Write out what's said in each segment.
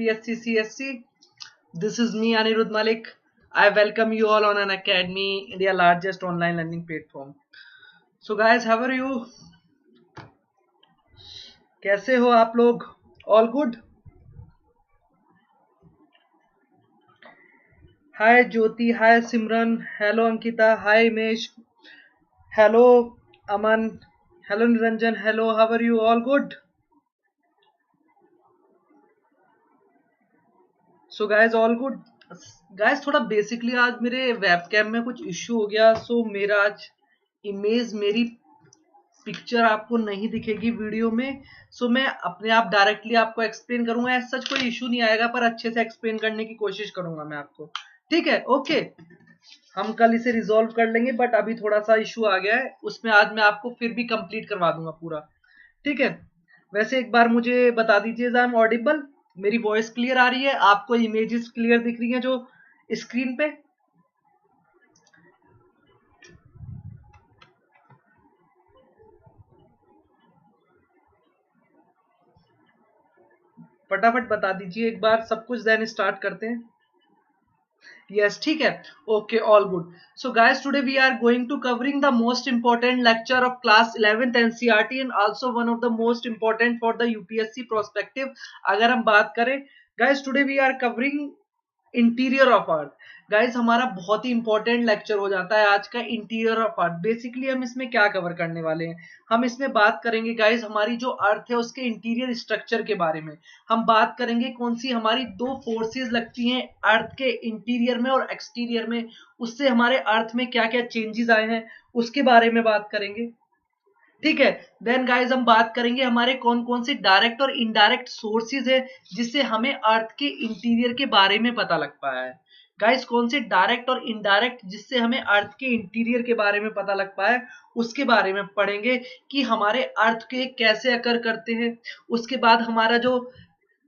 UPSC CSC. This is me Anirudh Malik. I welcome you all on an academy, India's largest online learning platform. So guys, how are you? कैसे हो आप लोग? All good? Hi Jyoti, hi Simran, hello Ankita, hi Mesh, hello Aman, hello Niranjan, hello, how are you? All good? So guys all good guys, थोड़ा basically आज मेरे webcam में कुछ issue हो गया, सो मेरा आज इमेज, मेरी पिक्चर आपको नहीं दिखेगी वीडियो में। सो मैं अपने आप डायरेक्टली आपको एक्सप्लेन करूंगा। ऐसा सच कोई इश्यू नहीं आएगा, पर अच्छे से एक्सप्लेन करने की कोशिश करूंगा मैं आपको। ठीक है, ओके, हम कल इसे रिजॉल्व कर लेंगे, बट अभी थोड़ा सा इश्यू आ गया है, उसमें आज मैं आपको फिर भी कंप्लीट करवा दूंगा पूरा। ठीक है, वैसे एक बार मुझे बता दीजिए, आई एम ऑडिबल? मेरी वॉइस क्लियर आ रही है? आपको इमेजेस क्लियर दिख रही हैं जो स्क्रीन पे? फटाफट बता दीजिए एक बार सब कुछ, देन स्टार्ट करते हैं। Yes, ठीक है, okay, all good. So guys, today we are going to covering the most important lecture of class 11th NCERT and also one of the most important for the UPSC prospective. अगर हम बात करें guys, today we are covering interior of earth. Guys, हमारा बहुत ही important lecture हो जाता है आज का, इंटीरियर ऑफ अर्थ। बेसिकली हम इसमें क्या कवर करने वाले हैं, हम इसमें बात करेंगे गाइज हमारी जो अर्थ है उसके इंटीरियर स्ट्रक्चर के बारे में। हम बात करेंगे कौन सी हमारी दो फोर्सेस लगती हैं अर्थ के इंटीरियर में और एक्सटीरियर में, उससे हमारे अर्थ में क्या क्या चेंजेस आए हैं उसके बारे में बात करेंगे। ठीक है, देन गाइज हम बात करेंगे हमारे कौन कौन से डायरेक्ट और इनडायरेक्ट सोर्सेज है जिससे हमें अर्थ के इंटीरियर के बारे में पता लग पाया है। गाइज, कौन से डायरेक्ट और इनडायरेक्ट जिससे हमें अर्थ के इंटीरियर के बारे में पता लग पाया, उसके बारे में पढ़ेंगे कि हमारे अर्थ के कैसे अकर करते हैं। उसके बाद हमारा जो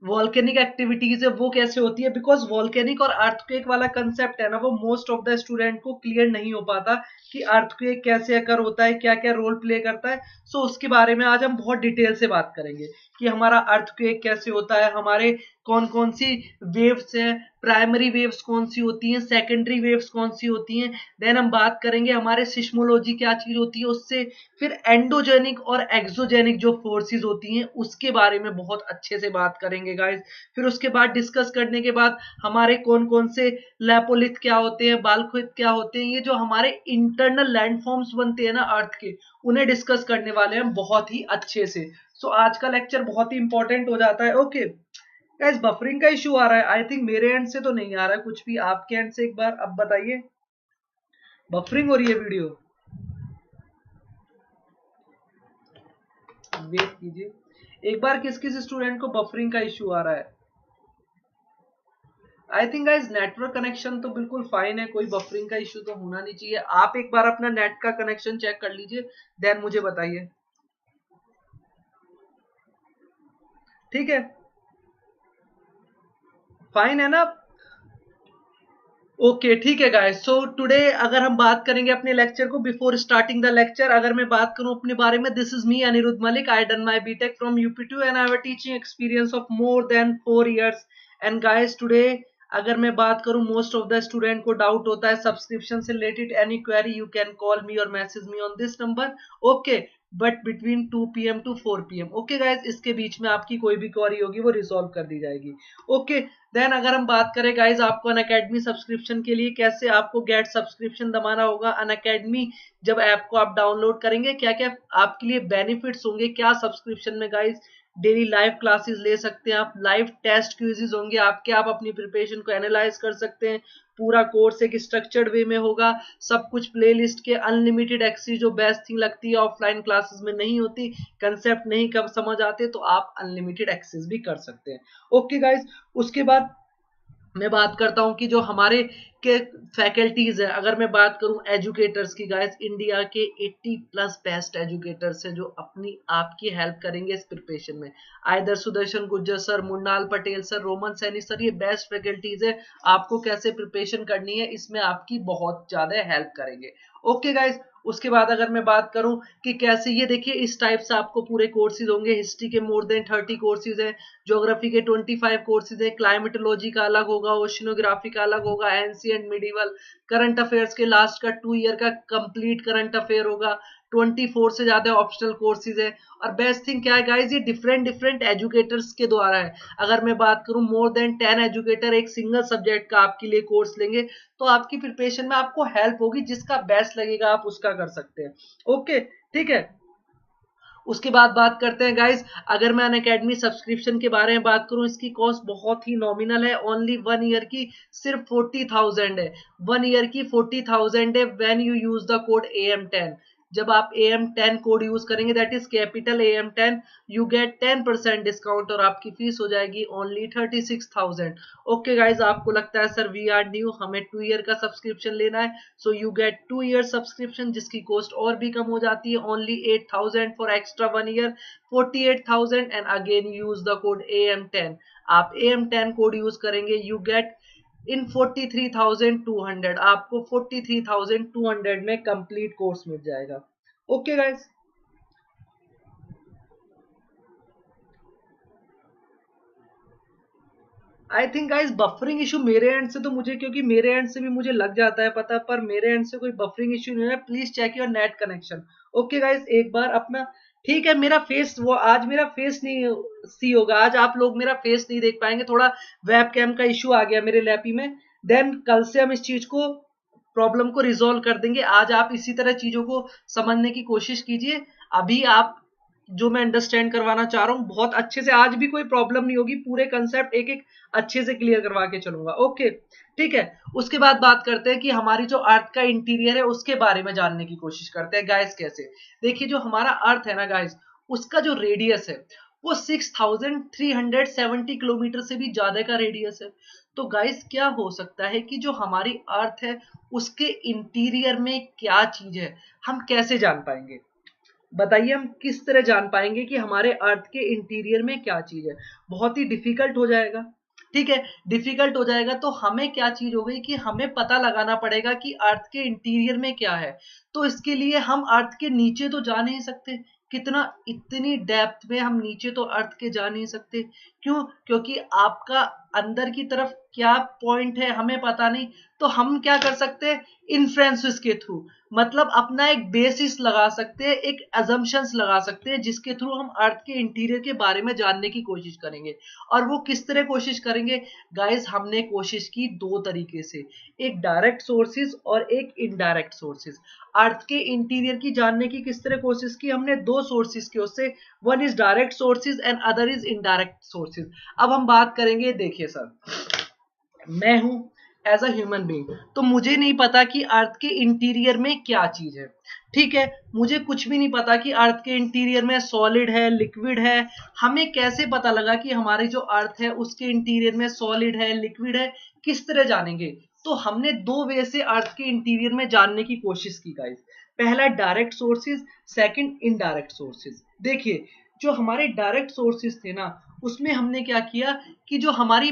वॉल्केनिक एक्टिविटीज है वो कैसे होती है, बिकॉज वॉल्केनिक और अर्थक्वेक वाला कंसेप्ट है ना, वो मोस्ट ऑफ द स्टूडेंट को क्लियर नहीं हो पाता कि अर्थक्वेक कैसे अकर होता है, क्या क्या रोल प्ले करता है। सो उसके बारे में आज हम बहुत डिटेल से बात करेंगे कि हमारा अर्थक्वेक कैसे होता है, हमारे कौन कौन सी वेव्स हैं, प्राइमरी वेव्स कौन सी होती हैं, सेकेंडरी वेव्स कौन सी होती हैं। देन हम बात करेंगे हमारे सिस्मोलॉजी क्या चीज होती है उससे, फिर एंडोजेनिक और एक्सोजेनिक जो फोर्सेस होती हैं उसके बारे में बहुत अच्छे से बात करेंगे गाइस। फिर उसके बाद डिस्कस करने के बाद हमारे कौन कौन से लैपोलिथ क्या होते हैं, बाल्कविथ क्या होते हैं, ये जो हमारे इंटरनल लैंडफॉर्म्स बनते हैं ना अर्थ के, उन्हें डिस्कस करने वाले हैं बहुत ही अच्छे से। सो आज का लेक्चर बहुत ही इंपॉर्टेंट हो जाता है। ओके गाइस, बफरिंग का इशू आ रहा है, आई थिंक मेरे एंड से तो नहीं आ रहा है कुछ भी, आपके एंड से एक बार अब बताइए, बफरिंग हो रही है वीडियो? वेट कीजिए एक बार, किस किस स्टूडेंट को बफरिंग का इश्यू आ रहा है? I think guys network connection तो बिल्कुल फाइन है, कोई बफरिंग का इश्यू तो होना नहीं चाहिए। आप एक बार अपना नेट का कनेक्शन चेक कर लीजिए, देन मुझे बताइए। ठीक है, फाइन है ना? ओके, ठीक है गाइस। सो टुडे अगर हम बात करेंगे अपने लेक्चर को, बिफोर स्टार्टिंग द लेक्चर अगर मैं बात करूं अपने बारे में, this is me Anirudh Malik. I done my B Tech from यूपी2 and I have a teaching experience of more than 4 years. And guys today अगर मैं बात करूं, मोस्ट ऑफ द स्टूडेंट को डाउट होता है सब्सक्रिप्शन से related, any query you can call me और message me on this number. Okay, but between 2 PM to 4 PM। Okay guys, इसके बीच में आपकी कोई भी क्वेरी होगी वो रिजॉल्व कर दी जाएगी। ओके, देन अगर हम बात करें गाइज आपको अनअकैडमी सब्सक्रिप्शन के लिए, कैसे आपको गेट सब्सक्रिप्शन दबाना होगा अनअकैडमी, जब ऐप को आप डाउनलोड करेंगे क्या क्या आपके लिए बेनिफिट्स होंगे, क्या सब्सक्रिप्शन में गाइज डेली लाइव क्लासेस ले सकते हैं आप, लाइव टेस्ट क्विज़ेस होंगे आपके, आप अपनी प्रिपरेशन को एनालाइज कर सकते हैं, पूरा कोर्स एक स्ट्रक्चर्ड वे में होगा, सब कुछ प्लेलिस्ट के, अनलिमिटेड एक्सेस, जो बेस्ट थिंग लगती है ऑफलाइन क्लासेस में नहीं होती, कंसेप्ट नहीं कब समझ आते तो आप अनलिमिटेड एक्सेस भी कर सकते हैं। ओके गाइज, उसके बाद मैं बात करता हूं कि जो हमारे के फैकल्टीज है, अगर मैं बात करूं एजुकेटर्स की गाइस, इंडिया के 80+ बेस्ट एजुकेटर्स हैं जो अपनी आपकी हेल्प करेंगे इस प्रिपरेशन में। Either Sudarshan Gujjar sir, Munnal Patel sir, Roman Saini sir, ये बेस्ट फैकल्टीज है, आपको कैसे प्रिपरेशन करनी है इसमें आपकी बहुत ज्यादा हेल्प करेंगे। ओके गाइस, उसके बाद अगर मैं बात करूं कि कैसे, ये देखिए इस टाइप से आपको पूरे कोर्सेज होंगे। हिस्ट्री के मोर देन 30 कोर्सेज हैं, ज्योग्राफी के 25 कोर्सेज हैं, क्लाइमेटोलॉजी का अलग होगा, ओशिनोग्राफी का अलग होगा, एंशिएंट मिडिवल, करंट अफेयर्स के लास्ट का 2 ईयर का कंप्लीट करंट अफेयर होगा, 24 से ज्यादा ऑप्शनल कोर्सेज है। और बेस्ट थिंग क्या है गाइज, ये डिफरेंट डिफरेंट एजुकेटर्स के द्वारा है। अगर मैं बात करूं मोर देन 10 एजुकेटर एक सिंगल सब्जेक्ट का आपके लिए कोर्स लेंगे, तो आपकी प्रिपरेशन में आपको हेल्प होगी। जिसका बेस्ट लगेगा आप उसका कर सकते हैं। ओके, ठीक है। उसके बाद बात करते हैं गाइज, अगर मैं अनअकैडमी सब्सक्रिप्शन के बारे में बात करूं, इसकी कॉस्ट बहुत ही नॉमिनल है। ओनली 1 ईयर की सिर्फ 40,000 है। 1 ईयर की 40,000 है when you use the code AM10। जब आप AM10 कोड यूज करेंगे, that is capital AM10, you get 10% discount और आपकी फीस हो जाएगी ओनली 36,000। ओके गाइज, आपको लगता है सर वी आर न्यू, हमें 2 ईयर का सब्सक्रिप्शन लेना है, so you get 2 year subscription जिसकी कॉस्ट और भी कम हो जाती है, only 8,000 for extra 1 year, 48,000 and again use the code AM10। आप AM10 कोड यूज करेंगे, यू गेट इन 43,200, आपको 43,200 में कंप्लीट कोर्स मिल जाएगा। Okay guys, I think guys buffering issue मेरे एंड से तो मुझे, क्योंकि मेरे एंड से भी मुझे लग जाता है पता, पर मेरे एंड से कोई बफरिंग इशू नहीं है। Please check your net connection. Okay guys, एक बार अपना, ठीक है, मेरा फेस, वो आज मेरा फेस नहीं सी होगा, आज आप लोग मेरा फेस नहीं देख पाएंगे, थोड़ा वेब कैम का इशू आ गया मेरे लैपी में। देन कल से हम इस चीज को, प्रॉब्लम को रिजोल्व कर देंगे। आज आप इसी तरह चीजों को समझने की कोशिश कीजिए। अभी आप, जो मैं अंडरस्टैंड करवाना चाह रहा हूँ बहुत अच्छे से, आज भी कोई प्रॉब्लम नहीं होगी, पूरे कंसेप्ट एक एक अच्छे से क्लियर करवा के चलूंगा। ओके, ठीक है। उसके बाद बात करते हैं कि हमारी जो अर्थ का इंटीरियर है उसके बारे में जानने की कोशिश करते हैं गाइस। कैसे, देखिए जो हमारा अर्थ है ना गाइस, उसका जो रेडियस है वो 6,370 किलोमीटर से भी ज्यादा का रेडियस है। तो गाइस क्या हो सकता है कि जो हमारी अर्थ है उसके इंटीरियर में क्या चीज है, हम कैसे जान पाएंगे? बताइए, हम किस तरह जान पाएंगे कि हमारे अर्थ के इंटीरियर में क्या चीज है? बहुत ही डिफिकल्ट हो जाएगा। ठीक है, डिफिकल्ट हो जाएगा तो हमें क्या चीज हो गई कि हमें पता लगाना पड़ेगा कि अर्थ के इंटीरियर में क्या है। तो इसके लिए हम अर्थ के नीचे तो जा नहीं सकते, कितना, इतनी डेप्थ में हम नीचे तो अर्थ के जा नहीं सकते। क्यों? क्योंकि आपका अंदर की तरफ क्या पॉइंट है हमें पता नहीं। तो हम क्या कर सकते हैं, इन्फ्रेंसेस के थ्रू, मतलब अपना एक बेसिस लगा सकते हैं, एक अजम्पशंस लगा सकते हैं, जिसके थ्रू हम अर्थ के इंटीरियर के बारे में जानने की कोशिश करेंगे। और वो किस तरह कोशिश करेंगे गाइस? हमने कोशिश की दो तरीके से, एक डायरेक्ट सोर्सेज और एक इनडायरेक्ट सोर्सेज। अर्थ के इंटीरियर की जानने की किस तरह कोशिश की? हमने दो सोर्सेज की, उससे one is direct sources and other is indirect sources. अब हम बात करेंगे, देखिए सर, मैं हूं एज अ ह्यूमन बीइंग, तो मुझे नहीं पता कि अर्थ के इंटीरियर में क्या चीज है। ठीक है, मुझे कुछ भी नहीं पता कि अर्थ के इंटीरियर में सॉलिड है, लिक्विड है। हमें कैसे पता लगा कि हमारी जो अर्थ है उसके इंटीरियर में सॉलिड है, लिक्विड है? किस तरह जानेंगे? तो हमने दो वे से अर्थ के इंटीरियर में जानने की कोशिश की गाइस। पहला direct sources, second indirect sources. देखिए, जो हमारे डायरेक्ट सोर्सेज थे ना, उसमें हमने क्या किया कि जो हमारी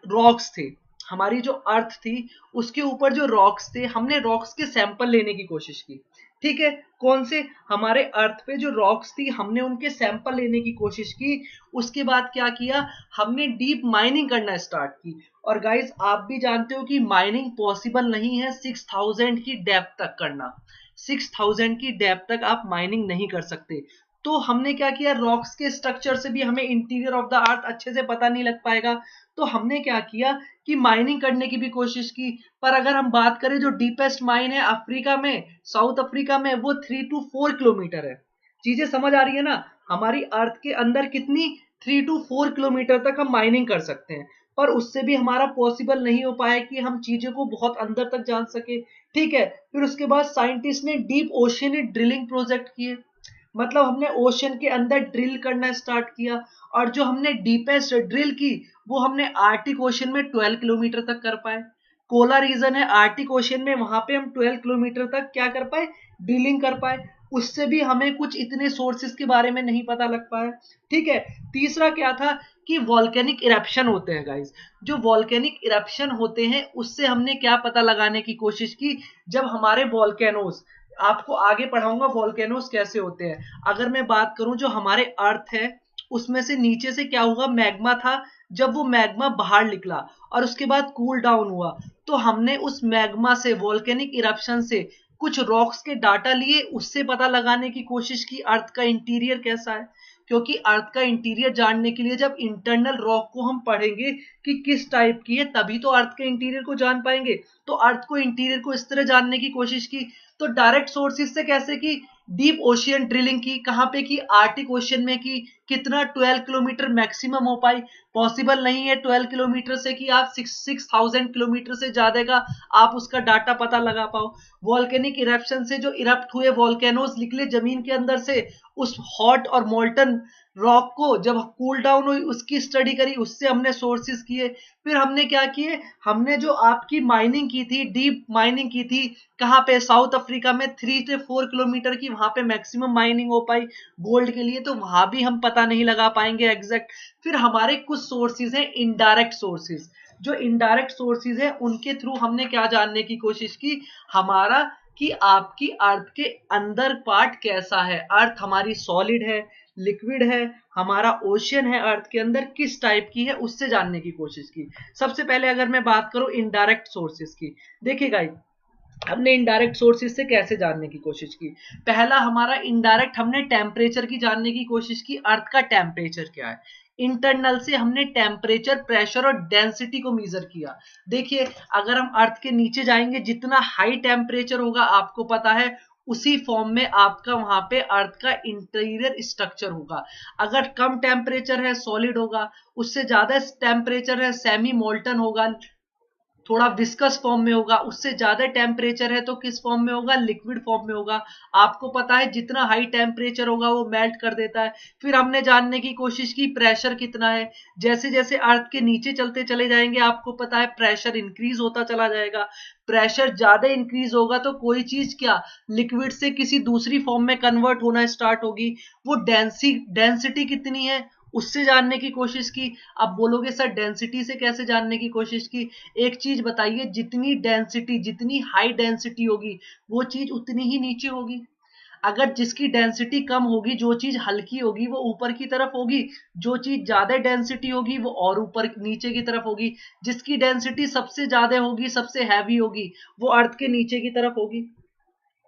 रॉक्स थे, हमारी जो अर्थ थी उसके ऊपर जो रॉक्स थे, हमने रॉक्स के सैंपल लेने की कोशिश की। ठीक है, कौन से? हमारे अर्थ पे जो रॉक्स थी हमने उनके सैंपल लेने की कोशिश की। उसके बाद क्या किया, हमने डीप माइनिंग करना स्टार्ट की। और गाइस आप भी जानते हो कि माइनिंग पॉसिबल नहीं है 6,000 की डेप्थ तक करना। 6,000 की डेप्थ तक आप माइनिंग नहीं कर सकते। तो हमने क्या किया, रॉक्स के स्ट्रक्चर से भी हमें इंटीरियर ऑफ द अर्थ अच्छे से पता नहीं लग पाएगा। तो हमने क्या किया कि माइनिंग करने की भी कोशिश की। पर अगर हम बात करें, जो डीपेस्ट माइन है अफ्रीका में, साउथ अफ्रीका में, वो 3 to 4 किलोमीटर है। चीजें समझ आ रही है ना? हमारी अर्थ के अंदर कितनी, 3 to 4 किलोमीटर तक हम माइनिंग कर सकते हैं। पर उससे भी हमारा पॉसिबल नहीं हो पाया कि हम चीजों को बहुत अंदर तक जान सके। ठीक है, फिर उसके बाद साइंटिस्ट ने डीप ओशियन ड्रिलिंग प्रोजेक्ट किए, मतलब हमने ओशन के अंदर ड्रिल करना स्टार्ट किया। और जो हमने डीपेस्ट ड्रिल की वो हमने आर्टिक ओशन में 12 किलोमीटर तक कर पाए। कोला रीजन है आर्टिक ओशन में, वहां पे हम 12 किलोमीटर तक क्या कर पाए, ड्रिलिंग कर पाए। उससे भी हमें कुछ इतने सोर्सेज के बारे में नहीं पता लग पाया। ठीक है, तीसरा क्या था कि वॉल्केनिक इरप्शन होते हैं गाइस। जो वॉल्केनिक इरप्शन होते हैं उससे हमने क्या पता लगाने की कोशिश की, जब हमारे वॉल्केनोज आपको आगे पढ़ाऊंगा वोल्केनोस कैसे होते हैं। अगर मैं बात करूं जो हमारे अर्थ है उसमें से नीचे से क्या हुआ, मैग्मा था। जब वो मैग्मा बाहर निकला और उसके बाद कूल डाउन हुआ, तो हमने उस मैग्मा से, वोल्केनिक इरप्शन से कुछ रॉक्स के डाटा लिए, उससे पता लगाने की कोशिश की अर्थ का इंटीरियर कैसा है। क्योंकि अर्थ का इंटीरियर जानने के लिए जब इंटरनल रॉक को हम पढ़ेंगे कि किस टाइप की है, तभी तो अर्थ के इंटीरियर को जान पाएंगे। तो अर्थ को इंटीरियर को इस तरह जानने की कोशिश की। तो डायरेक्ट सोर्सेज से कैसे की, डीप ओशियन ड्रिलिंग की। कहां पे की, आर्टिक ओशियन में की। कितना, 12 किलोमीटर मैक्सिमम हो पाई। पॉसिबल नहीं है 12 किलोमीटर से कि आप 6000 किलोमीटर से ज्यादा का आप उसका डाटा पता लगा पाओ। वॉल्केनिक इरप्शन से जो इरप्ट हुए वॉल्केनोज निकले जमीन के अंदर से, उस हॉट और मोल्टन रॉक को जब कूल डाउन हुई उसकी स्टडी करी, उससे हमने सोर्सेज किए। फिर हमने क्या किए, हमने जो आपकी माइनिंग की थी, डीप माइनिंग की थी। कहां पे, साउथ अफ्रीका में 3 से 4 किलोमीटर की वहां पे मैक्सिमम माइनिंग हो पाई गोल्ड के लिए, तो वहां भी हम पता नहीं लगा पाएंगे एग्जैक्ट। फिर हमारे कुछ सोर्सेज हैं इनडायरेक्ट सोर्सेज। जो इनडायरेक्ट सोर्सेज है उनके थ्रू हमने क्या जानने की कोशिश की, हमारा कि आपकी अर्थ के अंदर पार्ट कैसा है। अर्थ हमारी सॉलिड है, लिक्विड है, हमारा ओशियन है अर्थ के अंदर किस टाइप की है, उससे जानने की कोशिश की। सबसे पहले अगर मैं बात करूं इनडायरेक्ट सोर्सेज की, देखिए गाइस हमने इनडायरेक्ट सोर्सेज से कैसे जानने की कोशिश की। पहला हमारा इनडायरेक्ट, हमने टेम्परेचर की जानने की कोशिश की, अर्थ का टेम्परेचर क्या है। इंटरनल से हमने टेम्परेचर, प्रेशर और डेंसिटी को मेजर किया। देखिए अगर हम अर्थ के नीचे जाएंगे, जितना हाई टेम्परेचर होगा आपको पता है उसी फॉर्म में आपका वहां पे अर्थ का इंटीरियर स्ट्रक्चर होगा। अगर कम टेम्परेचर है सॉलिड होगा, उससे ज्यादा टेम्परेचर है सेमी मोल्टन होगा, थोड़ा विस्कस फॉर्म में होगा, उससे ज्यादा टेम्परेचर है तो किस फॉर्म में होगा, लिक्विड फॉर्म में होगा। आपको पता है जितना हाई टेम्परेचर होगा वो मेल्ट कर देता है। फिर हमने जानने की कोशिश की प्रेशर कितना है। जैसे जैसे अर्थ के नीचे चलते चले जाएंगे आपको पता है प्रेशर इंक्रीज होता चला जाएगा। प्रेशर ज्यादा इंक्रीज होगा तो कोई चीज क्या, लिक्विड से किसी दूसरी फॉर्म में कन्वर्ट होना स्टार्ट होगी। वो डेंसिटी कितनी है उससे जानने की कोशिश की। अब बोलोगे सर डेंसिटी से कैसे जानने की कोशिश की। एक चीज बताइए, जितनी डेंसिटी, जितनी हाई डेंसिटी होगी वो चीज उतनी ही नीचे होगी। अगर जिसकी डेंसिटी कम होगी, जो चीज हल्की होगी वो ऊपर की तरफ होगी, जो चीज ज्यादा डेंसिटी होगी वो और ऊपर नीचे की तरफ होगी। जिसकी डेंसिटी सबसे ज्यादा होगी, सबसे हैवी होगी, वो अर्थ के नीचे की तरफ होगी।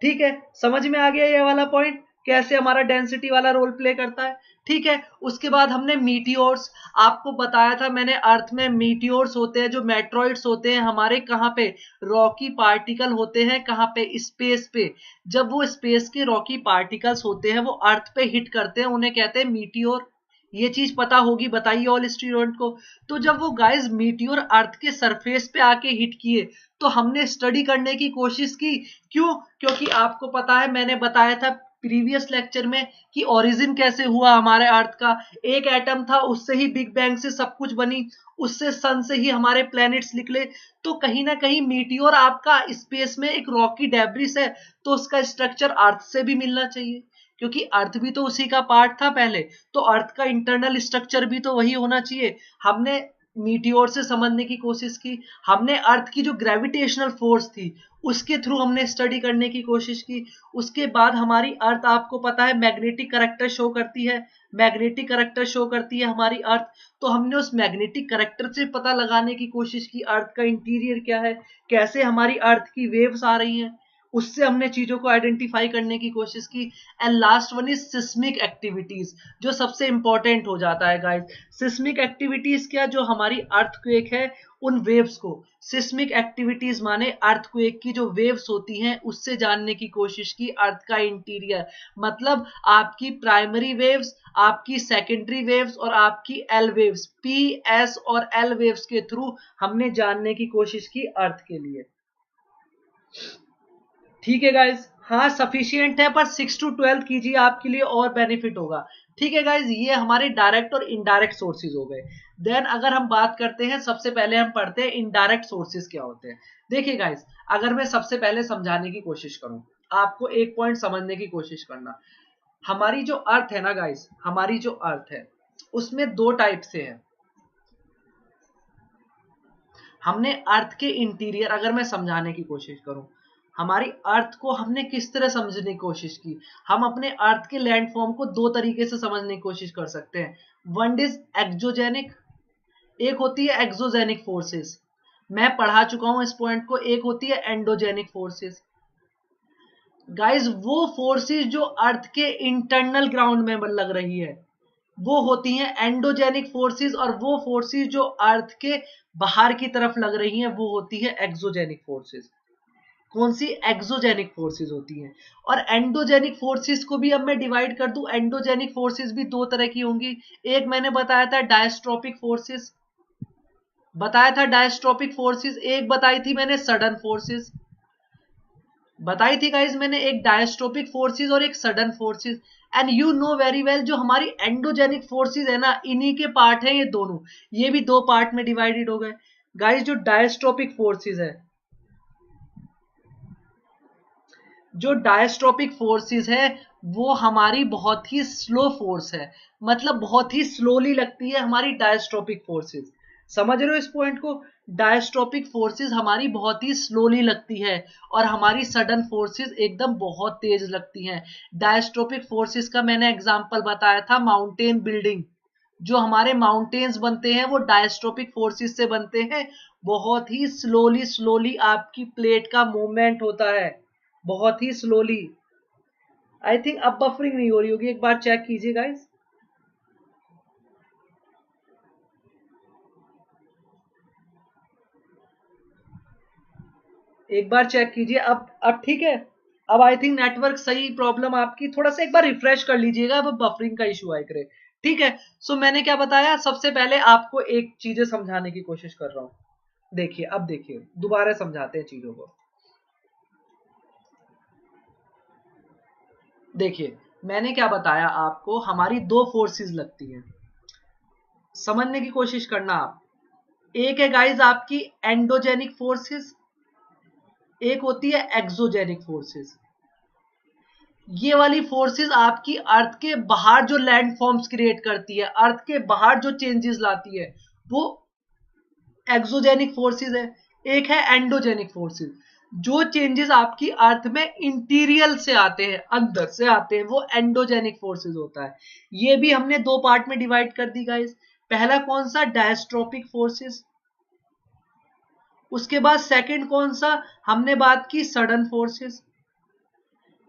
ठीक है, समझ में आ गया ये वाला पॉइंट, कैसे हमारा डेंसिटी वाला रोल प्ले करता है। ठीक है, उसके बाद हमने मीटियोर्स, आपको बताया था मैंने अर्थ में मीटियोर्स होते हैं जो मेट्रॉइड्स होते हैं हमारे, कहां पे, रॉकी पार्टिकल होते हैं, कहां पे, स्पेस पे। जब वो स्पेस के रॉकी पार्टिकल्स होते हैं वो अर्थ पे हिट करते हैं, उन्हें कहते हैं मीटियोर। ये चीज पता होगी, बताइए ऑल स्टूडेंट को। तो जब वो गाइस मीटियोर अर्थ के सरफेस पे आके हिट किए तो हमने स्टडी करने की कोशिश की। क्यों, क्योंकि आपको पता है मैंने बताया था प्रीवियस लेक्चर में कि ओरिजिन कैसे हुआ हमारे अर्थ का। एक एटम था, उससे ही बिग बैंग से सब कुछ बनी, उससे सन से ही हमारे प्लैनेट्स निकले। तो कहीं ना कहीं मीटियोर आपका स्पेस में एक रॉकी डेब्रिस है, तो उसका स्ट्रक्चर अर्थ से भी मिलना चाहिए, क्योंकि अर्थ भी तो उसी का पार्ट था पहले। तो अर्थ का इंटरनल स्ट्रक्चर भी तो वही होना चाहिए। हमने मीटियोर से समझने की कोशिश की, हमने अर्थ की जो ग्रेविटेशनल फोर्स थी उसके थ्रू हमने स्टडी करने की कोशिश की। उसके बाद हमारी अर्थ आपको पता है मैग्नेटिक करैक्टर शो करती है, मैग्नेटिक करैक्टर शो करती है हमारी अर्थ। तो हमने उस मैग्नेटिक करैक्टर से पता लगाने की कोशिश की अर्थ का इंटीरियर क्या है, कैसे हमारी अर्थ की वेव्स आ रही हैं, उससे हमने चीजों को आइडेंटिफाई करने की कोशिश की। And last one is seismic activities, जो सबसे इंपॉर्टेंट हो जाता है गाइस। सिस्मिक एक्टिविटीज क्या, जो हमारी अर्थक्वेक है उन वेव्स को, सिस्मिक एक्टिविटीज माने अर्थक्वेक की जो वेव्स होती हैं उससे जानने की कोशिश की अर्थ का इंटीरियर। मतलब आपकी प्राइमरी वेव्स, आपकी सेकेंडरी वेव्स और आपकी एल वेव्स, पी एस और एल वेव्स के थ्रू हमने जानने की कोशिश की अर्थ के लिए। ठीक है गाइज, हाँ सफिशियंट है, पर 6 to 12 कीजिए आपके लिए और बेनिफिट होगा। ठीक है गाइज, ये हमारे डायरेक्ट और इनडायरेक्ट सोर्सेज हो गए। देन अगर हम बात करते हैं, सबसे पहले हम पढ़ते हैं इनडायरेक्ट सोर्सेज क्या होते हैं। देखिए गाइज, अगर मैं सबसे पहले समझाने की कोशिश करूं, आपको एक पॉइंट समझने की कोशिश करना। हमारी जो अर्थ है ना गाइज, हमारी जो अर्थ है उसमें दो टाइप से है। हमने अर्थ के इंटीरियर, अगर मैं समझाने की कोशिश करूं, हमारी अर्थ को हमने किस तरह समझने की कोशिश की। हम अपने अर्थ के लैंडफॉर्म को दो तरीके से समझने की कोशिश कर सकते हैं। वन इज एक्सोजेनिक, एक होती है एक्सोजेनिक फोर्सेस, मैं पढ़ा चुका हूं इस पॉइंट को। एक होती है एंडोजेनिक फोर्सेस। गाइस वो फोर्सेस जो अर्थ के इंटरनल ग्राउंड में लग रही है वो होती हैं एंडोजेनिक फोर्सेस, और वो फोर्सेस जो अर्थ के बाहर की तरफ लग रही हैं वो होती है एक्सोजेनिक फोर्सेस। कौन सी? एक्सोजेनिक फोर्सेस होती हैं। और एंडोजेनिक फोर्सेस को भी अब मैं डिवाइड कर दूं, एंडोजेनिक फोर्सेस भी दो तरह की होंगी। एक मैंने बताया था डायस्ट्रोपिक फोर्सेस, एक बताई थी मैंने सडन फोर्सेस, बताई थी गाइस मैंने, एक डायस्ट्रोपिक फोर्सेस और एक sudden forces. And you know very well जो हमारी एंडोजेनिक फोर्सेस है ना, इन्हीं के पार्ट है ये दोनों, ये भी दो पार्ट में डिवाइडेड हो गए। गाइस जो डायस्ट्रोपिक फोर्सेस है, जो डायस्ट्रोपिक फोर्सेस है वो हमारी बहुत ही स्लो फोर्स है, मतलब बहुत ही स्लोली लगती है हमारी डायस्ट्रोपिक फोर्सेस। समझ रहे हो इस पॉइंट को? डायस्ट्रोपिक फोर्सेस हमारी बहुत ही स्लोली लगती है और हमारी सडन फोर्सेस एकदम बहुत तेज लगती हैं। डायस्ट्रोपिक फोर्सेस का मैंने एग्जांपल बताया था माउंटेन बिल्डिंग। जो हमारे माउंटेन्स बनते हैं वो डायस्ट्रोपिक फोर्सेस से बनते हैं। बहुत ही स्लोली स्लोली आपकी प्लेट का मूवमेंट होता है, बहुत ही स्लोली। आई थिंक अब बफरिंग नहीं हो रही होगी, एक बार चेक कीजिए गाइस। एक बार चेक कीजिए, अब ठीक है। अब आई थिंक नेटवर्क सही, प्रॉब्लम आपकी थोड़ा सा एक बार रिफ्रेश कर लीजिएगा, अब बफरिंग का इशू आए करे। ठीक है, सो मैंने क्या बताया, सबसे पहले आपको एक चीजें समझाने की कोशिश कर रहा हूं। देखिए, अब देखिए दोबारा समझाते हैं चीजों को। देखिए मैंने क्या बताया आपको, हमारी दो फोर्सेस लगती हैं, समझने की कोशिश करना आप। एक है गाइस आपकी एंडोजेनिक फोर्सेस, एक होती है एक्सोजेनिक फोर्सेस। ये वाली फोर्सेस आपकी अर्थ के बाहर जो लैंड फॉर्म्स क्रिएट करती है, अर्थ के बाहर जो चेंजेस लाती है, वो एक्सोजेनिक फोर्सेस है। एक है एंडोजेनिक फोर्सेस, जो चेंजेस आपकी अर्थ में इंटीरियर से आते हैं, अंदर से आते हैं, वो एंडोजेनिक फोर्सेस होता है। ये भी हमने दो पार्ट में डिवाइड कर दी गाइस। पहला कौन सा? डायस्ट्रोपिक फोर्सेस। उसके बाद सेकंड कौन सा? हमने बात की सडन फोर्सेस।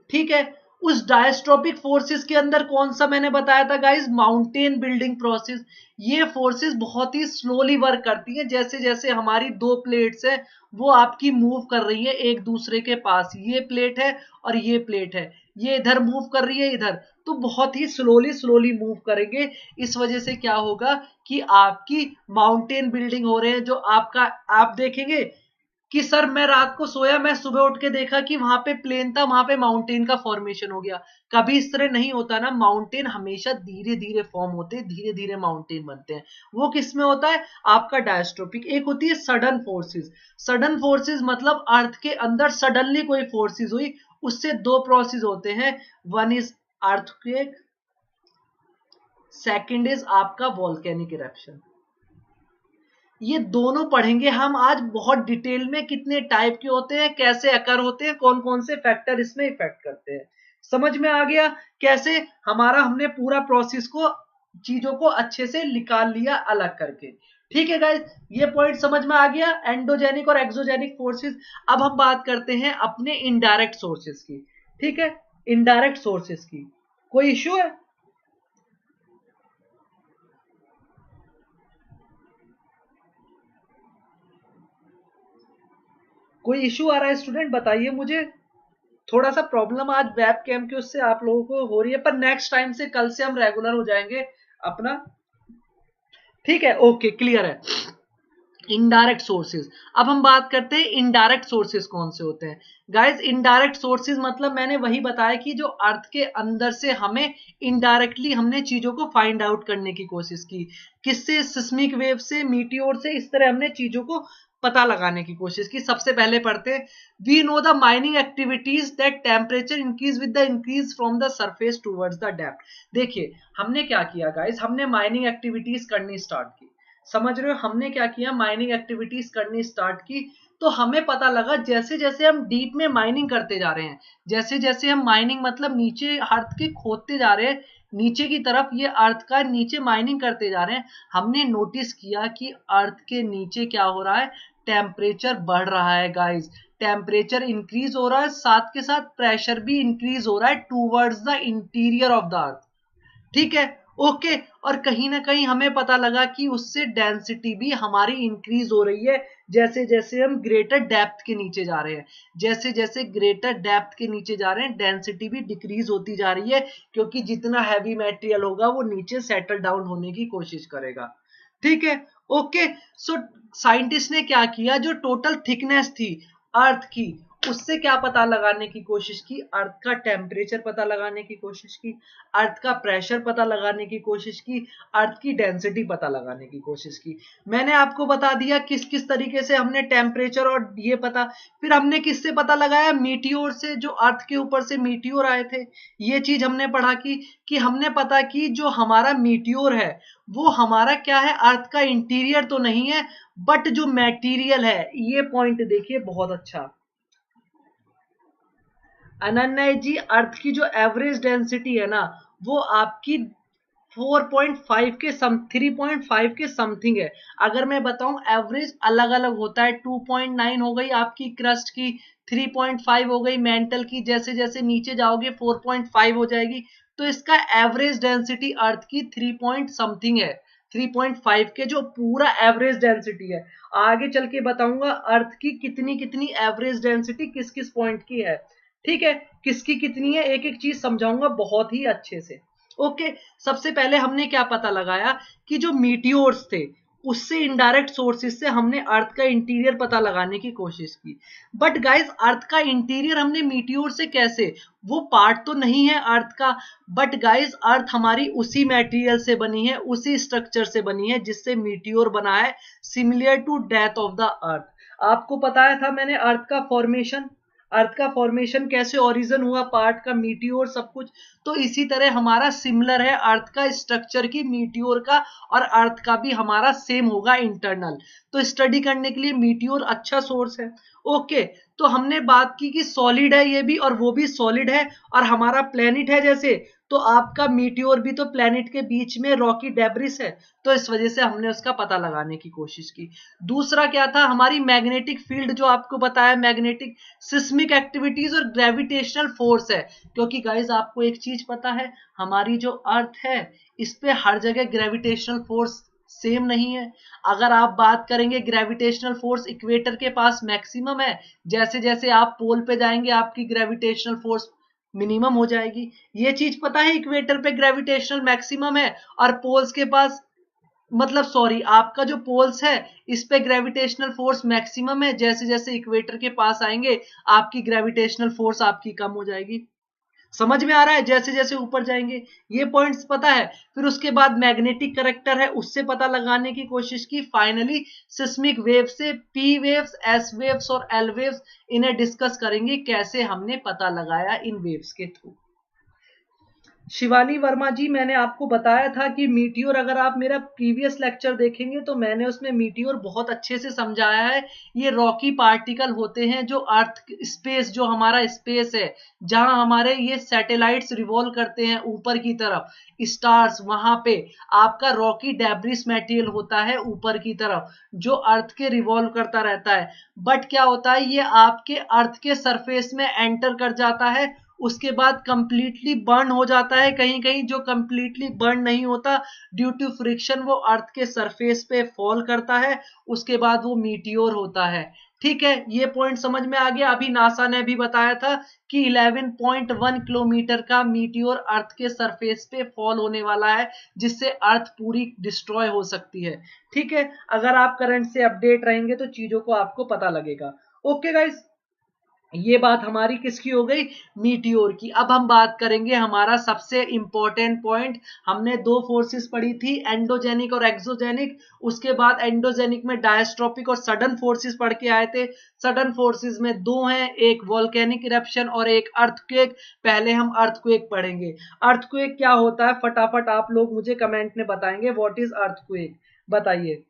ठीक है, उस डायस्ट्रोपिक फोर्सेस के अंदर कौन सा मैंने बताया था गाइस? Mountain building process. ये फोर्सेस बहुत ही स्लोली वर्क करती हैं, जैसे जैसे हमारी दो प्लेट्स है वो आपकी मूव कर रही है एक दूसरे के पास। ये प्लेट है और ये प्लेट है, ये इधर मूव कर रही है इधर, तो बहुत ही स्लोली स्लोली मूव करेंगे। इस वजह से क्या होगा कि आपकी माउंटेन बिल्डिंग हो रहे हैं, जो आपका आप देखेंगे कि सर मैं रात को सोया, मैं सुबह उठ के देखा कि वहां पे प्लेन था, वहां पे माउंटेन का फॉर्मेशन हो गया। कभी इस तरह नहीं होता ना, माउंटेन हमेशा धीरे धीरे फॉर्म होते हैं, धीरे धीरे माउंटेन बनते हैं। वो किस में होता है? आपका डायस्ट्रोपिक। एक होती है सडन फोर्सेस। सडन फोर्सेस मतलब अर्थ के अंदर सडनली कोई फोर्सेस हुई, उससे दो प्रोसेस होते हैं। One is earthquake, second is आपका वॉल्केनिक इरप्शन। ये दोनों पढ़ेंगे हम आज बहुत डिटेल में, कितने टाइप के होते हैं, कैसे अकर होते हैं, कौन कौन से फैक्टर इसमें इफेक्ट करते हैं। समझ में आ गया कैसे हमारा हमने पूरा प्रोसेस को, चीजों को अच्छे से निकाल लिया अलग करके। ठीक है गाइस, ये पॉइंट समझ में आ गया, एंडोजेनिक और एक्सोजेनिक फोर्सेस। अब हम बात करते हैं अपने इनडायरेक्ट सोर्सेस की। ठीक है, इनडायरेक्ट सोर्सेस की कोई इश्यू है? कोई इश्यू आ रहा है स्टूडेंट? बताइए मुझे। थोड़ा सा प्रॉब्लम आज वेब कैम की उससे आप लोगों को हो रही है, पर नेक्स्ट टाइम से, कल से हम रेगुलर हो जाएंगे अपना। ठीक है, ओके, क्लियर है। Indirect sources. अब हम बात करते हैं इनडायरेक्ट सोर्सेज कौन से होते हैं। गाइस इनडायरेक्ट सोर्सेज मतलब मैंने वही बताया कि जो अर्थ के अंदर से हमें इनडायरेक्टली हमने चीजों को फाइंड आउट करने की कोशिश की। किससे? सिस्मिक वेव से, मीटियोर से, इस तरह हमने चीजों को पता लगाने की कोशिश की। सबसे पहले पढ़ते हैं, we know the mining activities that temperature increase with the increase from the surface towards the depth. देखिए हमने क्या किया गाइस, हमने माइनिंग एक्टिविटीज करनी स्टार्ट की। समझ रहे हो, हमने क्या किया, माइनिंग एक्टिविटीज करनी स्टार्ट की। तो हमें पता लगा जैसे जैसे हम डीप में माइनिंग करते जा रहे हैं, जैसे जैसे हम माइनिंग मतलब नीचे अर्थ के खोदते जा रहे हैं, नीचे की तरफ ये अर्थ का नीचे माइनिंग करते जा रहे हैं, हमने नोटिस किया कि अर्थ के नीचे क्या हो रहा है, टेम्परेचर बढ़ रहा है गाइस। टेम्परेचर इंक्रीज हो रहा है, साथ के साथ प्रेशर भी इंक्रीज हो रहा है towards the interior of the अर्थ। ठीक है, ओके। और कहीं ना कहीं हमें पता लगा कि उससे डेंसिटी भी हमारी इंक्रीज हो रही है, जैसे जैसे हम ग्रेटर डेप्थ के नीचे जा रहे हैं, जैसे जैसे ग्रेटर डेप्थ के नीचे जा रहे हैं डेंसिटी भी डिक्रीज होती जा रही है, क्योंकि जितना हैवी मटेरियल होगा वो नीचे सेटल डाउन होने की कोशिश करेगा। ठीक है, ओके। सो साइंटिस्ट ने क्या किया, जो टोटल थिकनेस थी अर्थ की, उससे क्या पता लगाने की कोशिश की, अर्थ का टेम्परेचर पता लगाने की कोशिश की, अर्थ का प्रेशर पता लगाने की कोशिश की, अर्थ की डेंसिटी पता लगाने की कोशिश की। मैंने आपको बता दिया किस किस तरीके से हमने टेम्परेचर और ये पता, फिर हमने किससे पता लगाया, मीटियोर से, जो अर्थ के ऊपर से मीटियोर आए थे। ये चीज हमने पढ़ा कि हमने पता कि जो हमारा मीटियोर है वो हमारा क्या है, अर्थ का इंटीरियर तो नहीं है, बट जो मटेरियल है, ये पॉइंट देखिए बहुत अच्छा। अनन्या जी, अर्थ की जो एवरेज डेंसिटी है ना, वो आपकी 4.5 के 3.5 के समथिंग है। अगर मैं बताऊं एवरेज अलग अलग होता है, 2.9 हो गई आपकी क्रस्ट की, 3.5 हो गई मेंटल की, जैसे जैसे नीचे जाओगे 4.5 हो जाएगी। तो इसका एवरेज डेंसिटी अर्थ की 3 पॉइंट समथिंग है, 3.5 के जो पूरा एवरेज डेंसिटी है। आगे चल के बताऊंगा अर्थ की कितनी कितनी एवरेज डेंसिटी किस किस पॉइंट की है। ठीक है, किसकी कितनी है एक एक चीज समझाऊंगा बहुत ही अच्छे से। ओके, सबसे पहले हमने क्या पता लगाया कि जो मीटियोर्स थे उससे इनडायरेक्ट सोर्सेज से हमने अर्थ का इंटीरियर पता लगाने की कोशिश की। बट गाइस, अर्थ का इंटीरियर हमने मीटियोर से कैसे, वो पार्ट तो नहीं है अर्थ का, बट गाइस अर्थ हमारी उसी मटेरियल से बनी है, उसी स्ट्रक्चर से बनी है जिससे मीटियोर बना है, similar to death of the earth. आपको बताया था मैंने अर्थ का फॉर्मेशन, अर्थ का फॉर्मेशन कैसे ओरिजिन हुआ, पार्ट का, मीटियोर, सब कुछ। तो इसी तरह हमारा सिमिलर है अर्थ का स्ट्रक्चर की मीटियोर का, और अर्थ का भी हमारा सेम होगा इंटरनल। तो स्टडी करने के लिए मीटियोर अच्छा सोर्स है। ओके, तो हमने बात की कि सॉलिड है ये भी, और वो भी सॉलिड है, और हमारा प्लेनेट है जैसे, तो आपका मीटियोर भी तो प्लेनेट के बीच में रॉकी डेब्रिस है, तो इस वजह से हमने उसका पता लगाने की कोशिश की। दूसरा क्या था, हमारी मैग्नेटिक फील्ड, जो आपको बताया मैग्नेटिक सिस्मिक एक्टिविटीज और ग्रेविटेशनल फोर्स है। क्योंकि गाइज आपको एक चीज पता है, हमारी जो अर्थ है इस पे हर जगह ग्रेविटेशनल फोर्स सेम नहीं है। अगर आप बात करेंगे ग्रेविटेशनल फोर्स इक्वेटर के पास मैक्सिमम है, जैसे जैसे आप पोल पे जाएंगे आपकी ग्रेविटेशनल फोर्स मिनिमम हो जाएगी। ये चीज पता है, इक्वेटर पे ग्रेविटेशनल मैक्सिमम है, और पोल्स के पास, मतलब सॉरी, आपका जो पोल्स है इस पे ग्रेविटेशनल फोर्स मैक्सिमम है, जैसे जैसे इक्वेटर के पास आएंगे आपकी ग्रेविटेशनल फोर्स आपकी कम हो जाएगी। समझ में आ रहा है, जैसे जैसे ऊपर जाएंगे, ये पॉइंट्स पता है। फिर उसके बाद मैग्नेटिक करेक्टर है, उससे पता लगाने की कोशिश की। फाइनली सिस्मिक वेव से पी वेव्स, एस वेव्स और एल वेव्स, इन्हें डिस्कस करेंगे कैसे हमने पता लगाया इन वेव्स के थ्रू। शिवानी वर्मा जी, मैंने आपको बताया था कि मीटियोर, अगर आप मेरा प्रीवियस लेक्चर देखेंगे तो मैंने उसमें मीटियोर बहुत अच्छे से समझाया है। ये रॉकी पार्टिकल होते हैं जो अर्थ स्पेस, जो हमारा स्पेस है, जहां हमारे ये सैटेलाइट्स रिवॉल्व करते हैं ऊपर की तरफ, स्टार्स, वहां पे आपका रॉकी डेब्रिस मटेरियल होता है ऊपर की तरफ, जो अर्थ के रिवॉल्व करता रहता है। बट क्या होता है, ये आपके अर्थ के सरफेस में एंटर कर जाता है, उसके बाद कंप्लीटली बर्न हो जाता है, कहीं कहीं जो कंप्लीटली बर्न नहीं होता, ड्यू टू फ्रिक्शन वो अर्थ के सरफेस पे फॉल करता है, उसके बाद वो मीटियोर होता है। ठीक है, ये पॉइंट समझ में आ गया। अभी नासा ने भी बताया था कि 11.1 किलोमीटर का मीटियोर अर्थ के सरफेस पे फॉल होने वाला है, जिससे अर्थ पूरी डिस्ट्रॉय हो सकती है। ठीक है, अगर आप करंट से अपडेट रहेंगे तो चीजों को आपको पता लगेगा। ओके गाइस, ये बात हमारी किसकी हो गई, मीटियोर की। अब हम बात करेंगे हमारा सबसे इंपॉर्टेंट पॉइंट। हमने दो फोर्सेस पढ़ी थी, एंडोजेनिक और एक्सोजेनिक। उसके बाद एंडोजेनिक में डायस्ट्रोपिक और सडन फोर्सेस पढ़ के आए थे। सडन फोर्सेस में दो हैं, एक वोल्केनिक इरप्शन और एक अर्थक्वेक। पहले हम अर्थक्वेक पढ़ेंगे। अर्थक्वेक क्या होता है, फटाफट आप लोग मुझे कमेंट में बताएंगे, व्हाट इज अर्थक्वेक, बताइए।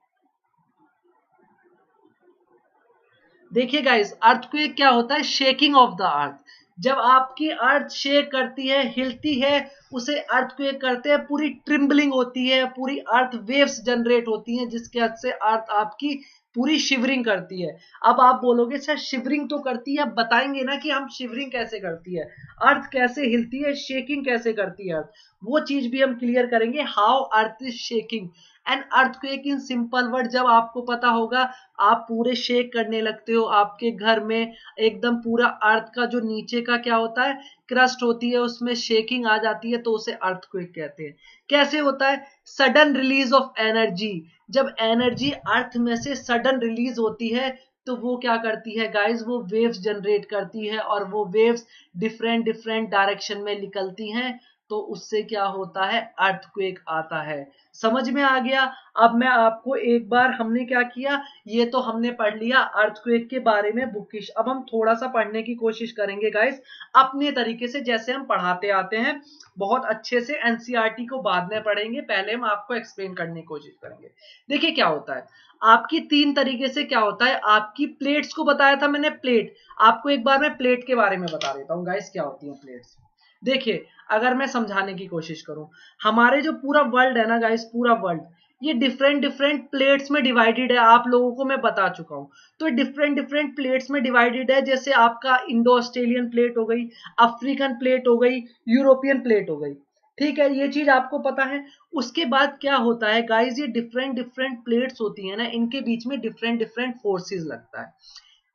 देखिए गाइस, अर्थक्वेक क्या होता है? शेकिंग ऑफ द अर्थ। जब आपकी अर्थ शेक करती है, हिलती है, उसे अर्थक्वेक करते हैं। पूरी ट्रिम्बलिंग होती है, पूरी अर्थ वेव्स जनरेट होती हैं, जिसके हद से अर्थ आपकी पूरी शिवरिंग करती है। अब आप बोलोगे सर शिवरिंग तो करती है, अब बताएंगे ना कि हम शिवरिंग कैसे करती है, अर्थ कैसे हिलती है, शेकिंग कैसे करती है अर्थ, वो चीज भी हम क्लियर करेंगे। How earth is shaking and earthquake in simple word. जब आपको पता होगा, आप पूरे शेक करने लगते हो आपके घर में, एकदम पूरा अर्थ का जो नीचे का क्या होता है, क्रस्ट होती है, उसमें शेकिंग आ जाती है, तो उसे अर्थक्वेक कहते हैं। कैसे होता है? Sudden release of energy. जब एनर्जी अर्थ में से सडन रिलीज होती है, तो वो क्या करती है गाइस? वो वेव्स जनरेट करती है, और वो वेव्स डिफरेंट डिफरेंट डायरेक्शन में निकलती हैं, तो उससे क्या होता है? अर्थक्वेक आता है। समझ में आ गया? अब मैं आपको एक बार, हमने क्या किया, ये तो हमने पढ़ लिया अर्थक्वेक के बारे में बुकिश। अब हम थोड़ा सा पढ़ने की कोशिश करेंगे गाइस, अपने तरीके से, जैसे हम पढ़ाते आते हैं बहुत अच्छे से। एनसीईआरटी को बाद में पढ़ेंगे, पहले हम आपको एक्सप्लेन करने की कोशिश करेंगे। देखिए क्या होता है, आपकी तीन तरीके से क्या होता है, आपकी प्लेट्स को बताया था मैंने, प्लेट। आपको एक बार मैं प्लेट के बारे में बता देता हूँ गाइस, क्या होती है प्लेट्स। देखिए, अगर मैं समझाने की कोशिश करूं, हमारे जो पूरा वर्ल्ड है ना गाइस, पूरा वर्ल्ड ये डिफरेंट डिफरेंट प्लेट्स में डिवाइडेड है। आप लोगों को मैं बता चुका हूं। तो डिफरेंट डिफरेंट प्लेट्स में डिवाइडेड है। जैसे आपका इंडो ऑस्ट्रेलियन प्लेट हो गई, अफ्रीकन प्लेट हो गई, यूरोपियन प्लेट हो गई। ठीक है, ये चीज आपको पता है। उसके बाद क्या होता है गाइस, ये डिफरेंट डिफरेंट प्लेट्स होती है ना, इनके बीच में डिफरेंट डिफरेंट फोर्सेस लगता है।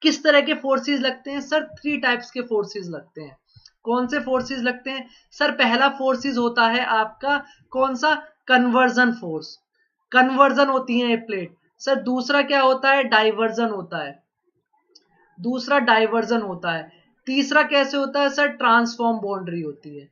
किस तरह के फोर्सेस लगते हैं सर? थ्री टाइप्स के फोर्सेस लगते हैं। कौन से फोर्सेस लगते हैं सर? पहला फोर्सेस होता है आपका कौन सा? Conversion force. कन्वर्जन होती है ये प्लेट। सर दूसरा क्या होता है? डाइवर्जन होता है। दूसरा डाइवर्जन होता है। तीसरा कैसे होता है सर? ट्रांसफॉर्म बाउंड्री होती है।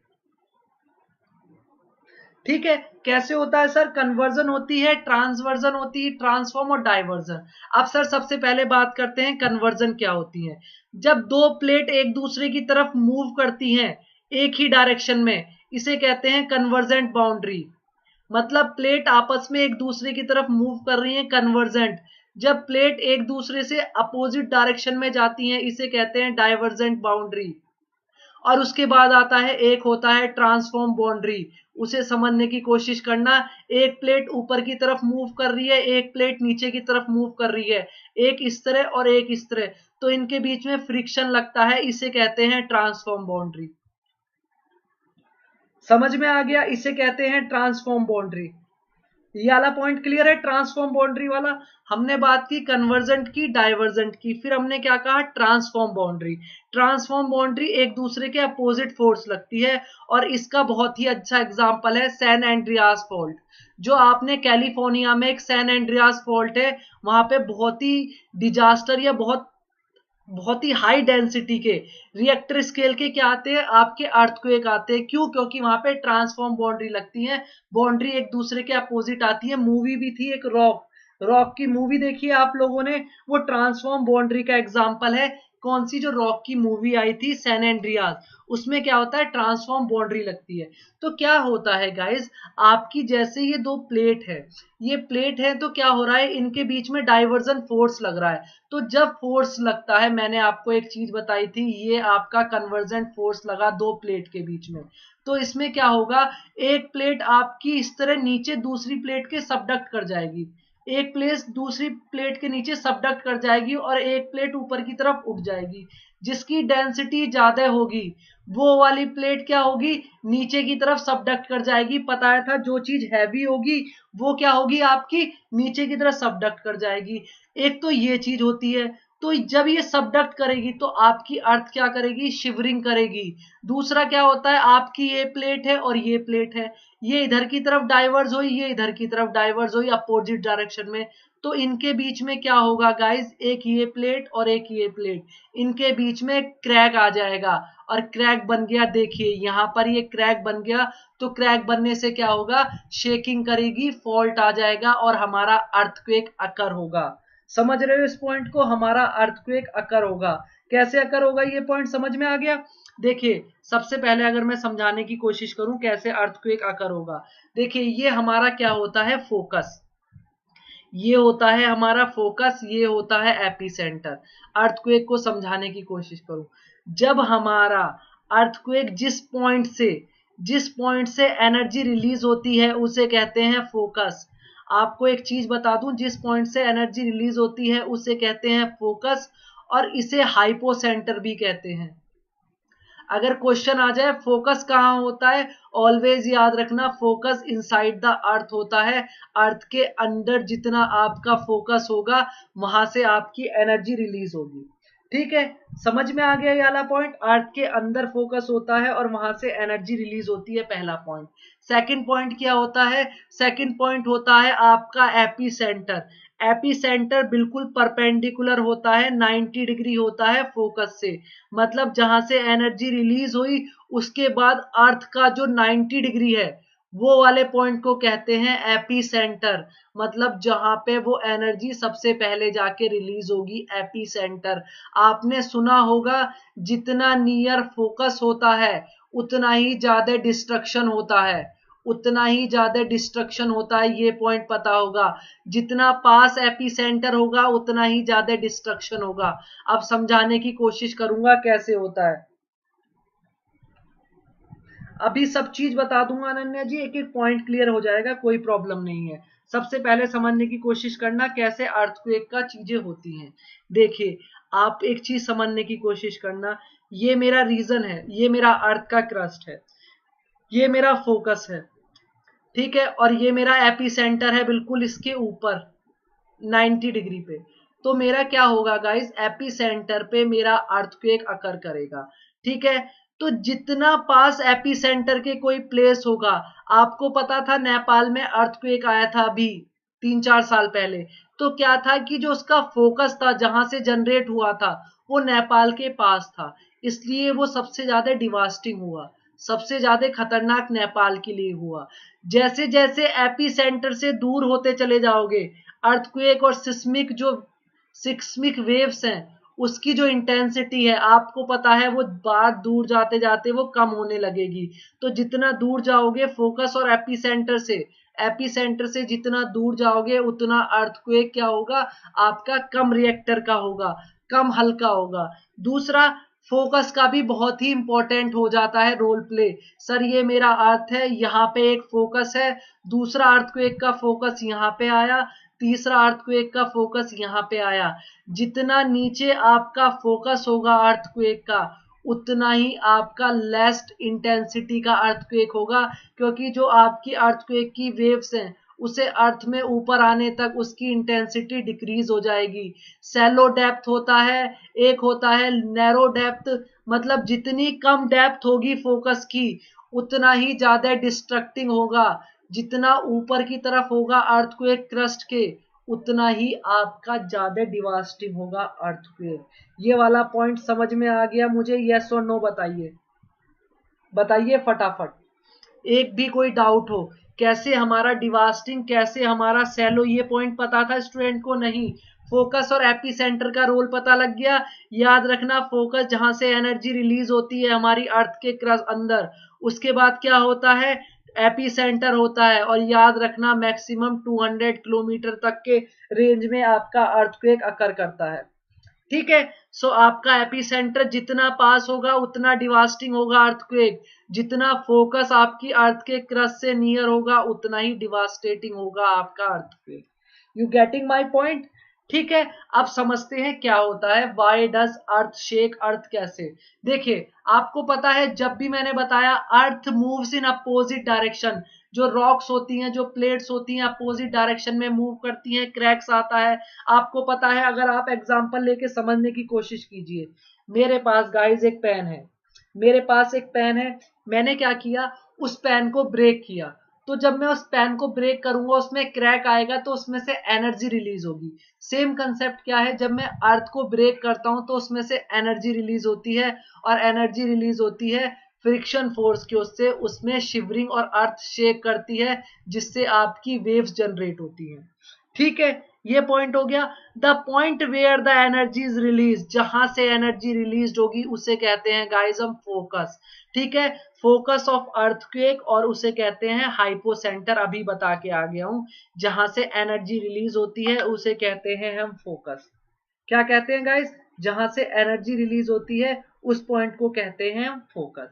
ठीक है, कैसे होता है सर? कन्वर्जन होती है, ट्रांसवर्जन होती है, ट्रांसफॉर्म और डाइवर्जन। अब सर सबसे पहले बात करते हैं कन्वर्जन क्या होती है। जब दो प्लेट एक दूसरे की तरफ मूव करती हैं एक ही डायरेक्शन में, इसे कहते हैं कन्वर्जेंट बाउंड्री। मतलब प्लेट आपस में एक दूसरे की तरफ मूव कर रही हैं, कन्वर्जेंट। जब प्लेट एक दूसरे से अपोजिट डायरेक्शन में जाती हैं, इसे कहते हैं डाइवर्जेंट बाउंड्री। और उसके बाद आता है, एक होता है ट्रांसफॉर्म बाउंड्री। उसे समझने की कोशिश करना। एक प्लेट ऊपर की तरफ मूव कर रही है, एक प्लेट नीचे की तरफ मूव कर रही है, एक इस तरह और एक इस तरह, तो इनके बीच में फ्रिक्शन लगता है, इसे कहते हैं ट्रांसफॉर्म बाउंड्री। समझ में आ गया? इसे कहते हैं ट्रांसफॉर्म बाउंड्री। ये वाला पॉइंट क्लियर है? ट्रांसफॉर्म बाउंड्री वाला। हमने बात की कन्वर्जेंट की, डाइवर्जेंट की, फिर हमने क्या कहा? Transform boundary. ट्रांसफॉर्म बाउंड्री एक दूसरे के अपोजिट फोर्स लगती है, और इसका बहुत ही अच्छा एग्जांपल है सैन एंड्रियास फॉल्ट। जो आपने कैलिफोर्निया में एक सैन एंड्रियास फॉल्ट है, वहां पे बहुत ही डिजास्टर या बहुत ही हाई डेंसिटी के रिएक्टर स्केल के क्या आते हैं? आपके अर्थक्वेक आते हैं। क्यों? क्योंकि वहां पे ट्रांसफॉर्म बाउंड्री लगती है, बाउंड्री एक दूसरे के अपोजिट आती है। मूवी भी थी एक, रॉक। रॉक की मूवी देखी है आप लोगों ने? वो ट्रांसफॉर्म बाउंड्री का एग्जांपल है। कौन सी? जो रॉक की मूवी आई थी सैन एंड्रियास, उसमें क्या होता है? ट्रांसफॉर्म बाउंड्री लगती है। तो क्या होता है गाइस, आपकी जैसे ये दो प्लेट है, ये प्लेट है, तो क्या हो रहा है? इनके बीच में डाइवर्जन फोर्स लग रहा है। तो जब फोर्स लगता है, मैंने आपको एक चीज बताई थी, ये आपका कन्वर्जेंट फोर्स लगा दो प्लेट के बीच में, तो इसमें क्या होगा? एक प्लेट आपकी इस तरह नीचे दूसरी प्लेट के सबडक्ट कर जाएगी, एक प्लेट दूसरी प्लेट के नीचे सबडक्ट कर जाएगी, और एक प्लेट ऊपर की तरफ उठ जाएगी। जिसकी डेंसिटी ज्यादा होगी, वो वाली प्लेट क्या होगी? नीचे की तरफ सबडक्ट कर जाएगी। बताया था, जो चीज हैवी होगी वो क्या होगी? आपकी नीचे की तरफ सबडक्ट कर जाएगी। एक तो ये चीज होती है। तो जब ये सबडक्ट करेगी, तो आपकी अर्थ क्या करेगी? शिवरिंग करेगी। दूसरा क्या होता है? आपकी ये प्लेट है और ये प्लेट है, ये इधर की तरफ डाइवर्स हुई, ये इधर की तरफ डाइवर्स हुई अपोजिट डायरेक्शन में, तो इनके बीच में क्या होगा गाइस? एक ये प्लेट और एक ये प्लेट, इनके बीच में क्रैक आ जाएगा। और क्रैक बन गया, देखिए यहां पर ये क्रैक बन गया। तो क्रैक बनने से क्या होगा? शेकिंग करेगी, फॉल्ट आ जाएगा, और हमारा अर्थक्वेक अकर होगा। समझ रहे हो इस पॉइंट को? हमारा अर्थक्वेक अकर होगा। कैसे अकर होगा? ये पॉइंट समझ में आ गया? देखिए, सबसे पहले अगर मैं समझाने की कोशिश करूं कैसे अर्थक्वेक अकर होगा, देखिए ये हमारा क्या होता है? फोकस। ये होता है हमारा फोकस, ये होता है एपिसेंटर। अर्थक्वेक को समझाने की कोशिश करूं, जब हमारा अर्थक्वेक जिस पॉइंट से एनर्जी रिलीज होती है उसे कहते हैं फोकस। आपको एक चीज बता दूं, जिस पॉइंट से एनर्जी रिलीज होती है उसे कहते हैं फोकस, और इसे हाइपोसेंटर भी कहते हैं। अगर क्वेश्चन आ जाए फोकस कहाँ होता है, ऑलवेज याद रखना फोकस इनसाइड द अर्थ होता है। अर्थ के अंदर जितना आपका फोकस होगा वहां से आपकी एनर्जी रिलीज होगी। ठीक है, समझ में आ गया ये वाला पॉइंट, अर्थ के अंदर फोकस होता है और वहां से एनर्जी रिलीज होती है, पहला पॉइंट। सेकंड पॉइंट क्या होता है, सेकंड पॉइंट होता है आपका एपिसेंटर। एपिसेंटर बिल्कुल परपेंडिकुलर होता है, 90 डिग्री होता है फोकस से, मतलब जहां से एनर्जी रिलीज हुई उसके बाद अर्थ का जो 90 डिग्री है वो वाले पॉइंट को कहते हैं एपिसेंटर। मतलब जहां पे वो एनर्जी सबसे पहले जाके रिलीज होगी, एपिसेंटर। आपने सुना होगा जितना नियर फोकस होता है उतना ही ज्यादा डिस्ट्रक्शन होता है, उतना ही ज्यादा डिस्ट्रक्शन होता है, ये पॉइंट पता होगा। जितना पास एपिसेंटर होगा उतना ही ज्यादा डिस्ट्रक्शन होगा। अब समझाने की कोशिश करूंगा कैसे होता है। अभी सब चीज बता दूंगा अनन्या जी, एक एक पॉइंट क्लियर हो जाएगा, कोई प्रॉब्लम नहीं है। सबसे पहले समझने की कोशिश करना कैसे अर्थक्वेक का चीजें होती हैं। देखिए, आप एक चीज समझने की कोशिश करना, ये मेरा रीजन है, ये मेरा अर्थ का क्रस्ट है, ये मेरा फोकस है, ठीक है, और ये मेरा एपिसेंटर है बिल्कुल इसके ऊपर 90 डिग्री पे। तो मेरा क्या होगा गाइस, एपिसेंटर पे मेरा अर्थक्वेक अकर करेगा। ठीक है, तो जितना पास एपिसेंटर के कोई प्लेस होगा, आपको पता था नेपाल में अर्थक्वेक आया था अभी 3-4 साल पहले, तो क्या था कि जो उसका फोकस था जहां से जनरेट हुआ था वो नेपाल के पास था, इसलिए वो सबसे ज्यादा डिवास्टिंग हुआ, सबसे ज्यादा खतरनाक नेपाल के लिए हुआ। जैसे जैसे एपिसेंटर से दूर होते चले जाओगे, अर्थक्वेक और सिस्मिक वेव्स हैं उसकी जो इंटेंसिटी है आपको पता है वो बात दूर जाते जाते वो कम होने लगेगी। तो जितना दूर जाओगे फोकस और एपिसेंटर से जितना दूर जाओगे उतना अर्थक्वेक क्या होगा, आपका कम रिएक्टर का होगा, कम हल्का होगा। दूसरा, फोकस का भी बहुत ही इंपॉर्टेंट हो जाता है रोल प्ले। सर ये मेरा अर्थ है, यहाँ पे एक फोकस है, दूसरा अर्थक्वेक का फोकस यहाँ पे आया, तीसरा अर्थक्वेक का फोकस यहाँ पे आया। जितना नीचे आपका फोकस होगा अर्थक्वेक का उतना ही आपका लेस्ट इंटेंसिटी का अर्थक्वेक होगा, क्योंकि जो आपकी अर्थक्वेक की वेव्स हैं उसे अर्थ में ऊपर आने तक उसकी इंटेंसिटी डिक्रीज हो जाएगी। सैलो डेप्थ होता है, एक होता है नैरो डेप्थ, मतलब जितनी कम डेप्थ होगी फोकस की उतना ही ज्यादा डिस्ट्रक्टिंग होगा, जितना ऊपर की तरफ होगा अर्थक्वेक क्रस्ट के उतना ही आपका ज्यादा डिवास्टिंग होगा अर्थक्वेक। ये वाला पॉइंट समझ में आ गया मुझे, यस और नो बताइए, बताइए फटाफट, एक भी कोई डाउट हो, कैसे हमारा डिवास्टिंग कैसे हमारा सेलो, ये पॉइंट पता था स्टूडेंट को नहीं? फोकस और एपिसेंटर का रोल पता लग गया। याद रखना, फोकस जहां से एनर्जी रिलीज होती है हमारी अर्थ के क्रस्ट अंदर, उसके बाद क्या होता है, एपिसेंटर होता है, और याद रखना मैक्सिमम 200 किलोमीटर तक के रेंज में आपका अर्थक्वेक अकर करता है। ठीक है, सो आपका एपिसेंटर जितना पास होगा उतना डिवास्टिंग होगा अर्थक्वेक, जितना फोकस आपकी अर्थ के क्रस्ट से नियर होगा उतना ही डिवास्टेटिंग होगा आपका earthquake. You getting my point? ठीक है, अब समझते हैं क्या होता है, व्हाई डज अर्थ शेक, अर्थ कैसे। देखिए, आपको पता है जब भी मैंने बताया earth moves in opposite direction, जो रॉक्स होती हैं, जो प्लेट्स होती हैं अपोजिट डायरेक्शन में मूव करती हैं, क्रैक्स आता है। आपको पता है, अगर आप एग्जांपल लेके समझने की कोशिश कीजिए, मेरे पास गाइस एक पेन है, मेरे पास एक पेन है, मैंने क्या किया, उस पेन को ब्रेक किया, तो जब मैं उस पेन को ब्रेक करूंगा उसमें क्रैक आएगा तो उसमें से एनर्जी रिलीज होगी। सेम कंसेप्ट क्या है, जब मैं अर्थ को ब्रेक करता हूं तो उसमें से एनर्जी रिलीज होती है, और एनर्जी रिलीज होती है फ्रिक्शन फोर्स की, उससे उसमें शिवरिंग और अर्थ शेक करती है जिससे आपकी वेव्स जनरेट होती हैं। ठीक है, ये पॉइंट हो गया। The point where the energy is release, जहां से एनर्जी रिलीज होगी उसे कहते हैं गाइस हम फोकस। ठीक है, फोकस ऑफ अर्थक्वेक, और उसे कहते हैं हाइपोसेंटर, अभी बता के आ गया हूं। जहां से एनर्जी रिलीज होती है उसे कहते हैं हम फोकस। क्या कहते हैं गाइस? जहां से एनर्जी रिलीज होती है उस पॉइंट को कहते हैं हम focus.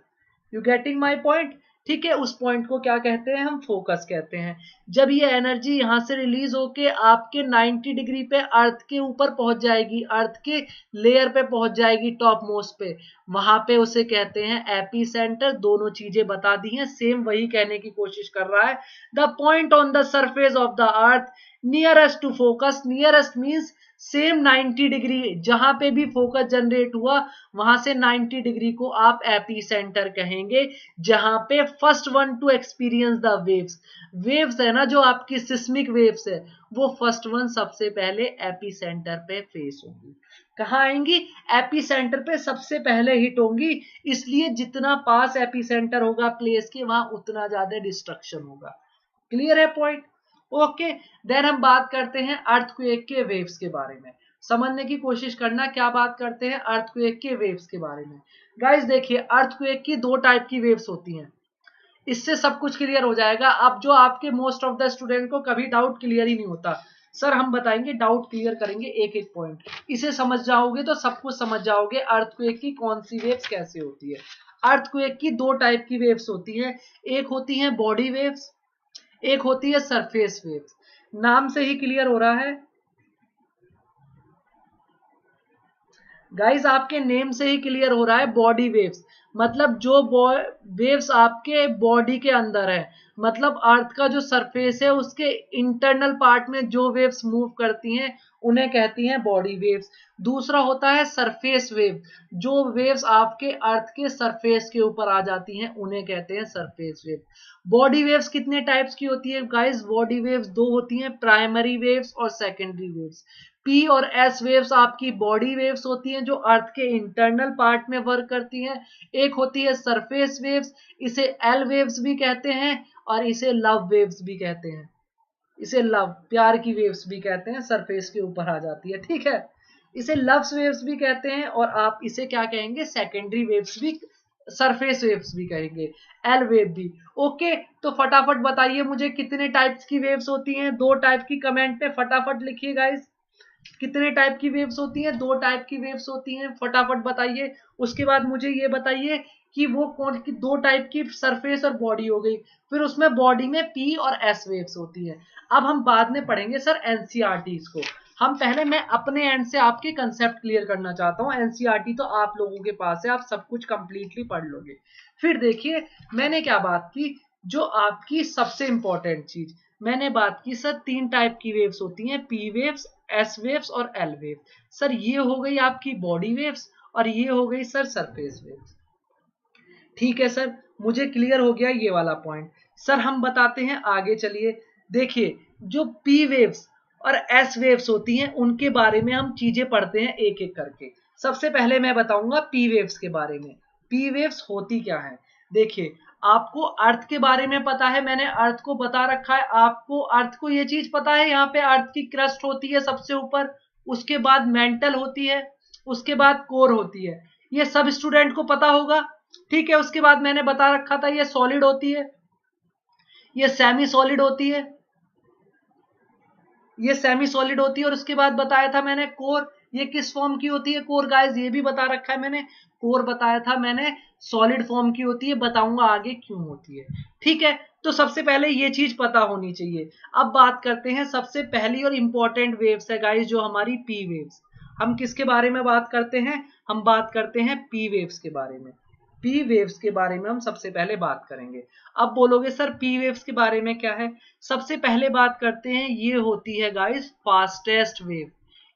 You getting my point? ठीक है, उस पॉइंट को क्या कहते हैं हम? फोकस कहते हैं। जब ये एनर्जी यहां से रिलीज होके आपके 90 डिग्री पे अर्थ के ऊपर पहुंच जाएगी, अर्थ के लेयर पे पहुंच जाएगी, टॉप मोस्ट पे, वहां पे उसे कहते हैं एपी सेंटर। दोनों चीजें बता दी हैं, सेम वही कहने की कोशिश कर रहा है। The point on the surface of the earth nearest to focus, nearest means same 90 degree, जहां पे भी फोकस जनरेट हुआ वहां से 90 डिग्री को आप एपी सेंटर कहेंगे। जहां पे first one two experience the waves, waves है ना जो आपकी सिस्मिक वेव्स है, वो फर्स्ट वन सबसे पहले एपी सेंटर पे फेस होंगी। कहाँ आएंगी? एपी सेंटर पे सबसे पहले हिट होंगी, इसलिए जितना पास एपी सेंटर होगा प्लेस के वहां उतना ज्यादा डिस्ट्रक्शन होगा। क्लियर है पॉइंट? ओके, देन हम बात करते हैं अर्थक्वेक के वेव्स के बारे में। समझने की कोशिश करना, क्या बात करते हैं? अर्थक्वेक के वेव्स के बारे में। गाइस देखिए, अर्थक्वेक की दो टाइप की वेव्स होती हैं, इससे सब कुछ क्लियर हो जाएगा। अब जो आपके मोस्ट ऑफ द स्टूडेंट को कभी डाउट क्लियर ही नहीं होता, सर हम बताएंगे, डाउट क्लियर करेंगे एक एक पॉइंट। इसे समझ जाओगे तो सब कुछ समझ जाओगे, अर्थक्वेक की कौन सी वेव्स कैसे होती है। अर्थक्वेक की दो टाइप की वेव्स होती है, एक होती है बॉडी वेव्स, एक होती है सरफेस वेव्स। नाम से ही क्लियर हो रहा है गाइस, आपके नेम से ही क्लियर हो रहा है, बॉडी वेव्स मतलब जो वेव्स आपके बॉडी के अंदर है, मतलब अर्थ का जो सरफेस है उसके इंटरनल पार्ट में जो वेव्स मूव करती हैं उन्हें कहती हैं बॉडी वेव्स। दूसरा होता है सरफेस वेव, जो वेव्स आपके अर्थ के सरफेस के ऊपर आ जाती हैं उन्हें कहते हैं सरफेस वेव। बॉडी वेव्स कितने टाइप्स की होती है गाइस? बॉडी वेव्स दो होती हैं, प्राइमरी वेव्स और सेकेंडरी वेव्स। पी और एस वेव्स आपकी बॉडी वेव्स होती हैं जो अर्थ के इंटरनल पार्ट में वर्क करती हैं। एक होती है सरफेस वेव्स, इसे एल वेव्स भी कहते हैं और इसे लव वेव्स भी कहते हैं। इसे लव, प्यार की वेव्स भी कहते हैं, सरफेस के ऊपर आ जाती है। ठीक है, इसे लव्स वेव्स भी कहते हैं, और आप इसे क्या कहेंगे? सेकेंडरी वेव्स भी, सरफेस वेव्स भी कहेंगे, एल वेव भी। ओके, तो फटाफट बताइए मुझे कितने टाइप्स की वेव्स होती हैं? दो टाइप की, कमेंट में फटाफट लिखिए गाइस, कितने टाइप की वेव्स होती हैं? दो टाइप की वेव्स होती हैं, फटाफट बताइए। उसके बाद मुझे ये बताइए कि वो कौन की दो टाइप की, सरफेस और बॉडी हो गई, फिर उसमें बॉडी में पी और एस वेव्स होती है। अब हम बाद में पढ़ेंगे सर एनसीईआरटीज को, हम पहले मैं अपने एंड से आपके कंसेप्ट क्लियर करना चाहता हूँ। एनसीईआरटी तो आप लोगों के पास है, आप सब कुछ कंप्लीटली पढ़ लोगे। फिर देखिए मैंने क्या बात की, जो आपकी सबसे इंपॉर्टेंट चीज मैंने बात की, सर तीन टाइप की वेव्स होती हैं, पी वेव्स, एस वेव्स और एल वेव। सर ये हो गई आपकी बॉडी वेव्स और ये हो गई सर सरफेस वेव्स। ठीक है सर, मुझे क्लियर हो गया ये वाला पॉइंट। सर हम बताते हैं आगे, चलिए देखिए, जो पी वेव्स और एस वेव्स होती हैं उनके बारे में हम चीजें पढ़ते हैं एक एक करके। सबसे पहले मैं बताऊंगा पी वेव्स के बारे में। पी वेव्स होती क्या है? देखिए, आपको अर्थ के बारे में पता है, मैंने अर्थ को बता रखा है, आपको अर्थ को ये चीज पता है, यहाँ पे अर्थ की क्रस्ट होती है सबसे ऊपर, उसके बाद मेंटल होती है, उसके बाद कोर होती है, ये सब स्टूडेंट को पता होगा। ठीक है, उसके बाद मैंने बता रखा था ये सॉलिड होती है, ये सेमी सॉलिड होती है, ये सेमी सॉलिड होती है, और उसके बाद बताया था मैंने कोर, ये किस फॉर्म की होती है कोर गाइस? ये भी बता रखा है मैंने, कोर बताया था मैंने सॉलिड फॉर्म की होती है, बताऊंगा आगे क्यों होती है। ठीक है, तो सबसे पहले ये चीज पता होनी चाहिए। अब बात करते हैं, सबसे पहली और इंपॉर्टेंट वेव्स है गाइस जो हमारी पी वेव्स। हम किसके बारे में बात करते हैं? हम बात करते हैं पी वेव्स के बारे में। पी वेव्स के बारे में हम सबसे पहले बात करेंगे। अब बोलोगे सर पी वेव्स के बारे में क्या है? सबसे पहले बात करते हैं, ये होती है गाइस फास्टेस्ट वेव।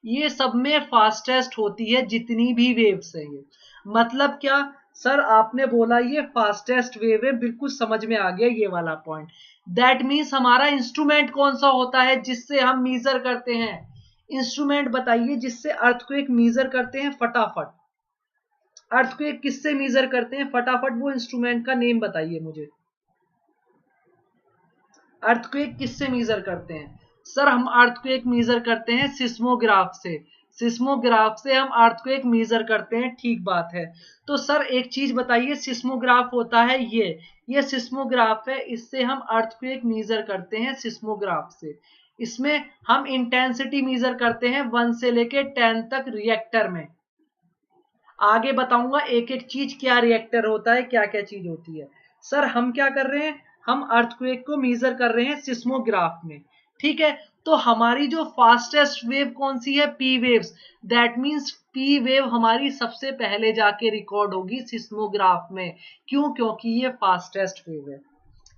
ये सब में फास्टेस्ट होती है जितनी भी वेव्स है ये। मतलब क्या सर? आपने बोला ये फास्टेस्ट वेव है, बिल्कुल समझ में आ गया ये वाला पॉइंट। दैट मीन्स हमारा इंस्ट्रूमेंट कौन सा होता है जिससे हम मीजर करते हैं? इंस्ट्रूमेंट बताइए जिससे अर्थक्वेक मीजर करते हैं फटाफट। अर्थक्वेक किससे मीजर करते हैं फटाफट? वो इंस्ट्रूमेंट का नेम बताइए मुझे। अर्थक्वेक किससे मीजर करते हैं? सर हम अर्थक्वेक मेजर करते हैं सिस्मोग्राफ से, सिस्मोग्राफ से हम अर्थक्वेक मेजर करते हैं, ठीक बात है। तो सर एक चीज बताइए, सिस्मोग्राफ होता है ये सिस्मोग्राफ है, इससे हम अर्थक्वेक मेजर करते हैं सिस्मोग्राफ से। इसमें हम इंटेंसिटी मेजर करते हैं 1 से लेके 10 तक रिएक्टर में। आगे बताऊंगा एक एक चीज, क्या रिएक्टर होता है, क्या क्या चीज होती है। सर हम क्या कर रहे हैं, हम अर्थक्वेक को मेजर कर रहे हैं सिस्मोग्राफ में, ठीक है। तो हमारी जो फास्टेस्ट वेव कौन सी है, P waves. That means P wave हमारी सबसे पहले जाके रिकॉर्ड होगी सिस्मोग्राफ में। क्यों, क्योंकि ये फास्टेस्ट वेव है,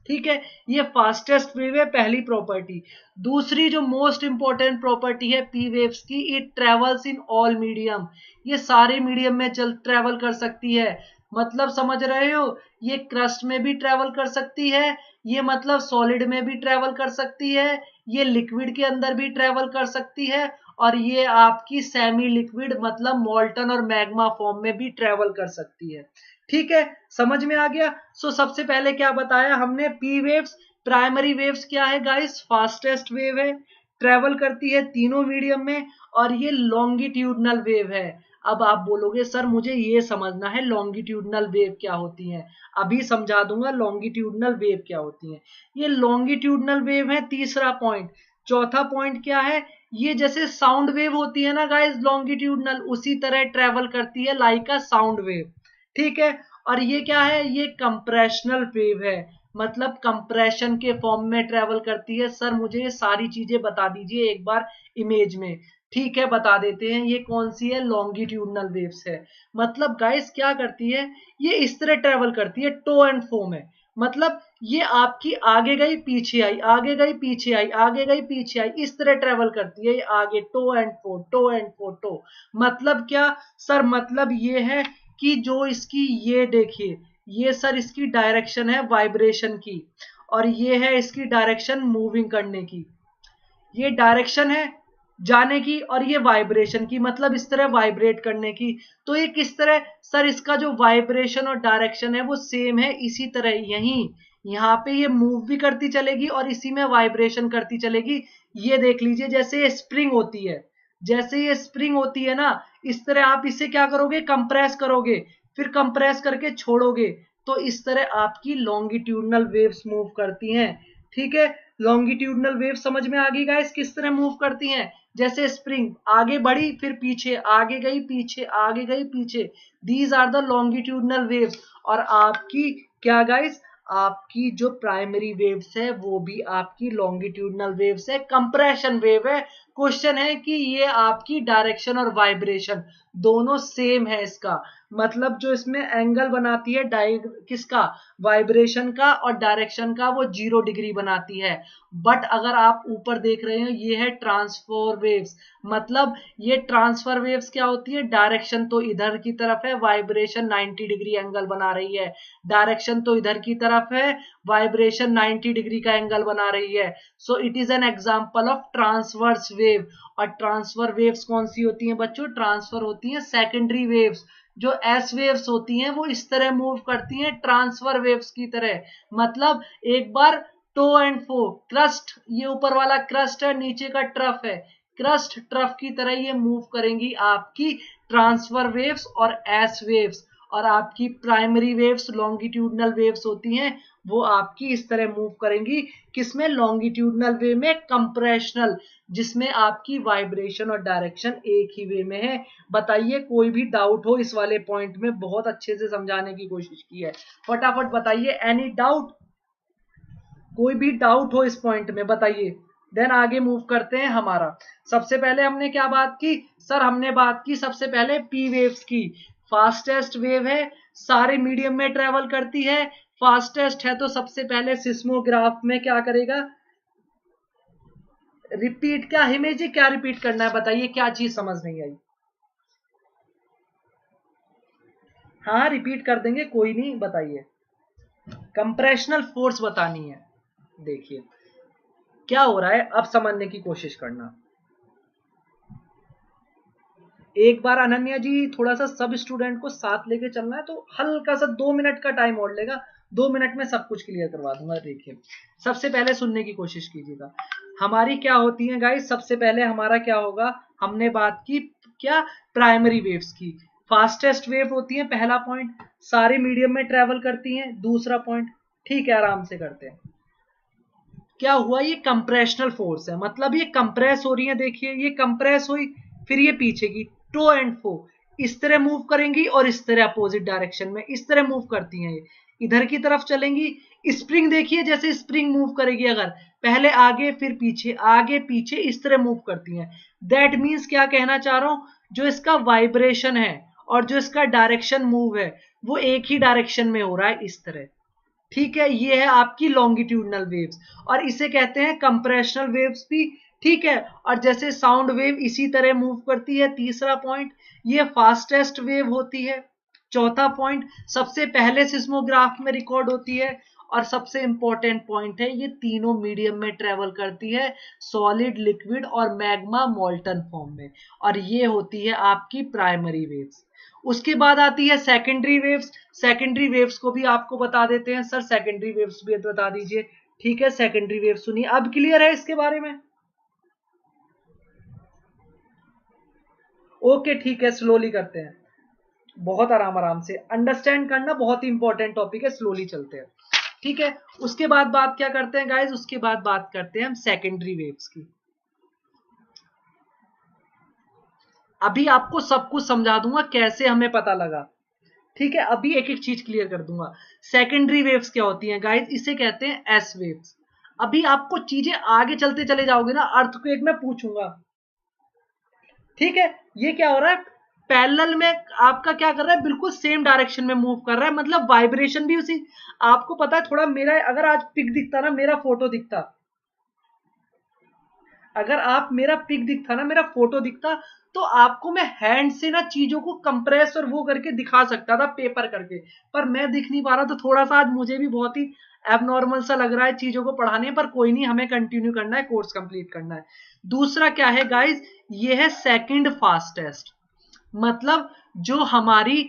ठीक है। ये फास्टेस्ट वेव है, पहली प्रॉपर्टी। दूसरी जो मोस्ट इंपॉर्टेंट प्रॉपर्टी है पी वेव्स की, it travels in all medium. ये सारे मीडियम में ट्रेवल कर सकती है। मतलब समझ रहे हो, ये क्रस्ट में भी ट्रेवल कर सकती है, ये मतलब सॉलिड में भी ट्रेवल कर सकती है, ये लिक्विड के अंदर भी ट्रेवल कर सकती है, और ये आपकी सेमी लिक्विड मतलब मोल्टन और मैग्मा फॉर्म में भी ट्रेवल कर सकती है, ठीक है। समझ में आ गया। सो सबसे पहले क्या बताया हमने, पी वेव्स। प्राइमरी वेव्स क्या है गाइस, फास्टेस्ट वेव है, ट्रेवल करती है तीनों मीडियम में, और ये लॉन्गिट्यूडनल वेव है। अब आप बोलोगे सर मुझे ये समझना है लॉन्गिट्यूडनल वेव क्या होती है, अभी समझा दूंगा लॉन्गिट्यूडनल वेव क्या होती है। ये लॉन्गिट्यूडनल वेव है, तीसरा पॉइंट। चौथा पॉइंट क्या है, ये जैसे साउंड वेव होती है ना गाइस लॉन्गिट्यूडनल, उसी तरह ट्रेवल करती है लाइक अ साउंड वेव, ठीक है। और ये क्या है, ये कंप्रेशनल वेव है, मतलब कंप्रेशन के फॉर्म में ट्रेवल करती है। सर मुझे ये सारी चीजें बता दीजिए एक बार इमेज में, ठीक है बता देते हैं। ये कौन सी है, लॉन्गिट्यूडनल वेव्स है। मतलब गाइस क्या करती है, ये इस तरह ट्रेवल करती है, टो एंड फ्रो में। मतलब ये आपकी आगे गई पीछे आई, आगे गई पीछे आई, आगे गई पीछे आई, इस तरह ट्रेवल करती है आगे, to and fro, to and fro, to. मतलब क्या सर, मतलब ये है कि जो इसकी, ये देखिए, ये सर इसकी डायरेक्शन है वाइब्रेशन की, और ये है इसकी डायरेक्शन मूविंग करने की। ये डायरेक्शन है जाने की, और ये वाइब्रेशन की, मतलब इस तरह वाइब्रेट करने की। तो ये किस तरह, सर इसका जो वाइब्रेशन और डायरेक्शन है वो सेम है, इसी तरह यहीं यहाँ पे ये मूव भी करती चलेगी और इसी में वाइब्रेशन करती चलेगी। ये देख लीजिए, जैसे ये स्प्रिंग होती है, जैसे ये स्प्रिंग होती है ना, इस तरह आप इसे क्या करोगे, कंप्रेस करोगे, फिर कंप्रेस करके छोड़ोगे, तो इस तरह आपकी लॉन्गिट्यूडनल वेव्स मूव करती हैं, ठीक है। लॉन्गिट्यूडनल वेव समझ में आ गई गाइस, किस तरह मूव करती हैं, जैसे स्प्रिंग आगे बढ़ी फिर पीछे, आगे गई पीछे, आगे गई पीछे। These are the longitudinal waves. और आपकी क्या गाइस, आपकी जो प्राइमरी वेव्स है वो भी आपकी लॉन्गिट्यूडनल वेव्स है, कंप्रेशन वेव है। क्वेश्चन है कि ये आपकी डायरेक्शन और वाइब्रेशन दोनों सेम है इसका, मतलब जो इसमें एंगल बनाती है किसका, वाइब्रेशन का और डायरेक्शन का, वो 0 डिग्री बनाती है। बट अगर आप ऊपर देख रहे हो, ये है ट्रांसफर वेव्स। मतलब ये ट्रांसफर वेव्स क्या होती है, डायरेक्शन तो इधर की तरफ है, वाइब्रेशन 90 डिग्री एंगल बना रही है, डायरेक्शन तो इधर की तरफ है, वाइब्रेशन 90 डिग्री का एंगल बना रही है। So it is an example of transverse wave. और ट्रांसफर वेव्स कौन सी होती हैं बच्चों, ट्रांसफर होती हैं सेकेंडरी वेव्स। जो एस वेव्स होती हैं वो इस तरह मूव करती हैं ट्रांसफर वेव्स की तरह। मतलब एक बार टो एंड फो, क्रस्ट, ये ऊपर वाला क्रस्ट है, नीचे का ट्रफ है, क्रस्ट ट्रफ की तरह ये मूव करेंगी आपकी ट्रांसफर वेव्स और एस वेव्स। और आपकी प्राइमरी वेव्स लॉन्गिट्यूडनल वेव्स होती हैं, वो आपकी इस तरह मूव करेंगी, किसमें, लॉन्गिट्यूडनल वे में, कंप्रेशनल, जिसमें आपकी वाइब्रेशन और डायरेक्शन एक ही वे में है। बताइए कोई भी डाउट हो इस वाले पॉइंट में, बहुत अच्छे से समझाने की कोशिश की है, फटाफट बताइए, एनी डाउट, कोई भी डाउट हो इस पॉइंट में बताइए, देन आगे मूव करते हैं हमारा। सबसे पहले हमने क्या बात की, सर हमने बात की सबसे पहले पी वेव्स की। फास्टेस्ट वेव है, सारे मीडियम में ट्रेवल करती है, फास्टेस्ट है, तो सबसे पहले सिस्मोग्राफ में क्या करेगा, रिपीट, क्या हिमेश जी क्या रिपीट करना है बताइए, क्या चीज समझ नहीं आई। हाँ रिपीट कर देंगे, कोई नहीं, बताइए। कंप्रेशनल फोर्स बतानी है। देखिए क्या हो रहा है, अब समझने की कोशिश करना। एक बार अनन्या जी थोड़ा सा सब स्टूडेंट को साथ लेके चलना है, तो हल्का सा 2 मिनट का टाइम और लेगा, 2 मिनट में सब कुछ क्लियर करवा दूंगा। देखिए सबसे पहले सुनने की कोशिश कीजिएगा। हमारी क्या होती है गाइस, सबसे पहले हमारा क्या होगा, हमने बात की क्या, प्राइमरी वेव्स की। फास्टेस्ट वेव होती है पहला पॉइंट, सारे मीडियम में ट्रेवल करती हैं दूसरा पॉइंट। ठीक है, आराम से करते हैं। क्या हुआ, ये कंप्रेशनल फोर्स है, मतलब ये कंप्रेस हो रही है, देखिए ये कंप्रेस हुई, फिर ये पीछे की टो एंड फो इस तरह मूव करेंगी और इस तरह अपोजिट डायरेक्शन में इस तरह मूव करती हैं, ये इधर की तरफ चलेंगी। स्प्रिंग देखिए जैसे स्प्रिंग मूव करेगी, अगर पहले आगे फिर पीछे आगे पीछे इस तरह मूव करती हैं। दैट मीन्स क्या कहना चाह रहा हूं, जो इसका वाइब्रेशन है और जो इसका डायरेक्शन मूव है वो एक ही डायरेक्शन में हो रहा है, इस तरह। ठीक है, ये है आपकी लॉन्गिट्यूडनल वेव्स, और इसे कहते हैं कंप्रेशनल वेव्स भी। ठीक है, और जैसे साउंड वेव इसी तरह मूव करती है, तीसरा पॉइंट ये फास्टेस्ट वेव होती है। चौथा पॉइंट सबसे पहले सिस्मोग्राफ में रिकॉर्ड होती है, और सबसे इंपॉर्टेंट पॉइंट है ये तीनों मीडियम में ट्रेवल करती है, सॉलिड, लिक्विड और मैग्मा मोल्टन फॉर्म में, और ये होती है आपकी प्राइमरी वेव्स। उसके बाद आती है सेकेंडरी वेव्स। सेकेंडरी वेव्स को भी आपको बता देते हैं, सर सेकेंडरी वेव्स भी बता दीजिए। ठीक है, सेकेंडरी वेव सुनिए, अब क्लियर है इसके बारे में? ओके ठीक है, स्लोली करते हैं, बहुत आराम आराम से अंडरस्टैंड करना, बहुत ही इंपॉर्टेंट टॉपिक है, स्लोली चलते हैं। ठीक है, उसके बाद बात क्या करते हैं गाइज, उसके बाद बात करते हैं हम सेकेंडरी वेव्स की। अभी आपको सब कुछ समझा दूंगा कैसे हमें पता लगा। ठीक है, अभी एक एक चीज क्लियर कर दूंगा। सेकेंडरी वेव्स क्या होती हैं गाइज, इसे कहते हैं एस वेव्स। अभी आपको चीजें आगे चलते चले जाओगे ना, अर्थक्वेक में पूछूंगा। ठीक है, ये क्या हो रहा है, पैरेलल में आपका क्या कर रहा है, बिल्कुल सेम डायरेक्शन में मूव कर रहा है, मतलब वाइब्रेशन भी उसी। आपको पता है थोड़ा, मेरा अगर आज पिक दिखता ना, मेरा फोटो दिखता, अगर आप मेरा पिक दिखता ना, मेरा फोटो दिखता, तो आपको मैं हैंड से ना चीजों को कंप्रेस और वो करके दिखा सकता था पेपर करके, पर मैं दिख नहीं पा रहा, तो थोड़ा सा आज मुझे भी बहुत ही एबनॉर्मल सा लग रहा है चीजों को पढ़ाने पर। कोई नहीं, हमें कंटिन्यू करना है, कोर्स कंप्लीट करना है। दूसरा क्या है गाइज, ये है सेकंड फास्टेस्ट, मतलब जो हमारी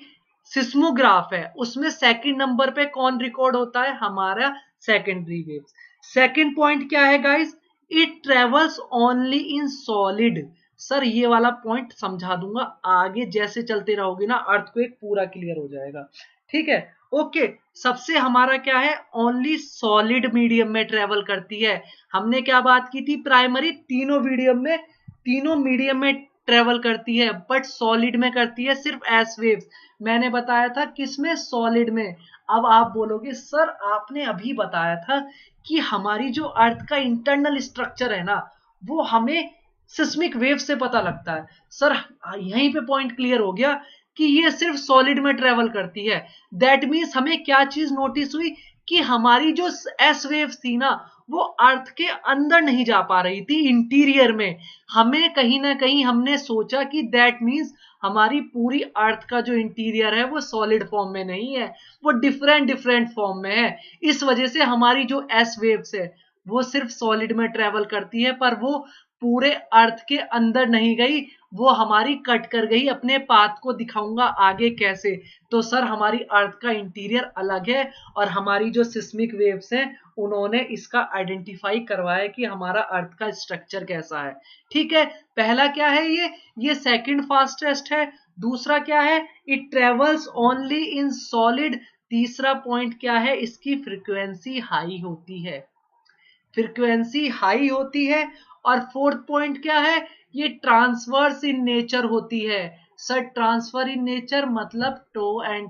सिस्मोग्राफ है उसमें सेकंड नंबर पे कौन रिकॉर्ड होता है, हमारा सेकेंडरी वेव्स। सेकंड पॉइंट क्या है guys, it travels only in solid. Sir ये वाला पॉइंट समझा दूंगा आगे, जैसे चलते रहोगे ना अर्थक्वेक पूरा क्लियर हो जाएगा। ठीक है, ओके। सबसे हमारा क्या है, ओनली सॉलिड मीडियम में ट्रेवल करती है। हमने क्या बात की थी, प्राइमरी तीनों मीडियम में ट्रेवल करती है, बट सॉलिड में करती है सिर्फ एस वेव्स। मैंने बताया था किसमें, सॉलिड में। अब आप बोलोगे सर आपने अभी बताया था कि हमारी जो अर्थ का इंटरनल स्ट्रक्चर है ना, वो हमें सिस्मिक वेव से पता लगता है। सर यहीं पे पॉइंट क्लियर हो गया कि ये सिर्फ सॉलिड में ट्रेवल करती है। दैट मीन्स हमें क्या चीज नोटिस हुई, कि हमारी जो एस वेव थी ना, वो अर्थ के अंदर नहीं जा पा रही थी, इंटीरियर में। हमें कहीं ना कहीं हमने सोचा कि दैट मीन्स हमारी पूरी अर्थ का जो इंटीरियर है वो सॉलिड फॉर्म में नहीं है, वो डिफरेंट डिफरेंट फॉर्म में है। इस वजह से हमारी जो एस वेव्स है वो सिर्फ सॉलिड में ट्रेवल करती है, पर वो पूरे अर्थ के अंदर नहीं गई, वो हमारी कट कर गई। अपने पाथ को दिखाऊंगा आगे कैसे। तो सर हमारी अर्थ का इंटीरियर अलग है, और हमारी जो सिस्मिक वेव्स हैं उन्होंने इसका आइडेंटिफाई करवाया कि हमारा अर्थ का स्ट्रक्चर कैसा है। ठीक है, पहला क्या है, ये सेकंड फास्टेस्ट है। दूसरा क्या है, it travels only in solid. तीसरा पॉइंट क्या है, इसकी फ्रीक्वेंसी हाई होती है, फ्रीक्वेंसी हाई होती है। और फोर्थ पॉइंट क्या है, ये ट्रांसवर्स इन नेचर होती है। सर ट्रांसफर इन नेचर मतलब टो एंड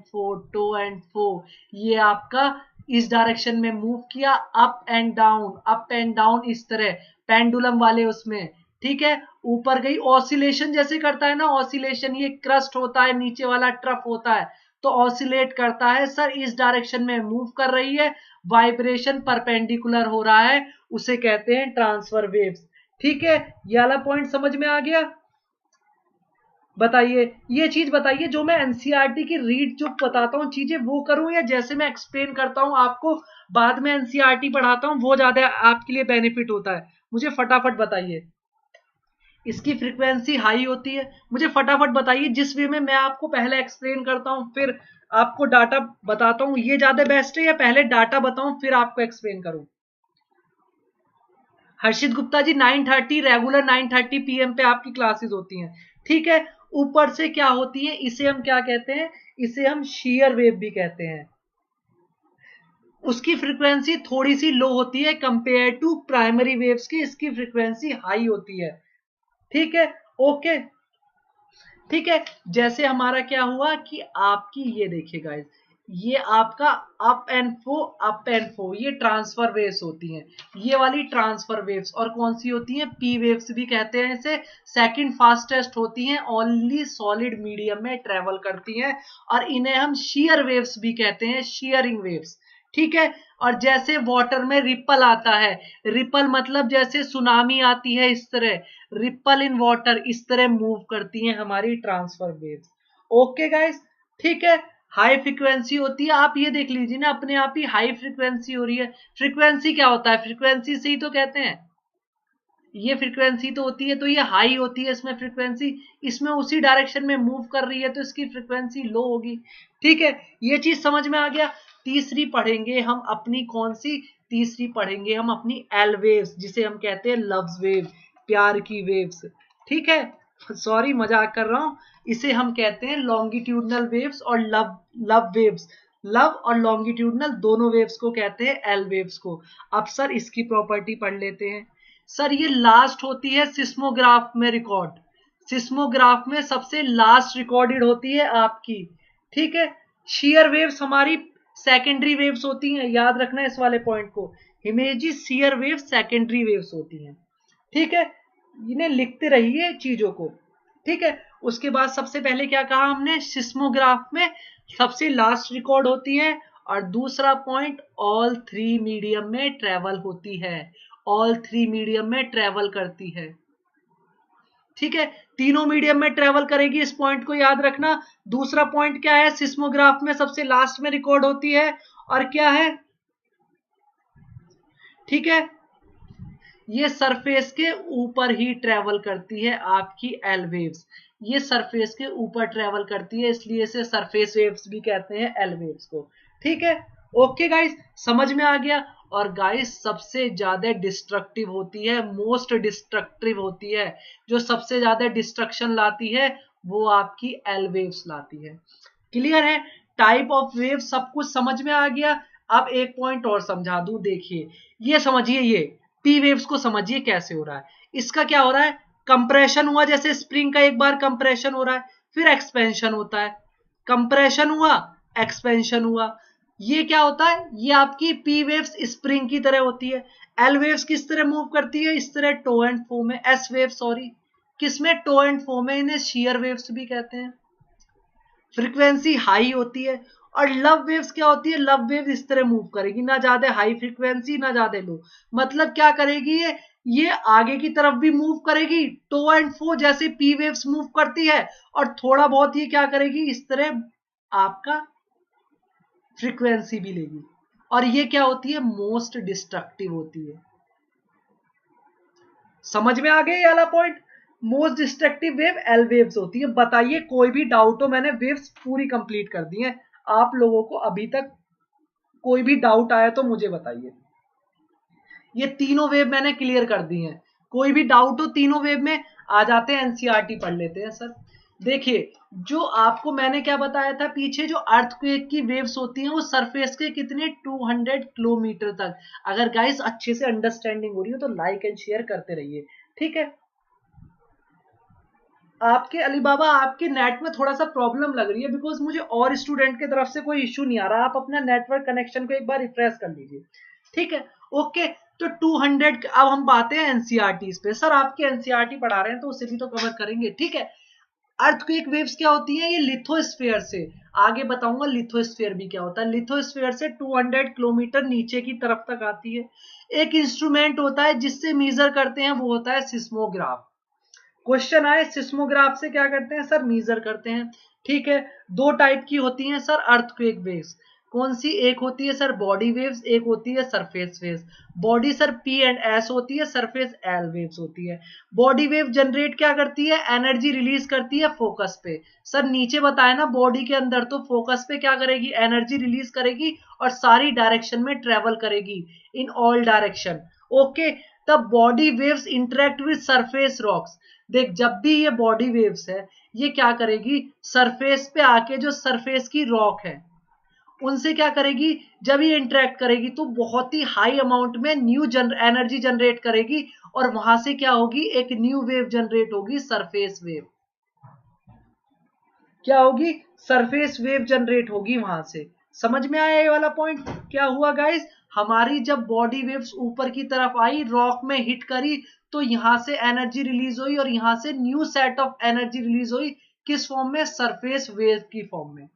फो, ये आपका इस डायरेक्शन में मूव किया, अप एंड डाउन इस तरह, पेंडुलम वाले उसमें। ठीक है, ऊपर गई, ऑसिलेशन जैसे करता है ना, ऑसिलेशन, ये क्रस्ट होता है, नीचे वाला ट्रफ होता है, तो ऑसिलेट करता है। सर इस डायरेक्शन में मूव कर रही है, वाइब्रेशन परपेंडिकुलर हो रहा है, उसे कहते हैं ट्रांसफर वेव्स। ठीक है, ये वाला पॉइंट समझ में आ गया? बताइए, ये चीज बताइए, जो मैं एनसीईआरटी की रीड जो बताता हूँ चीजें वो करूं, या जैसे मैं एक्सप्लेन करता हूं आपको बाद में एनसीईआरटी पढ़ाता हूं वो ज्यादा आपके लिए बेनिफिट होता है? मुझे फटाफट बताइए। इसकी फ्रीक्वेंसी हाई होती है, मुझे फटाफट बताइए, जिस वे में मैं आपको पहले एक्सप्लेन करता हूं फिर आपको डाटा बताता हूं, ये ज्यादा बेस्ट है, या पहले डाटा बताऊं फिर आपको एक्सप्लेन करूं? हर्षित गुप्ता जी 9:30 रेगुलर 9:30 PM पे आपकी क्लासेस होती हैं, ठीक है। ऊपर से क्या होती है, इसे हम क्या कहते हैं, इसे हम शेयर वेव भी कहते हैं। उसकी फ्रीक्वेंसी थोड़ी सी लो होती है कंपेयर टू प्राइमरी वेव्स की, इसकी फ्रीक्वेंसी हाई होती है, ठीक है। ओके, ठीक है। जैसे हमारा क्या हुआ कि आपकी ये देखिए गाइस, ये आपका अप एंड फो ये ट्रांसफर वेव्स होती हैं, ये वाली ट्रांसफर वेव्स। और कौन सी होती हैं, पी वेव्स भी कहते हैं इसे। सेकंड फास्टेस्ट होती हैं, ओनली सॉलिड मीडियम में ट्रेवल करती हैं, और इन्हें हम शेयर वेव्स भी कहते हैं, शेयरिंग वेव्स, ठीक है। और जैसे वाटर में रिपल आता है, रिपल मतलब जैसे सुनामी आती है इस तरह, रिपल इन वाटर, इस तरह मूव करती हैं हमारी ट्रांसफर वेव्स। ओके गाइस, ठीक है। हाई फ्रीक्वेंसी होती है, आप ये देख लीजिए ना, अपने आप ही हाई फ्रीक्वेंसी हो रही है। फ्रीक्वेंसी क्या होता है, फ्रीक्वेंसी से ही तो कहते हैं, ये फ्रीक्वेंसी तो होती है, तो ये हाई होती है इसमें फ्रीक्वेंसी, इसमें उसी डायरेक्शन में मूव कर रही है तो इसकी फ्रीक्वेंसी लो होगी, ठीक है। ये चीज समझ में आ गया। तीसरी पढ़ेंगे हम अपनी कौन सी, तीसरी पढ़ेंगे हम अपनी एल वेव्स, जिसे हम कहते हैं लव्स वेव, प्यार की वेव्स, ठीक है। सॉरी मजाक कर रहा हूं, इसे हम कहते हैं लॉन्गिट्यूडनल वेव्स और लव वेव्स। लव और लॉन्गिट्यूडनल दोनों वेव्स को कहते हैं एल वेव्स को। अब सर इसकी प्रॉपर्टी पढ़ लेते हैं। सर ये लास्ट होती है सिस्मोग्राफ में रिकॉर्ड, सिस्मोग्राफ में सबसे लास्ट रिकॉर्डेड होती है आपकी, ठीक है। शेयर वेव्स हमारी सेकेंडरी वेव्स होती हैं, याद रखना इस वाले पॉइंट को, Himeji share waves secondary waves होती हैं, ठीक है। इन्हें लिखते रहिए चीजों को, ठीक है। उसके बाद सबसे पहले क्या कहा हमने, सिस्मोग्राफ में सबसे लास्ट रिकॉर्ड होती है, और दूसरा पॉइंट ऑल थ्री मीडियम में ट्रेवल होती है, ऑल थ्री मीडियम में ट्रेवल करती है, ठीक है। तीनों मीडियम में ट्रेवल करेगी, इस पॉइंट को याद रखना। दूसरा पॉइंट क्या है, सिस्मोग्राफ में सबसे लास्ट में रिकॉर्ड होती है, और क्या है, ठीक है, ये सरफेस के ऊपर ही ट्रेवल करती है आपकी एल वेव्स, ये सरफेस के ऊपर ट्रेवल करती है, इसलिए इसे सरफेस वेव्स भी कहते हैं एल वेव्स को, ठीक है। ओके गाइस, समझ में आ गया। और गाइस सबसे ज्यादा डिस्ट्रक्टिव होती है, मोस्ट डिस्ट्रक्टिव होती है, जो सबसे ज्यादा डिस्ट्रक्शन लाती है, वो आपकी एल वेव्स लाती है। क्लियर है, टाइप ऑफ वेव सब कुछ समझ में आ गया। अब एक पॉइंट और समझा दूं, देखिए ये समझिए, ये पी वेव्स को समझिए कैसे हो रहा है। इसका क्या हो रहा है, कंप्रेशन हुआ, जैसे स्प्रिंग का एक बार कंप्रेशन हो रहा है, फिर एक्सपेंशन होता है, कंप्रेशन हुआ, एक्सपेंशन हुआ, ये क्या होता है, ये आपकी पी वेव्स स्प्रिंग की तरह होती है। एल वेव्स किस तरह मूव करती है, इस तरह टो एंड फ्रो में, एस वेव सॉरी किसमें, टो एंड फ्रो में, इन्हें शेयर वेव्स भी कहते हैं, फ्रीक्वेंसी हाई होती है। और लव वेव्स क्या होती है, लव वेव इस तरह मूव करेगी, ना ज्यादा हाई फ्रीक्वेंसी ना ज्यादा लो, मतलब क्या करेगी, ये आगे की तरफ भी मूव करेगी, टो एंड फ्रो जैसे पी वेव्स मूव करती है, और थोड़ा बहुत ये क्या करेगी, इस तरह आपका फ्रीक्वेंसी भी लेगी। और ये क्या होती है, मोस्ट डिस्ट्रक्टिव होती है। समझ में आ गया ये वाला point, most destructive wave L waves होती है। बताइए कोई भी डाउट हो, मैंने वेव्स पूरी कंप्लीट कर दी है, आप लोगों को अभी तक कोई भी डाउट आया तो मुझे बताइए। ये तीनों वेव मैंने क्लियर कर दी हैं, कोई भी डाउट हो तीनों वेव में, आ जाते हैं एनसीईआरटी पढ़ लेते हैं सर। देखिए जो आपको मैंने क्या बताया था पीछे, जो अर्थक्वेक की वेव्स होती हैं वो सरफेस के कितने 200 किलोमीटर तक। अगर गाइस अच्छे से अंडरस्टैंडिंग हो रही हो तो लाइक एंड शेयर करते रहिए, ठीक है। आपके अली बाबा आपके नेट में थोड़ा सा प्रॉब्लम लग रही है, बिकॉज मुझे और स्टूडेंट की तरफ से कोई इश्यू नहीं आ रहा, आप अपना नेटवर्क कनेक्शन को एक बार रिफ्रेश कर लीजिए, ठीक है। ओके, तो 200, अब हम बातें हैं एनसीईआरटी पे, सर आपके एनसीईआरटी पढ़ा रहे हैं तो उसे भी तो कवर करेंगे, ठीक है। अर्थक्वेक वेव्स क्या होती हैं, ये लिथोस्फीयर से, आगे बताऊंगा लिथोस्फीयर भी क्या होता है, लिथोस्फीयर से 200 किलोमीटर नीचे की तरफ तक आती है। एक इंस्ट्रूमेंट होता है जिससे मेजर करते हैं, वो होता है सिस्मोग्राफ। क्वेश्चन आए सिस्मोग्राफ से क्या करते हैं सर, मेजर करते हैं, ठीक है। दो टाइप की होती हैं सर अर्थक्वेक वेव्स, कौन सी, एक होती है सर बॉडी वेव्स, एक होती है surface waves. Body sir P and S होती है, सरफेस एल वेव्स होती है। बॉडी वेव जनरेट क्या करती है, एनर्जी रिलीज करती है फोकस पे, सर नीचे बताया ना बॉडी के अंदर, तो फोकस पे क्या करेगी, एनर्जी रिलीज करेगी और सारी डायरेक्शन में ट्रेवल करेगी, इन ऑल डायरेक्शन, ओके। तब body waves interact with surface rocks. देख जब भी ये बॉडी वेव्स है ये क्या करेगी, सरफेस पे आके जो सरफेस की रॉक है उनसे क्या करेगी, जब ये इंटरेक्ट करेगी तो बहुत ही हाई अमाउंट में न्यू एनर्जी जनरेट करेगी और वहां से क्या होगी, एक न्यू वेव जनरेट होगी, सरफेस वेव। क्या होगी, सरफेस वेव जनरेट होगी वहां से। समझ में आया ये वाला पॉइंट? क्या हुआ गाइस, हमारी जब बॉडी वेव्स ऊपर की तरफ आई, रॉक में हिट करी, तो यहां से एनर्जी रिलीज हुई और यहां से new set of energy release हुई, किस फॉर्म में, सरफेस वेव की फॉर्म में।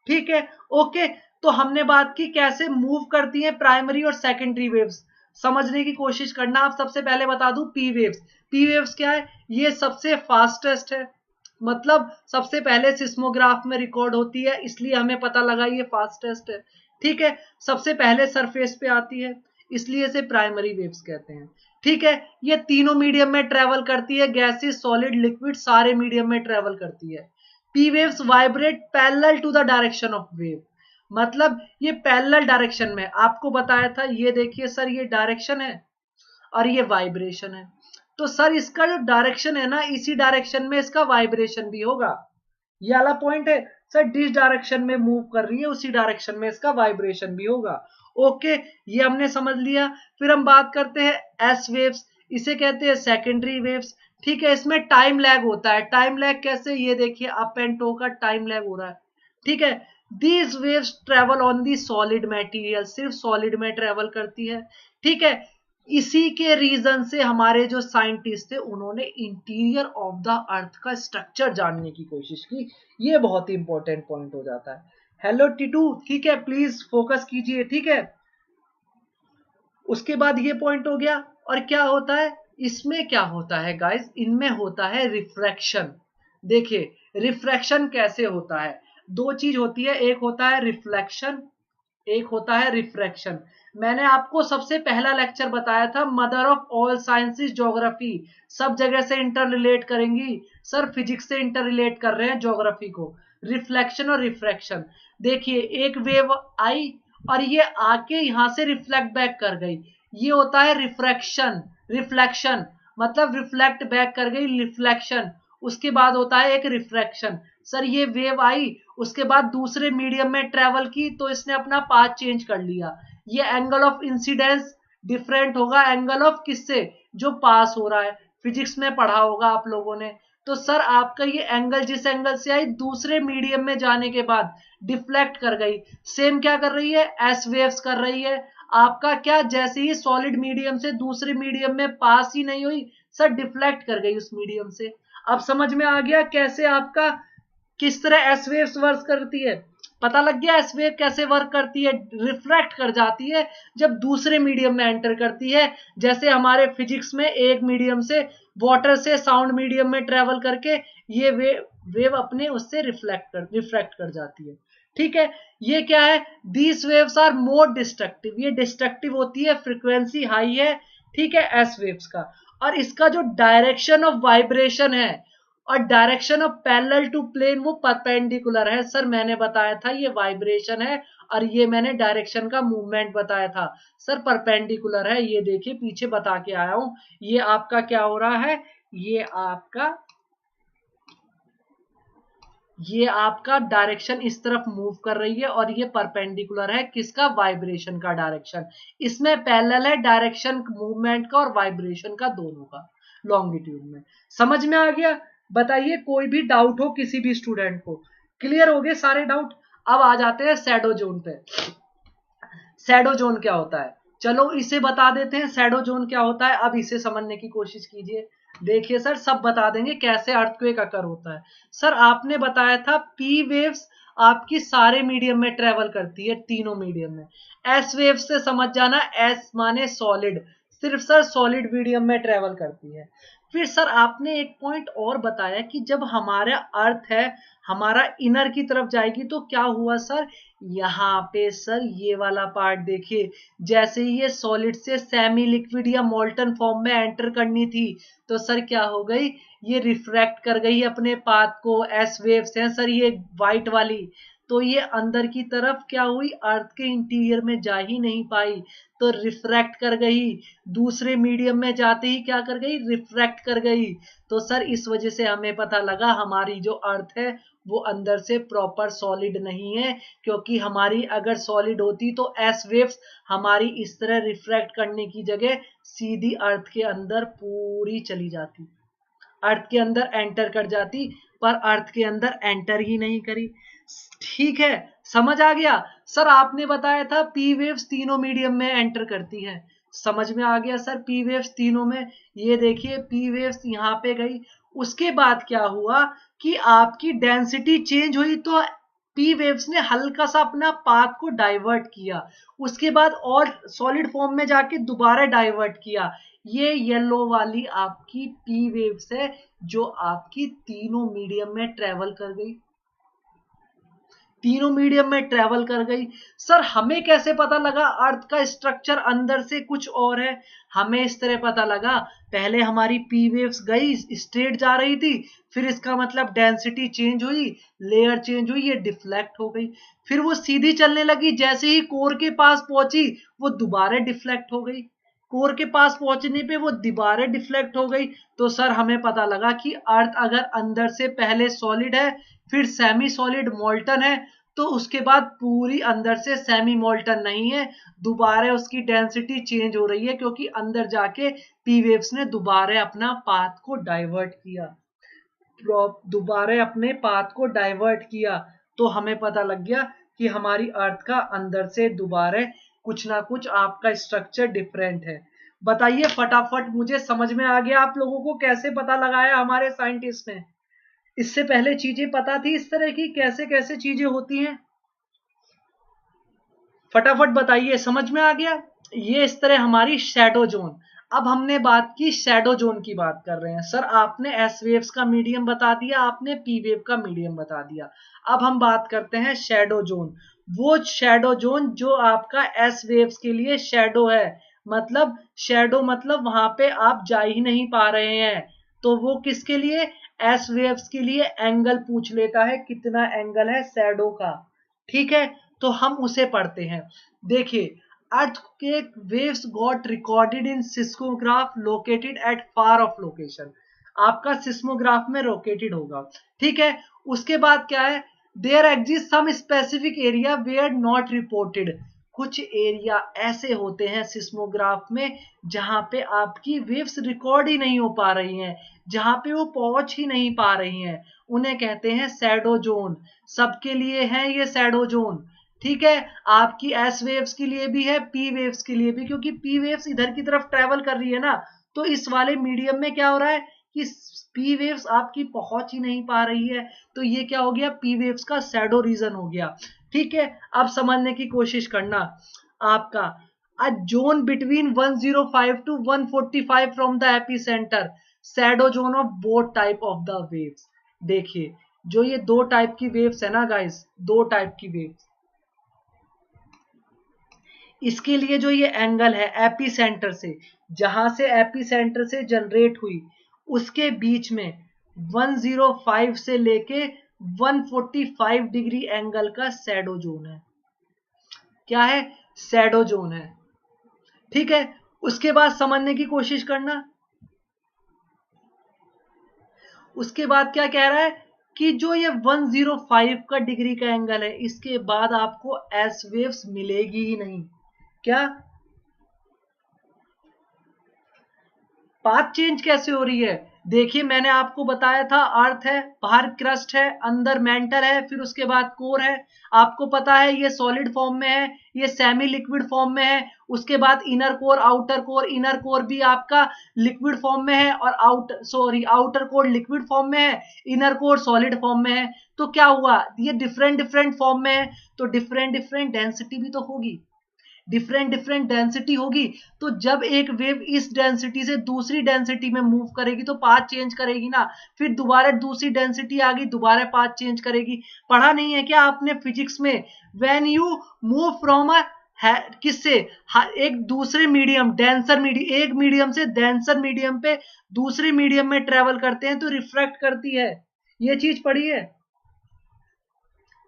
ठीक है, ओके। तो हमने बात की कैसे मूव करती है प्राइमरी और सेकेंडरी वेव्स। समझने की कोशिश करना। आप सबसे पहले बता दूं पी वेव्स। पी वेव्स क्या है, ये सबसे फास्टेस्ट है, मतलब सबसे पहले सिस्मोग्राफ में रिकॉर्ड होती है, इसलिए हमें पता लगा ये फास्टेस्ट है। ठीक है, सबसे पहले सरफेस पे आती है, इसलिए इसे प्राइमरी वेव्स कहते हैं। ठीक है, ये तीनों मीडियम में ट्रेवल करती है, गैसेस, सॉलिड, लिक्विड, सारे मीडियम में ट्रेवल करती है। P waves vibrate parallel to the direction of wave, मतलब ये पैरेलल डायरेक्शन में। आपको बताया था, ये देखिए सर, ये डायरेक्शन है और ये वाइब्रेशन है, तो सर इसका जो डायरेक्शन है ना, इसी डायरेक्शन में इसका वाइब्रेशन भी होगा। ये वाला पॉइंट है सर, जिस डायरेक्शन में मूव कर रही है उसी डायरेक्शन में इसका वाइब्रेशन भी होगा। ओके, ये हमने समझ लिया। फिर हम बात करते हैं एस वेव्स, इसे कहते हैं सेकेंडरी वेव्स। ठीक है, इसमें टाइम लैग होता है। टाइम लैग कैसे, ये देखिए अप एंड टो का टाइम लैग हो रहा है। ठीक है, these waves travel on the solid material, सिर्फ सॉलिड में ट्रेवल करती है। ठीक है, इसी के रीजन से हमारे जो साइंटिस्ट थे उन्होंने इंटीरियर ऑफ द अर्थ का स्ट्रक्चर जानने की कोशिश की। ये बहुत ही इंपॉर्टेंट पॉइंट हो जाता है। हेलो टीटू, ठीक है, प्लीज फोकस कीजिए। ठीक है, उसके बाद ये पॉइंट हो गया। और क्या होता है इसमें, क्या होता है गाइस, इनमें होता है रिफ्रैक्शन। देखिए रिफ्रैक्शन कैसे होता है, दो चीज होती है, एक होता है रिफ्लेक्शन, एक होता है रिफ्रैक्शन। मैंने आपको सबसे पहला लेक्चर बताया था, mother of all sciences geography, सब जगह से इंटर रिलेट करेंगी। सर फिजिक्स से इंटर रिलेट कर रहे हैं ज्योग्राफी को। रिफ्लेक्शन और रिफ्रैक्शन, देखिए एक वेव आई और ये आके यहां से रिफ्लेक्ट बैक कर गई, ये होता है रिफ्रैक्शन। रिफ्लेक्शन मतलब रिफ्लेक्ट बैक कर गई, रिफ्लेक्शन। उसके बाद होता है एक रिफ्रैक्शन। सर ये वेव आई, उसके बाद दूसरे मीडियम में ट्रेवल की, तो इसने अपना पाथ चेंज कर लिया। ये एंगल ऑफ इंसिडेंस डिफरेंट होगा एंगल ऑफ किससे, जो पास हो रहा है। फिजिक्स में पढ़ा होगा आप लोगों ने। तो सर आपका ये एंगल जिस एंगल से आई, दूसरे मीडियम में जाने के बाद डिफ्लेक्ट कर गई। सेम क्या कर रही है, एस वेव्स कर रही है। आपका क्या, जैसे ही सॉलिड मीडियम से दूसरे मीडियम में पास ही नहीं हुई, सर डिफ्लेक्ट कर गई उस मीडियम से। अब समझ में आ गया कैसे आपका, किस तरह एस वेव्स वर्क करती है। पता लग गया एस वेव कैसे वर्क करती है, रिफ्रैक्ट कर जाती है जब दूसरे मीडियम में एंटर करती है। जैसे हमारे फिजिक्स में एक मीडियम से, वाटर से साउंड मीडियम में ट्रेवल करके ये वेव अपने उससे रिफ्रैक्ट कर जाती है। ठीक है, ये क्या है, these waves are more destructive, ये डिस्ट्रक्टिव होती है, फ्रीक्वेंसी हाई है। ठीक है, एस वेव्स का। और इसका जो डायरेक्शन ऑफ वाइब्रेशन है और direction of parallel to plane, वो परपेंडिकुलर है। सर मैंने बताया था ये वाइब्रेशन है और ये मैंने डायरेक्शन का मूवमेंट बताया था। सर परपेंडिकुलर है, ये देखिए पीछे बता के आया हूं। ये आपका क्या हो रहा है, ये आपका डायरेक्शन इस तरफ मूव कर रही है और ये परपेंडिकुलर है किसका, वाइब्रेशन का डायरेक्शन। इसमें पैरेलल है डायरेक्शन मूवमेंट का और वाइब्रेशन का, दोनों का लॉन्गिट्यूड में। समझ में आ गया? बताइए कोई भी डाउट हो किसी भी स्टूडेंट को, क्लियर हो गए सारे डाउट। अब आ जाते हैं शैडो जोन पे। शैडो जोन क्या होता है, चलो इसे बता देते हैं, शैडो जोन क्या होता है। अब इसे समझने की कोशिश कीजिए। देखिए सर सब बता देंगे कैसे अर्थक्वेक अकर होता है। सर आपने बताया था पी वेव्स आपकी सारे मीडियम में ट्रेवल करती है, तीनों मीडियम में। एस वेव से समझ जाना, एस माने सॉलिड, सिर्फ सर सॉलिड मीडियम में ट्रेवल करती है। फिर सर आपने एक पॉइंट और बताया कि जब हमारा अर्थ है हमारा इनर की तरफ जाएगी तो क्या हुआ सर, यहाँ पे सर ये वाला पार्ट देखिए, जैसे ही ये सॉलिड से सेमी लिक्विड या मोल्टन फॉर्म में एंटर करनी थी, तो सर क्या हो गई, ये रिफ्रैक्ट कर गई अपने पाथ को। एस वेव्स हैं सर ये व्हाइट वाली, तो ये अंदर की तरफ क्या हुई, अर्थ के इंटीरियर में जा ही नहीं पाई, तो रिफ्रैक्ट कर गई। दूसरे मीडियम में जाते ही क्या कर गई, रिफ्रैक्ट कर गई। तो सर इस वजह से हमें पता लगा हमारी जो अर्थ है वो अंदर से प्रॉपर सॉलिड नहीं है, क्योंकि हमारी अगर सॉलिड होती तो एस वेव्स हमारी इस तरह रिफ्रैक्ट करने की जगह सीधी अर्थ के अंदर पूरी चली जाती, अर्थ के अंदर एंटर कर जाती, पर अर्थ के अंदर एंटर ही नहीं करी। ठीक है, समझ आ गया। सर आपने बताया था पी वेव्स तीनों मीडियम में एंटर करती है, समझ में आ गया सर, पी वेव्स तीनों में। ये देखिए पी वेव्स यहाँ पे गई, उसके बाद क्या हुआ कि आपकी डेंसिटी चेंज हुई, तो पी वेव्स ने हल्का सा अपना पाथ को डाइवर्ट किया, उसके बाद और सॉलिड फॉर्म में जाके दोबारा डाइवर्ट किया। ये येलो वाली आपकी पी वेव्स है जो आपकी तीनों मीडियम में ट्रेवल कर गई, तीनों मीडियम में ट्रेवल कर गई। सर हमें कैसे पता लगा अर्थ का स्ट्रक्चर अंदर से कुछ और है? हमें इस तरह पता लगा, पहले हमारी पी वेव्स गई स्ट्रेट जा रही थी, फिर इसका मतलब डेंसिटी चेंज हुई, लेयर चेंज हुई, ये डिफ्लेक्ट हो गई, फिर वो सीधी चलने लगी, जैसे ही कोर के पास पहुंची वो दोबारा डिफ्लेक्ट हो गई, कोर के पास पहुंचने पे वो दोबारा डिफ्लेक्ट हो गई। तो सर हमें पता लगा कि अर्थ अगर अंदर से पहले सॉलिड है, फिर सेमी सॉलिड मोल्टन है, तो उसके बाद पूरी अंदर से सेमी मोल्टन नहीं है, दोबारा उसकी डेंसिटी चेंज हो रही है, क्योंकि अंदर जाके पी वेव्स ने दोबारा अपना पाथ को डाइवर्ट किया, दोबारा अपने पाथ को डाइवर्ट किया। तो हमें पता लग गया कि हमारी अर्थ का अंदर से दोबारा कुछ ना कुछ आपका स्ट्रक्चर डिफरेंट है। बताइए फटाफट, मुझे समझ में आ गया आप लोगों को कैसे पता लगाया हमारे साइंटिस्ट ने? इससे पहले चीजें पता थी इस तरह की कैसे कैसे चीजें होती हैं? फटाफट बताइए, समझ में आ गया? ये इस तरह हमारी शैडो जोन। अब हमने बात की शैडो जोन की, बात कर रहे हैं। सर आपने एस वेव्स का मीडियम बता दिया, आपने पी वेव का मीडियम बता दिया, अब हम बात करते हैं शैडो जोन। वो शैडो जोन जो आपका एस वेव्स के लिए शैडो है, मतलब शैडो मतलब वहां पे आप जा ही नहीं पा रहे हैं, तो वो किसके लिए, एस वेव्स के लिए एंगल पूछ लेता है, कितना एंगल है शैडो का। ठीक है, तो हम उसे पढ़ते हैं। देखिए, earthquake waves got recorded in seismograph located at far off location, आपका सिस्मोग्राफ में लोकेटेड होगा। ठीक है, उसके बाद क्या है, there exist some specific area where not reported, कुछ एरिया ऐसे होते हैं सिस्मोग्राफ में जहां पे आपकी वेव्स रिकॉर्ड ही नहीं हो पा रही हैं, जहां पे वो पहुंच ही नहीं पा रही हैं, उन्हें कहते हैं शैडो जोन। सबके लिए है ये शैडो जोन। ठीक है, आपकी एस वेव्स के लिए भी है, पी वेव्स के लिए भी, क्योंकि पी वेव्स इधर की तरफ ट्रेवल कर रही है ना, तो इस वाले मीडियम में क्या हो रहा है कि पी वेव्स आपकी पहुंच ही नहीं पा रही है, तो ये क्या हो गया, पी वेव्स का शैडो रीजन हो गया। ठीक है, अब समझने की कोशिश करना। आपका a zone between 105 to 145 from the epicentre, shadow zone of both type of the waves. देखिए, जो ये दो टाइप की वेव्स है ना गाइस, दो टाइप की वेव्स, इसके लिए जो ये एंगल है एपी सेंटर से, जहां से एपी सेंटर से जनरेट हुई, उसके बीच में 105 से लेके 145 डिग्री एंगल का शैडो जोन है। क्या है, शैडो जोन है। ठीक है, उसके बाद समझने की कोशिश करना। उसके बाद क्या कह रहा है कि जो ये 105 का डिग्री का एंगल है, इसके बाद आपको एस वेव्स मिलेगी ही नहीं। क्या, पाथ चेंज कैसे हो रही है? देखिए, मैंने आपको बताया था, अर्थ है, बाहर क्रस्ट है, अंदर मेंटर है, फिर उसके बाद कोर है। आपको पता है ये सॉलिड फॉर्म में है, ये सेमी लिक्विड फॉर्म में है, उसके बाद inner core, outer core. Inner core भी आपका लिक्विड फॉर्म में है, और आउटर कोर लिक्विड फॉर्म में है, इनर कोर सॉलिड फॉर्म में है। तो क्या हुआ, ये डिफरेंट डिफरेंट फॉर्म में है, तो डिफरेंट डिफरेंट डेंसिटी भी तो होगी, डिफरेंट डिफरेंट डेंसिटी होगी। तो जब एक वेव इस डेंसिटी से दूसरी डेंसिटी में मूव करेगी तो पाथ चेंज करेगी ना, फिर दोबारा दूसरी डेंसिटी आ गई, दोबारा पाथ चेंज करेगी। पढ़ा नहीं है क्या आपने फिजिक्स में, व्हेन यू मूव फ्रॉम किससे, एक दूसरे मीडियम, डेंसर मीडियम, एक मीडियम से डेंसर मीडियम पे दूसरे मीडियम में ट्रेवल करते हैं तो रिफ्रैक्ट करती है, ये चीज पढ़ी है?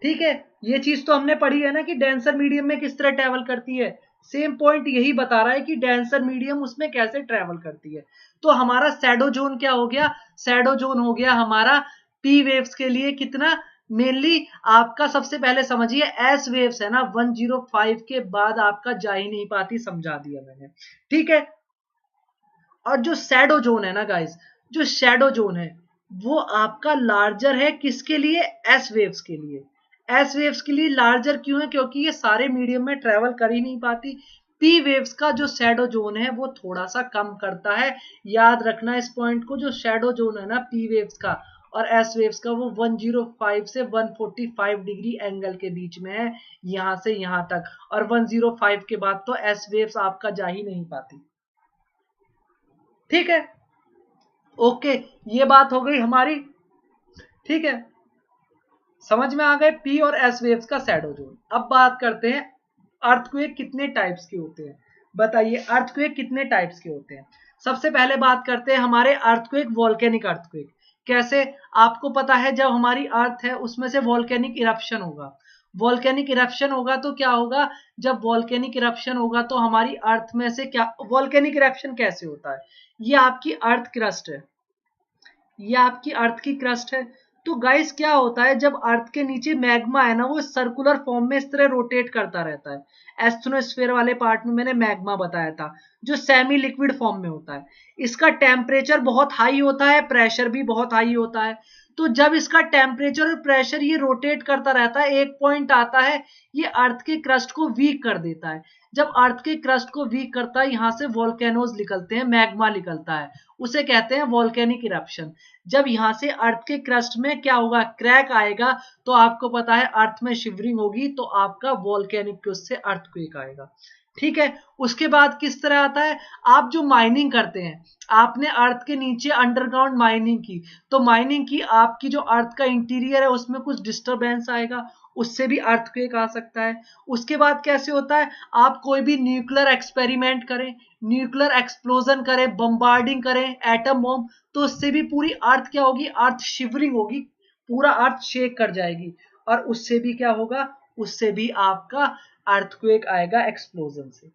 ठीक है, ये चीज तो हमने पढ़ी है ना कि डेंसर मीडियम में किस तरह ट्रेवल करती है। सेम पॉइंट यही बता रहा है कि डेंसर मीडियम उसमें कैसे ट्रेवल करती है। तो हमारा शैडो जोन क्या हो गया, शैडो जोन हो गया हमारा पी वेव्स के लिए कितना, मेनली आपका सबसे पहले समझिए एस वेव्स है ना 105 के बाद आपका जा ही नहीं पाती, समझा दिया मैंने, ठीक है। और जो शैडो जोन है ना गाइस, जो शैडो जोन है वो आपका लार्जर है किसके लिए, एस वेव्स के लिए। एस वेव्स के लिए लार्जर क्यों है, क्योंकि ये सारे मीडियम में ट्रेवल कर ही नहीं पाती। पी वेव्स का जो शैडो जोन है वो थोड़ा सा कम करता है, याद रखना इस पॉइंट को। जो शैडो जोन है ना पी वेव्स का और एस वेव्स का वो 105 से 145 डिग्री एंगल के बीच में है, यहां से यहां तक। और 105 के बाद तो एस वेव्स आपका जा ही नहीं पाती, ठीक है। ओके, ये बात हो गई हमारी, ठीक है, समझ में आ गए पी और एस वेव्स का शैडो जोन। अब बात करते हैं अर्थक्वेक कितने टाइप्स के होते हैं, बताइए अर्थक्वेक कितने टाइप्स के होते हैं। सबसे पहले बात करते हैं हमारे अर्थक्वेक, वॉल्केनिक अर्थक्वेक। कैसे, आपको पता है जब हमारी अर्थ है उसमें से वॉल्केनिक इरप्शन होगा, वॉल्केनिक इरप्शन होगा तो क्या होगा, जब वॉल्केनिक इरप्शन होगा तो हमारी अर्थ में से क्या, वॉल्केनिक इरप्शन कैसे होता है, ये आपकी अर्थ क्रस्ट है, ये आपकी अर्थ की क्रस्ट है। तो गाइस क्या होता है, जब अर्थ के नीचे मैग्मा है ना वो सर्कुलर फॉर्म में इस तरह रोटेट करता रहता है। एस्ट्रोनोस्फेयर वाले पार्ट में मैंने मैग्मा बताया था, जो सेमी लिक्विड फॉर्म में होता है। इसका टेम्परेचर बहुत हाई होता है, प्रेशर भी बहुत हाई होता है। तो जब इसका टेम्परेचर और प्रेशर ये रोटेट करता रहता है, एक पॉइंट आता है ये अर्थ के क्रस्ट को वीक कर देता है। जब अर्थ के क्रस्ट को वीक करता है, यहां से वोल्केनोज निकलते हैं, मैग्मा निकलता है, उसे कहते हैं वोल्केनिक इरप्शन। जब यहां से अर्थ के क्रस्ट में क्या होगा, क्रैक आएगा, तो आपको पता है अर्थ में शिवरिंग होगी, तो आपका वॉल्केनिक उससे अर्थक्वेक आएगा, ठीक है। उसके बाद किस तरह आता है, आप जो माइनिंग करते हैं, आपने अर्थ के नीचे अंडरग्राउंड माइनिंग की, तो माइनिंग की आपकी जो अर्थ का इंटीरियर है उसमें कुछ डिस्टरबेंस आएगा, उससे भी अर्थक्वेक आ सकता है। उसके बाद कैसे होता है, आप कोई भी न्यूक्लियर एक्सपेरिमेंट करें, न्यूक्लियर एक्सप्लोजन करें, बम्बार्डिंग करें, एटम बॉम्ब, तो उससे भी पूरी अर्थ क्या होगी, अर्थ शिवरिंग होगी, पूरा अर्थ शेक कर जाएगी, और उससे भी क्या होगा, उससे भी आपका अर्थक्वेक आएगा एक्सप्लोजन से।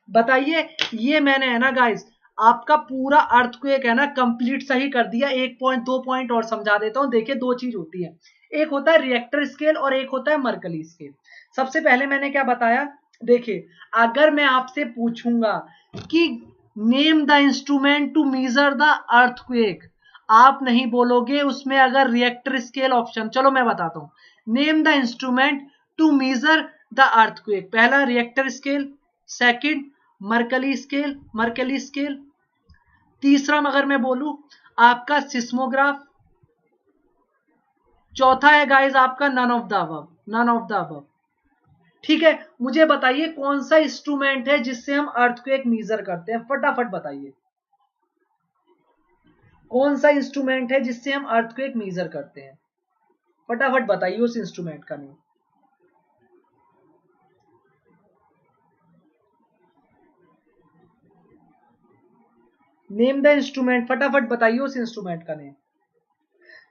बताइए, ये मैंने है ना गाइस आपका पूरा अर्थक्वेक है ना कंप्लीट सही कर दिया। एक पॉइंट, दो पॉइंट और समझा देता हूं। देखिए दो चीज होती है, एक होता है रिएक्टर स्केल और एक होता है मर्कली स्केल। सबसे पहले मैंने क्या बताया, देखिए अगर मैं आपसे पूछूंगा कि name the instrument to measure the earthquake, आप नहीं बोलोगे उसमें अगर रिएक्टर स्केल ऑप्शन, चलो मैं बताता हूं। Name the instrument to measure the earthquake, पहला Richter scale, second Mercalli scale, Mercalli scale, तीसरा अगर मैं बोलूं आपका सिस्मोग्राफ, चौथा है गाइस आपका none of the above, none of the above, ठीक है। मुझे बताइए कौन सा इंस्ट्रूमेंट है जिससे हम अर्थक्वेक मेजर करते हैं, फटाफट बताइए कौन सा इंस्ट्रूमेंट है जिससे हम अर्थक्वेक मेजर करते हैं, फटाफट बताइए उस इंस्ट्रूमेंट का नेम। नेम द इंस्ट्रूमेंट, फटाफट बताइए उस इंस्ट्रूमेंट का name.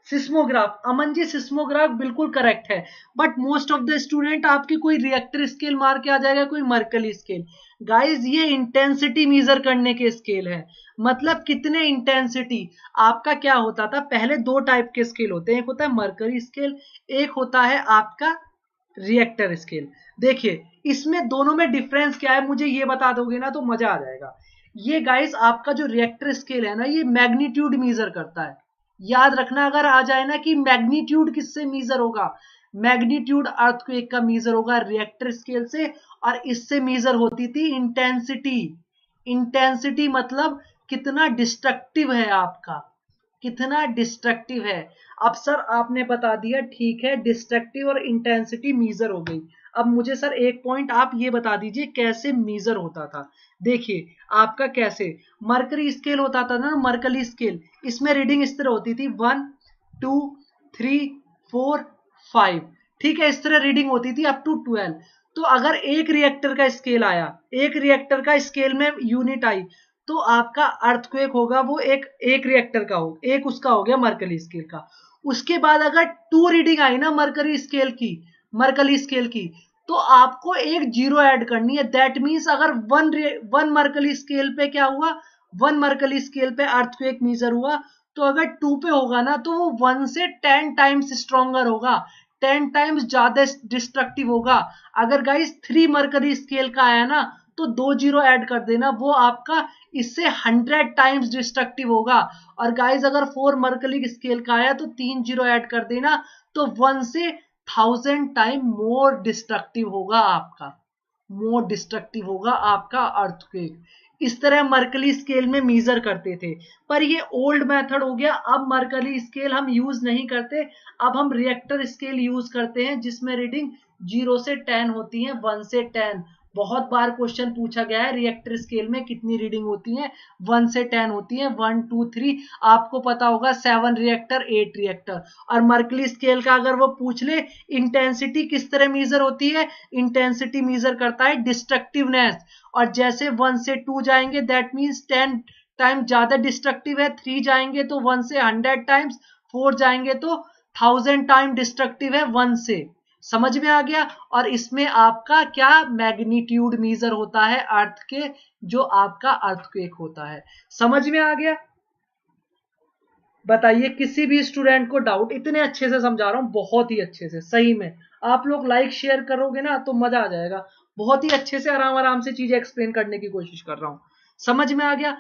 Seismograph, Aman ji seismograph बिल्कुल करेक्ट है, but most of the student आपके कोई रिएक्टर स्केल मार के आ जाएगा, कोई मर्कली स्केल। गाइस ये इंटेंसिटी मेजर करने के स्केल है, मतलब कितने इंटेंसिटी। आपका क्या होता था पहले, दो टाइप के स्केल होते हैं, एक होता है मर्करी स्केल, एक होता है आपका रिएक्टर स्केल। देखिए इसमें दोनों में डिफरेंस क्या है, मुझे ये बता दोगे ना तो मजा आ जाएगा। ये गाइस आपका जो रिएक्टर स्केल है ना ये मैग्नीट्यूड मेजर करता है, याद रखना अगर आ जाए ना कि मैग्नीट्यूड किससे मीजर होगा, मैग्नीट्यूड अर्थक्वेक का मीजर होगा रिएक्टर स्केल से, और इससे मीजर होती थी इंटेंसिटी। इंटेंसिटी मतलब कितना डिस्ट्रक्टिव है आपका, कितना डिस्ट्रक्टिव है। अब सर आपने बता दिया, ठीक है डिस्ट्रक्टिव और इंटेंसिटी मीजर हो गई। अब मुझे सर एक पॉइंट आप ये बता दीजिए कैसे मीजर होता था। देखिए आपका कैसे मर्करी स्केल होता था ना, मर्कली स्केल, इसमें रीडिंग इस तरह होती थी 1 2 3 4 5, ठीक है, इस तरह रीडिंग होती थी अप टू 12। तो अगर एक रिएक्टर का स्केल आया, एक रिएक्टर का स्केल में यूनिट आई, तो आपका अर्थक्वेक होगा वो एक एक रिएक्टर का हो, एक उसका हो गया मर्करी स्केल का। उसके बाद अगर 2 रीडिंग आई ना मर्करी स्केल की, मर्कली स्केल की, तो आपको एक जीरो ऐड करनी है। दैट मीन्स अगर वन मर्कली स्केल पे क्या हुआ, वन मर्कली स्केल पे अर्थक्वेक मेजर हुआ, तो अगर 2 पे होगा ना तो वो 1 से 10 टाइम्स स्ट्रॉन्गर होगा, 10 टाइम्स ज्यादा डिस्ट्रक्टिव होगा। अगर गाइस 3 मर्करी स्केल का आया ना तो 2 जीरो ऐड कर देना, वो आपका इससे 100 टाइम्स डिस्ट्रक्टिव होगा। और गाइस अगर 4 मर्करी स्केल का आया तो 3 जीरो ऐड कर देना, तो 1 से 1000 टाइम मोर डिस्ट्रक्टिव होगा आपका, मोर डिस्ट्रक्टिव होगा आपका अर्थक्वेक। इस तरह मर्कली स्केल में मेजर करते थे, पर ये ओल्ड मेथड हो गया। अब मर्कली स्केल हम यूज नहीं करते, अब हम रिएक्टर स्केल यूज करते हैं जिसमें रीडिंग 0 से 10 होती है, 1 से 10। बहुत बार क्वेश्चन पूछा गया है रिएक्टर स्केल में कितनी रीडिंग होती है, 1 से 10 होती है, 1 2 3। आपको पता होगा 7 रिएक्टर 8 रिएक्टर। और मर्कली स्केल का अगर वो पूछ ले इंटेंसिटी किस तरह मेजर होती है, इंटेंसिटी मेजर करता है डिस्ट्रक्टिवनेस। और जैसे 1 से 2 जाएंगे दैट मीन्स 10 टाइम ज्यादा डिस्ट्रक्टिव है, 3 जाएंगे तो 1 से 100 टाइम्स, 4 जाएंगे तो 1000 टाइम डिस्ट्रक्टिव है 1 से। समझ में आ गया। और इसमें आपका क्या मैग्नीट्यूड मेजर होता है अर्थ के, जो आपका अर्थक्वेक होता है। समझ में आ गया। बताइए किसी भी स्टूडेंट को डाउट, इतने अच्छे से समझा रहा हूं, बहुत ही अच्छे से, सही में आप लोग लाइक शेयर करोगे ना तो मजा आ जाएगा। बहुत ही अच्छे से आराम आराम से चीजें एक्सप्लेन करने की कोशिश कर रहा हूं। समझ में आ गया।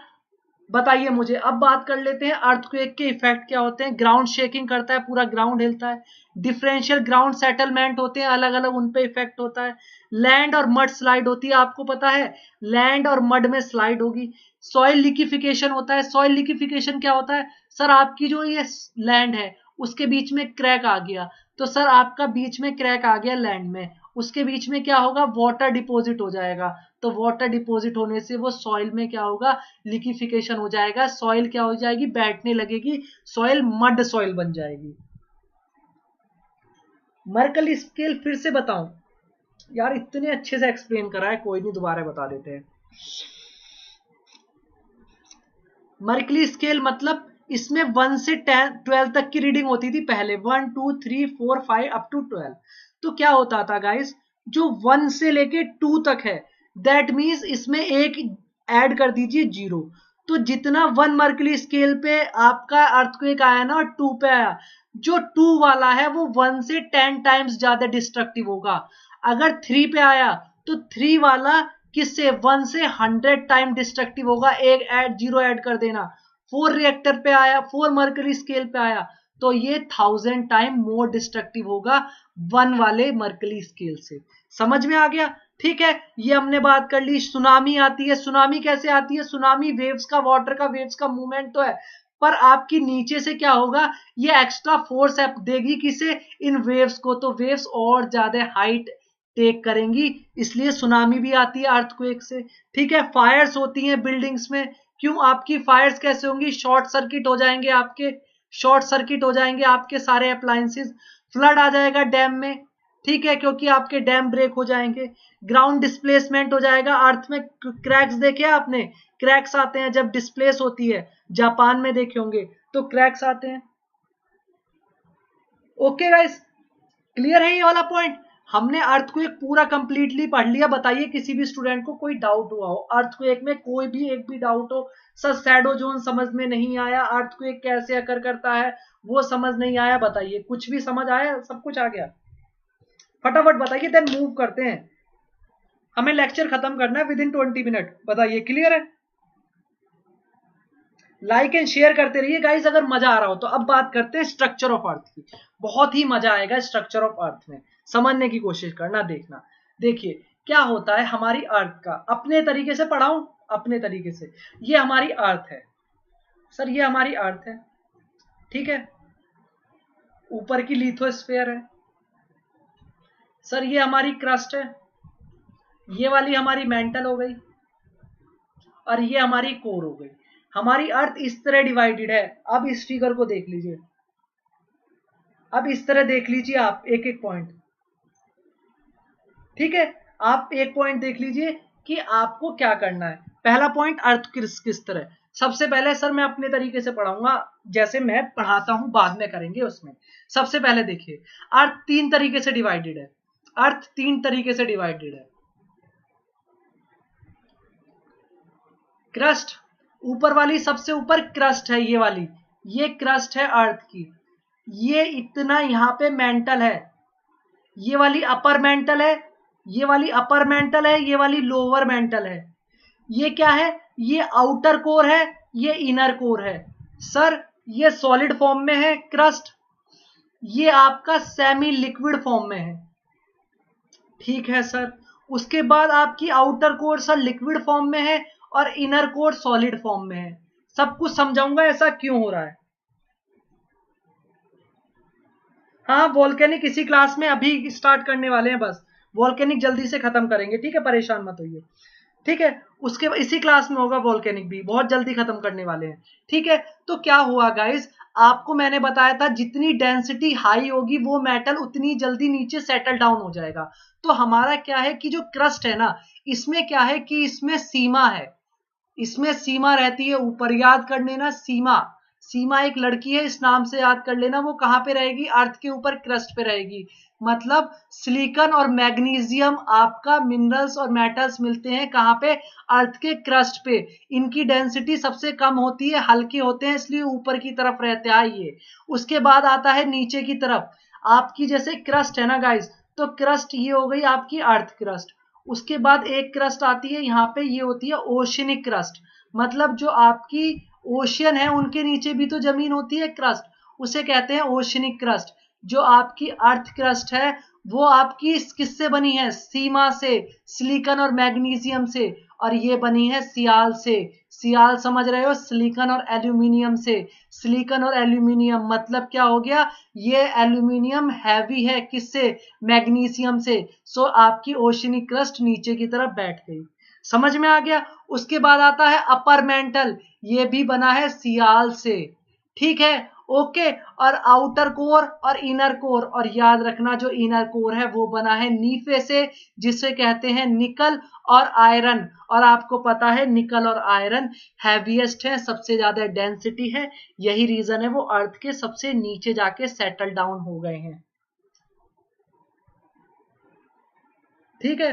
बताइए मुझे, अब बात कर लेते हैं अर्थक्वेक के इफेक्ट क्या होते हैं। ग्राउंड शेकिंग करता है, पूरा ग्राउंड हिलता है। डिफरेंशियल ग्राउंड सेटलमेंट होते हैं अलग अलग, उन पे इफेक्ट होता है। लैंड और मड स्लाइड होती है, आपको पता है लैंड और मड में स्लाइड होगी। सॉइल लिक्विफिकेशन होता है। सॉइल लिक्विफिकेशन क्या होता है, सर आपकी जो ये लैंड है उसके बीच में क्रैक आ गया, तो सर आपका बीच में क्रैक आ गया लैंड में, उसके बीच में क्या होगा, वाटर डिपॉजिट हो जाएगा। तो वाटर डिपॉजिट होने से वो सॉइल में क्या होगा, लिक्विफिकेशन हो जाएगा, सॉइल क्या हो जाएगी, बैठने लगेगी, सॉइल मड सॉइल बन जाएगी। मर्कल स्केल फिर से बताऊं यार, इतने अच्छे से एक्सप्लेन करा है, कोई नहीं दोबारा बता देते हैं। मर्कली स्केल मतलब इसमें 1 से 12 तक की रीडिंग होती थी पहले, 1 2 3 4 5 अप टू 12। तो क्या होता था गाइस, जो 1 से लेके 2 तक है दैट मीन्स इसमें एक ऐड कर दीजिए जीरो। तो जितना 1 मर्कली स्केल पे आपका अर्थक्वेक आया ना, 2 पे आया, जो 2 वाला है वो 1 से 10 टाइम्स ज्यादा डिस्ट्रक्टिव होगा। अगर 3 पे आया तो 3 वाला किससे, 1 से 100 टाइम डिस्ट्रक्टिव होगा, एक ऐड जीरो ऐड कर देना। 4 रिएक्टर पे आया, 4 मर्करी स्केल पे आया तो ये 1000 टाइम मोर डिस्ट्रक्टिव होगा 1 वाले मर्कली स्केल से। समझ में आ गया। ठीक है, ये हमने बात कर ली। सुनामी आती है, सुनामी कैसे आती है, सुनामी वेव्स का, वाटर का वेव्स का मूवमेंट तो है, पर आपकी नीचे से क्या होगा, ये एक्स्ट्रा फोर्स देगी किसे, इन वेव्स को, तो वेव्स और ज्यादा हाइट टेक करेंगी, इसलिए सुनामी भी आती है अर्थक्वेक से। ठीक है, फायर्स होती हैं बिल्डिंग्स में, क्यों आपकी फायर्स कैसे होंगी, शॉर्ट सर्किट हो जाएंगे आपके, शॉर्ट सर्किट हो जाएंगे आपके सारे अप्लायंसेस। फ्लड आ जाएगा डैम में, ठीक है, क्योंकि आपके डैम ब्रेक हो जाएंगे। ग्राउंड डिस्प्लेसमेंट हो जाएगा, अर्थ में क्रैक्स देखे आपने, क्रैक्स आते हैं जब डिस्प्लेस होती है, जापान में देखे होंगे तो क्रैक्स आते हैं। ओके गाइस, क्लियर है ये वाला पॉइंट। हमने अर्थक्वेक पूरा कंप्लीटली पढ़ लिया। बताइए किसी भी स्टूडेंट को कोई डाउट हुआ हो अर्थक्वेक में, कोई भी एक भी डाउट हो, सर शैडो जोन समझ में नहीं आया, अर्थक्वेक कैसे अकर करता है वो समझ नहीं आया, बताइए कुछ भी समझ आया, सब कुछ आ गया, फटाफट बताइए, देन मूव करते हैं, हमें लेक्चर खत्म करना है विद इन 20 मिनट। बताइए क्लियर है। लाइक एंड शेयर करते रहिए गाइस अगर मजा आ रहा हो तो। अब बात करते हैं स्ट्रक्चर ऑफ अर्थ की, बहुत ही मजा आएगा स्ट्रक्चर ऑफ अर्थ में, समझने की कोशिश करना, देखना। देखिए क्या होता है हमारी अर्थ का, अपने तरीके से पढ़ाऊं, अपने तरीके से। ये हमारी अर्थ है सर, ये हमारी अर्थ है, ठीक है, ऊपर की लिथोस्फीयर है सर, ये हमारी क्रस्ट है, ये वाली हमारी मेंटल हो गई, और ये हमारी कोर हो गई। हमारी अर्थ इस तरह डिवाइडेड है। अब इस फिगर को देख लीजिए, अब इस तरह देख लीजिए आप एक एक पॉइंट, ठीक है, आप एक पॉइंट देख लीजिए कि आपको क्या करना है। पहला पॉइंट, अर्थ किस तरह, सबसे पहले सर मैं अपने तरीके से पढ़ाऊंगा, जैसे मैं पढ़ाता हूं बाद में करेंगे उसमें। सबसे पहले देखिए अर्थ 3 तरीके से डिवाइडेड है, अर्थ 3 तरीके से डिवाइडेड है। क्रस्ट, ऊपर वाली सबसे ऊपर क्रस्ट है, ये वाली, ये क्रस्ट है अर्थ की, ये इतना यहाँ पे मेंटल है, ये वाली अपर मेंटल है, ये वाली अपर मेंटल है, ये वाली लोअर मेंटल है। ये क्या है, ये आउटर कोर है, ये इनर कोर है। सर ये सॉलिड फॉर्म में है क्रस्ट, ये आपका सेमी लिक्विड फॉर्म में है, ठीक है सर। उसके बाद आपकी outer core sir liquid form में है और इनर कोर सॉलिड फॉर्म में है। सब कुछ समझाऊंगा ऐसा क्यों हो रहा है। हाँ वॉल्केनिक इसी क्लास में अभी स्टार्ट करने वाले हैं, बस वॉल्केनिक जल्दी से खत्म करेंगे, ठीक है, परेशान मत होइए, ठीक है। उसके इसी क्लास में होगा वॉल्केनिक भी, बहुत जल्दी खत्म करने वाले हैं, ठीक है। तो क्या हुआ गाइस, आपको मैंने बताया था जितनी डेंसिटी हाई होगी वो मेटल उतनी जल्दी नीचे सेटल डाउन हो जाएगा। तो हमारा क्या है कि जो क्रस्ट है ना, इसमें क्या है कि इसमें सीमा है, इसमें सीमा रहती है ऊपर, याद कर लेना सीमा, सीमा एक लड़की है, इस नाम से याद कर लेना। वो कहाँ पे रहेगी, अर्थ के ऊपर क्रस्ट पे रहेगी। मतलब सिलिकॉन और मैग्नीशियम आपका मिनरल्स और मेटल्स मिलते हैं कहाँ पे, अर्थ के क्रस्ट पे। इनकी डेंसिटी सबसे कम होती है, हल्के होते हैं, इसलिए ऊपर की तरफ रहते हैं ये। उसके बाद आता है नीचे की तरफ, आपकी जैसे क्रस्ट है ना गाइस, तो क्रस्ट ये हो गई आपकी अर्थ क्रस्ट। उसके बाद एक क्रस्ट आती है यहाँ पे, ये होती है ओशियनिक क्रस्ट। मतलब जो आपकी ओशियन है उनके नीचे भी तो जमीन होती है क्रस्ट, उसे कहते हैं ओशियनिक क्रस्ट। जो आपकी अर्थ क्रस्ट है वो आपकी किससे बनी है, सीमा से, सिलिकॉन और मैग्नीशियम से, और ये बनी है सियाल से। सियाल समझ रहे हो, सिलिकॉन और एल्यूमिनियम से। सिलिकॉन और एल्यूमिनियम मतलब क्या हो गया, ये एल्यूमिनियम हैवी है किससे, मैग्नीशियम से। सो आपकी ओशियनिक क्रस्ट नीचे की तरफ बैठ गई, समझ में आ गया। उसके बाद आता है अपर मेंटल, ये भी बना है सियाल से, ठीक है, ओके। और आउटर कोर और इनर कोर, और याद रखना जो इनर कोर है वो बना है नीफे से, जिसे कहते हैं निकल और आयरन। और आपको पता है निकल और आयरन हैवीएस्ट है, सबसे ज्यादा डेंसिटी है, यही रीजन है वो अर्थ के सबसे नीचे जाके सेटल डाउन हो गए हैं, ठीक है।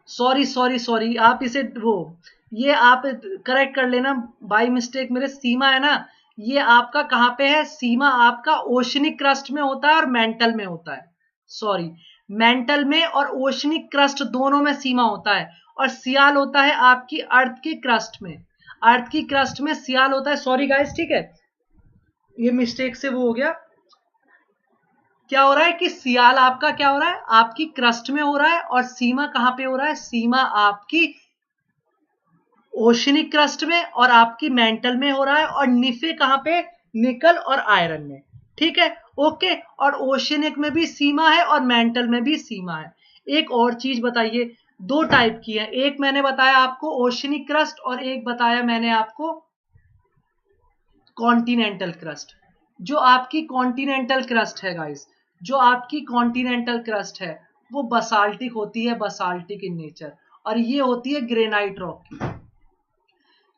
सॉरी सॉरी सॉरी, आप इसे वो, ये आप करेक्ट कर लेना बाय मिस्टेक, मेरे सीमा है ना, ये आपका कहाँ पे है, सीमा आपका ओशनिक क्रस्ट में होता है और मेंटल में होता है, सॉरी, मेंटल में और ओशनिक क्रस्ट दोनों में सीमा होता है। और सियाल होता है आपकी अर्थ की क्रस्ट में, अर्थ की क्रस्ट में सियाल होता है, सॉरी गाइस, ठीक है, ये मिस्टेक से वो हो गया। क्या हो रहा है कि सियाल आपका क्या हो रहा है, आपकी क्रस्ट में हो रहा है, और सीमा कहां पे हो रहा है, सीमा आपकी ओशनिक क्रस्ट में और आपकी मेंटल में हो रहा है, और निफे कहां पे, निकल और आयरन में, ठीक है, ओके। और ओशनिक में भी सीमा है और मेंटल में भी सीमा है। एक और चीज बताइए, दो टाइप की है, एक मैंने बताया आपको ओशनिक क्रस्ट और एक बताया मैंने आपको कॉन्टिनेंटल क्रस्ट। जो आपकी कॉन्टिनेंटल क्रस्ट है गाइस, जो आपकी कॉन्टिनेंटल क्रस्ट है वो बसाल्टिक होती है, बसाल्टिक इन नेचर, और ये होती है ग्रेनाइट रॉक की।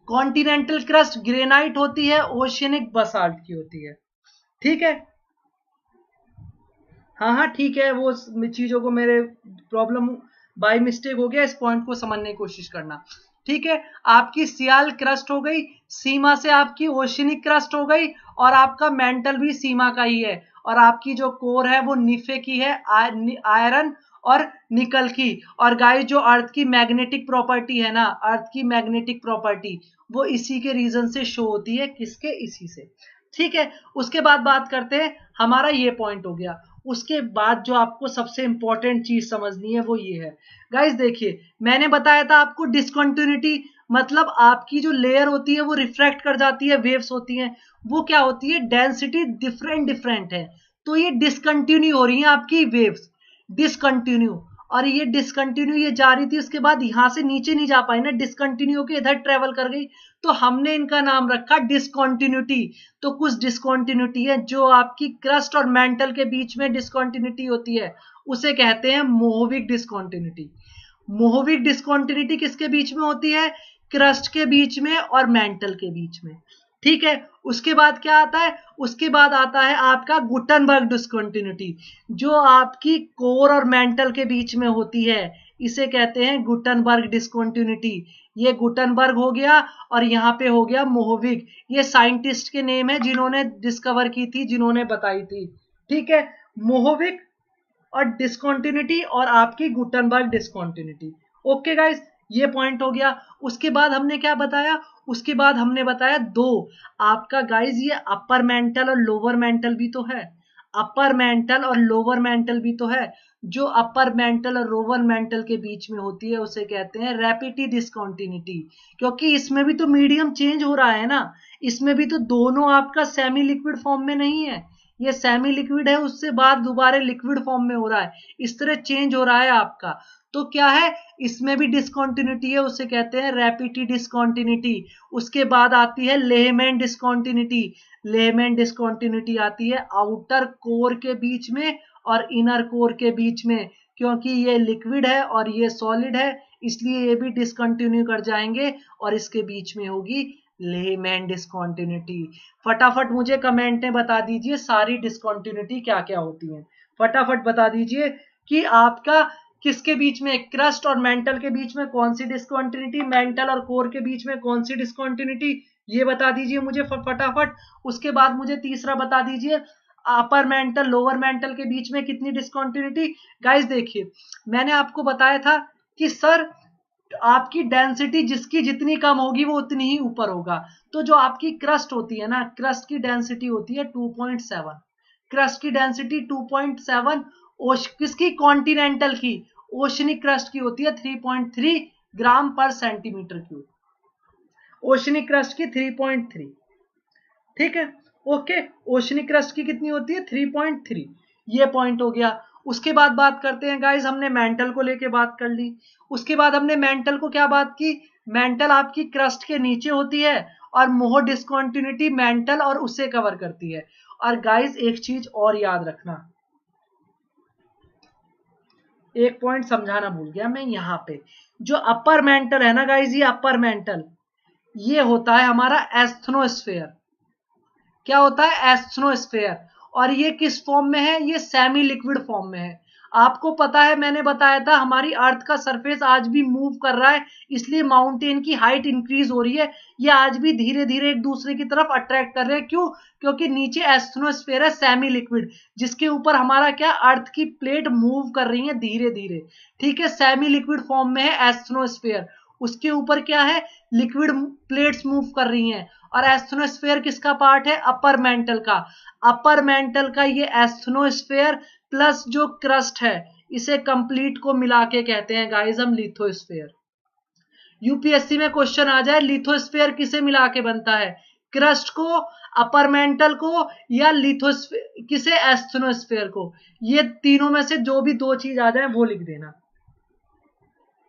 कॉन्टिनेंटल क्रस्ट ग्रेनाइट होती है, ओशियनिक बसाल्ट की होती है, ठीक है। हाँ हाँ ठीक है, वो चीजों को मेरे प्रॉब्लम बाय मिस्टेक हो गया, इस पॉइंट को समझने की कोशिश करना, ठीक है। आपकी सियाल क्रस्ट हो गई, सीमा से आपकी ओशियनिक क्रस्ट हो गई, और आपका मेंटल भी सीमा का ही है, और आपकी जो कोर है वो निफे की है, आयरन और निकल की। और गाइस जो अर्थ की मैग्नेटिक प्रॉपर्टी है ना, अर्थ की मैग्नेटिक प्रॉपर्टी वो इसी के रीजन से शो होती है, किसके, इसी से, ठीक है। उसके बाद बात करते हैं, हमारा ये पॉइंट हो गया। उसके बाद जो आपको सबसे इंपॉर्टेंट चीज समझनी है वो ये है गाइस, देखिए मैंने बताया था आपको डिसकंटिन्यूटी, मतलब आपकी जो लेयर होती है वो रिफ्रैक्ट कर जाती है, वेव्स होती हैं, वो क्या होती है, डेंसिटी डिफरेंट डिफरेंट है, तो ये डिसकंटिन्यू हो रही है आपकी वेव्स, डिसकंटिन्यू। और ये डिसकंटिन्यू ये जा रही थी, उसके बाद यहां से नीचे नहीं जा पाई ना, डिसकंटिन्यू होकर इधर ट्रेवल कर गई, तो हमने इनका नाम रखा डिसकंटिन्यूटी। तो कुछ डिसकंटिन्यूटी है जो आपकी क्रस्ट और मेंटल के बीच में डिसकंटिन्यूटी होती है, उसे कहते हैं मोहविक डिसकंटिन्यूटी। मोहविक डिसकंटिन्यूटी किसके बीच में होती है, क्रस्ट के बीच में और मेंटल के बीच में, ठीक है, उसके बाद क्या आता है, उसके बाद आता है आपका गुटनबर्ग डिस्कंटिन्यूटी, जो आपकी कोर और मेंटल के बीच में होती है, इसे कहते हैं गुटनबर्ग डिस्कंटिन्यूटी। ये गुटनबर्ग हो गया और यहाँ पे हो गया मोहविग, ये साइंटिस्ट के नेम है जिन्होंने डिस्कवर की थी, जिन्होंने बताई थी। ठीक है, मोहविग और डिस्कंटिन्यूटी और आपकी गुटनबर्ग डिस्कंटिन्यूटी। ओके गाइस, ये पॉइंट हो गया। उसके बाद हमने क्या बताया, उसके बाद हमने बताया दो, आपका गाइस ये अपर मेंटल और लोअर मेंटल भी तो है, अपर मेंटल और लोअर मेंटल भी तो है। जो अपर मेंटल और लोअर मेंटल के बीच में होती है उसे कहते हैं रैपिड डिस्कंटिन्यूटी, क्योंकि इसमें भी तो मीडियम चेंज हो रहा है ना, इसमें भी तो दोनों आपका सेमी लिक्विड फॉर्म में नहीं है, ये सेमी लिक्विड है, उससे बाद दोबारा लिक्विड फॉर्म में हो रहा है, इस तरह चेंज हो रहा है आपका। तो क्या है, इसमें भी डिस्कंटिन्यूटी है, उसे कहते हैं रैपिड डिस्कंटिन्यूटी। उसके बाद आती है लेहमैन डिस्कंटिन्यूटी। लेहमैन डिस्कंटिन्यूटी आती है आउटर कोर के बीच में और इनर कोर के बीच में, क्योंकि ये लिक्विड है और ये सॉलिड है, इसलिए ये भी डिस्कंटिन्यू कर जाएंगे और इसके बीच में होगी लेहमैन डिस्कंटिन्यूटी। फटाफट मुझे कमेंट में बता दीजिए सारी डिस्कंटिन्यूटी क्या क्या होती है, फटाफट बता दीजिए कि आपका किसके बीच में, क्रस्ट और मेंटल के बीच में कौन सी डिस्कंटिन्यूटी, मेंटल और कोर के बीच में कौन सी डिस्कंटिन्यूटी, ये बता दीजिए मुझे फटाफट। उसके बाद मुझे तीसरा बता दीजिए अपर मेंटल लोअर मेंटल के बीच में कितनी डिस्कंटिन्यूटी। गाइस देखिए, मैंने आपको बताया था कि सर आपकी डेंसिटी जिसकी जितनी कम होगी वो उतनी ही ऊपर होगा, तो जो आपकी क्रस्ट होती है ना, क्रस्ट की डेंसिटी होती है 2.7, क्रस्ट की डेंसिटी 2.7, किसकी, कॉन्टिनेंटल की, ओशनिक क्रस्ट की होती है 3.3 ग्राम पर सेंटीमीटर क्यूब, ओशनिक क्रस्ट की 3.3। ठीक है, ओके, ओशनिक क्रस्ट की कितनी होती है 3.3, ये पॉइंट हो गया। उसके बाद बात करते हैं गाइस, हमने मेंटल को लेके बात कर ली, उसके बाद हमने मेंटल को क्या बात की, मेंटल आपकी क्रस्ट के नीचे होती है और मोह डिस्कंटिन्यूटी मेंटल और उसे कवर करती है। और गाइस एक चीज और याद रखना, एक पॉइंट समझाना भूल गया मैं यहाँ पे, जो अपर मेंटल है ना गाइस, ये अपर मेंटल ये होता है हमारा एस्थनोस्फेयर। क्या होता है, एस्थनोस्फेयर। और ये किस फॉर्म में है, ये सेमी लिक्विड फॉर्म में है। आपको पता है, मैंने बताया था हमारी अर्थ का सरफेस आज भी मूव कर रहा है, इसलिए माउंटेन की हाइट इंक्रीज हो रही है, ये आज भी धीरे धीरे एक दूसरे की तरफ अट्रैक्ट कर रहे हैं। क्यों, क्योंकि नीचे एस्थनोस्फेयर है सेमी लिक्विड, जिसके ऊपर हमारा क्या, अर्थ की प्लेट मूव कर रही है धीरे धीरे। ठीक है, सेमी लिक्विड फॉर्म में है एस्थनोस्फेयर, उसके ऊपर क्या है, लिक्विड प्लेट्स मूव कर रही हैं। और एस्थनोस्फेयर किसका पार्ट है, अपर मेंटल का, अपर मेंटल का ये एस्थनोस्फेयर प्लस जो क्रस्ट है, इसे कंप्लीट को मिला के कहते हैं गाइस हम लिथोस्फेयर। यूपीएससी में क्वेश्चन आ जाए लिथोस्फेयर किसे मिला के बनता है, क्रस्ट को, अपर मेंटल को, या लिथोस्फेयर किसे, एस्थनोस्फेयर को, ये तीनों में से जो भी दो चीज आ जाए वो लिख देना।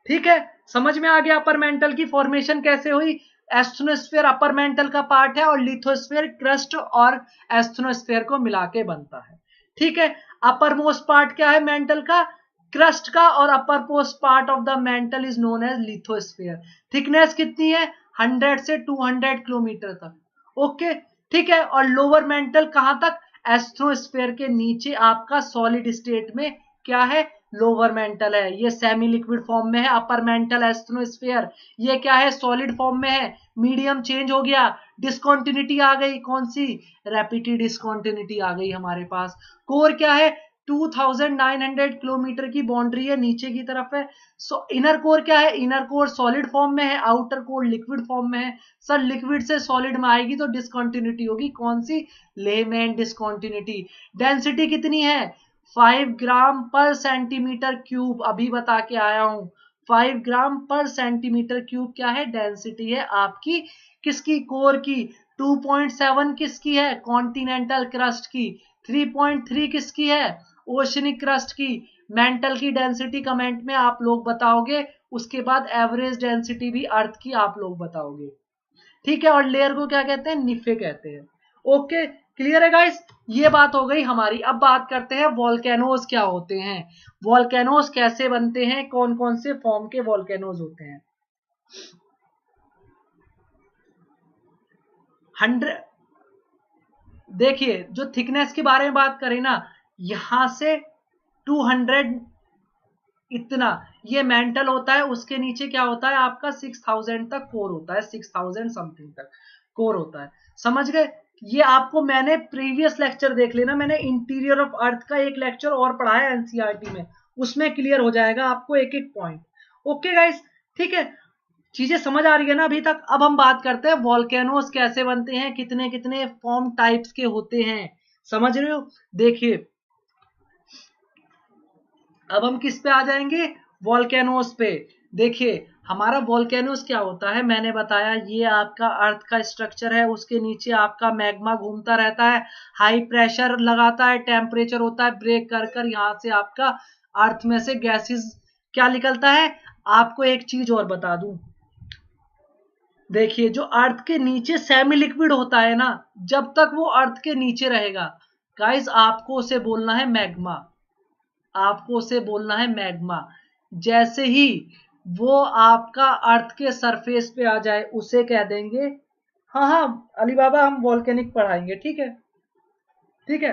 ठीक है, समझ में आ गया अपर मेंटल की फॉर्मेशन कैसे हुई, एस्थनोस्फेयर अपर मेंटल का पार्ट है और लिथोस्फेयर क्रस्ट और एस्थनोस्फेयर को मिला के बनता है। ठीक है, अपर मोस्ट पार्ट क्या है मेंटल का, क्रस्ट का, और uppermost part of the mantle is known as lithosphere. Thickness कितनी है, 100 से 200 किलोमीटर तक। ओके, ठीक है, और लोअर मेंटल कहां तक, एस्थनोस्फेयर के नीचे आपका सॉलिड स्टेट में क्या है, लोअर मेंटल है, ये सेमी लिक्विड फॉर्म में है। अपर मेंटल एस्थनोस्फेयर ये क्या है, सॉलिड फॉर्म में है, मीडियम चेंज हो गया, डिस्कंटिन्यूटी आ गई, कौन सी, रैपिड डिस्कंटिन्यूटी आ गई हमारे पास। कोर क्या है, 2900 किलोमीटर की बाउंड्री है, नीचे की तरफ है। सो इनर कोर क्या है, इनर कोर सॉलिड फॉर्म में है, आउटर कोर लिक्विड फॉर्म में है। सर लिक्विड से सॉलिड में आएगी तो डिस्कंटिन्यूटी होगी, कौन सी, लेमैन डिस्कंटिन्यूटी। डेंसिटी कितनी है, 5 ग्राम पर सेंटीमीटर क्यूब, अभी बता के आया हूं, 5 ग्राम पर सेंटीमीटर क्यूब क्या है, डेंसिटी है आपकी, किसकी, कोर की। 2.7 किसकी है, कॉन्टिनेंटल क्रस्ट की। 3.3 किसकी है, ओशनिक क्रस्ट की। मेंटल की डेंसिटी कमेंट में आप लोग बताओगे, उसके बाद एवरेज डेंसिटी भी अर्थ की आप लोग बताओगे। ठीक है, और लेयर को क्या कहते हैं, निफे कहते हैं। ओके, क्लियर है गाइस, ये बात हो गई हमारी। अब बात करते हैं वॉल्केनोज क्या होते हैं, वॉल्केनोज कैसे बनते हैं, कौन कौन से फॉर्म के वॉल्केनोज होते हैं। 100, देखिए जो थिकनेस के बारे में बात करें ना, यहां से 200 इतना ये मेंटल होता है, उसके नीचे क्या होता है आपका 6000 तक कोर होता है, 6000 समथिंग तक कोर होता है। समझ गए? ये आपको मैंने प्रीवियस लेक्चर देख लेना, मैंने इंटीरियर ऑफ अर्थ का एक लेक्चर और पढ़ा है एनसीईआरटी में, उसमें क्लियर हो जाएगा आपको एक एक पॉइंट। ओके गाइस, ठीक है, चीजें समझ आ रही है ना अभी तक? अब हम बात करते हैं वॉल्केनोस कैसे बनते हैं, कितने कितने फॉर्म टाइप्स के होते हैं, समझ रहे हो? देखिए अब हम किस पे आ जाएंगे, वॉल्केनोस पे। देखिए हमारा वॉल्केनोस क्या होता है, मैंने बताया ये आपका अर्थ का स्ट्रक्चर है, उसके नीचे आपका मैग्मा घूमता रहता है, हाई प्रेशर लगाता है, टेम्परेचर होता है, ब्रेक कर कर यहाँ से आपका अर्थ में से गैसेस क्या निकलता है। आपको एक चीज और बता दूं, देखिए जो अर्थ के नीचे सेमी लिक्विड होता है ना, जब तक वो अर्थ के नीचे रहेगा गाइस, आपको उसे बोलना है मैग्मा, आपको उसे बोलना है मैग्मा। जैसे ही वो आपका अर्थ के सरफेस पे आ जाए उसे कह देंगे, हाँ हाँ अली बाबा हम वॉल्केनिक पढ़ाएंगे, ठीक है, ठीक है,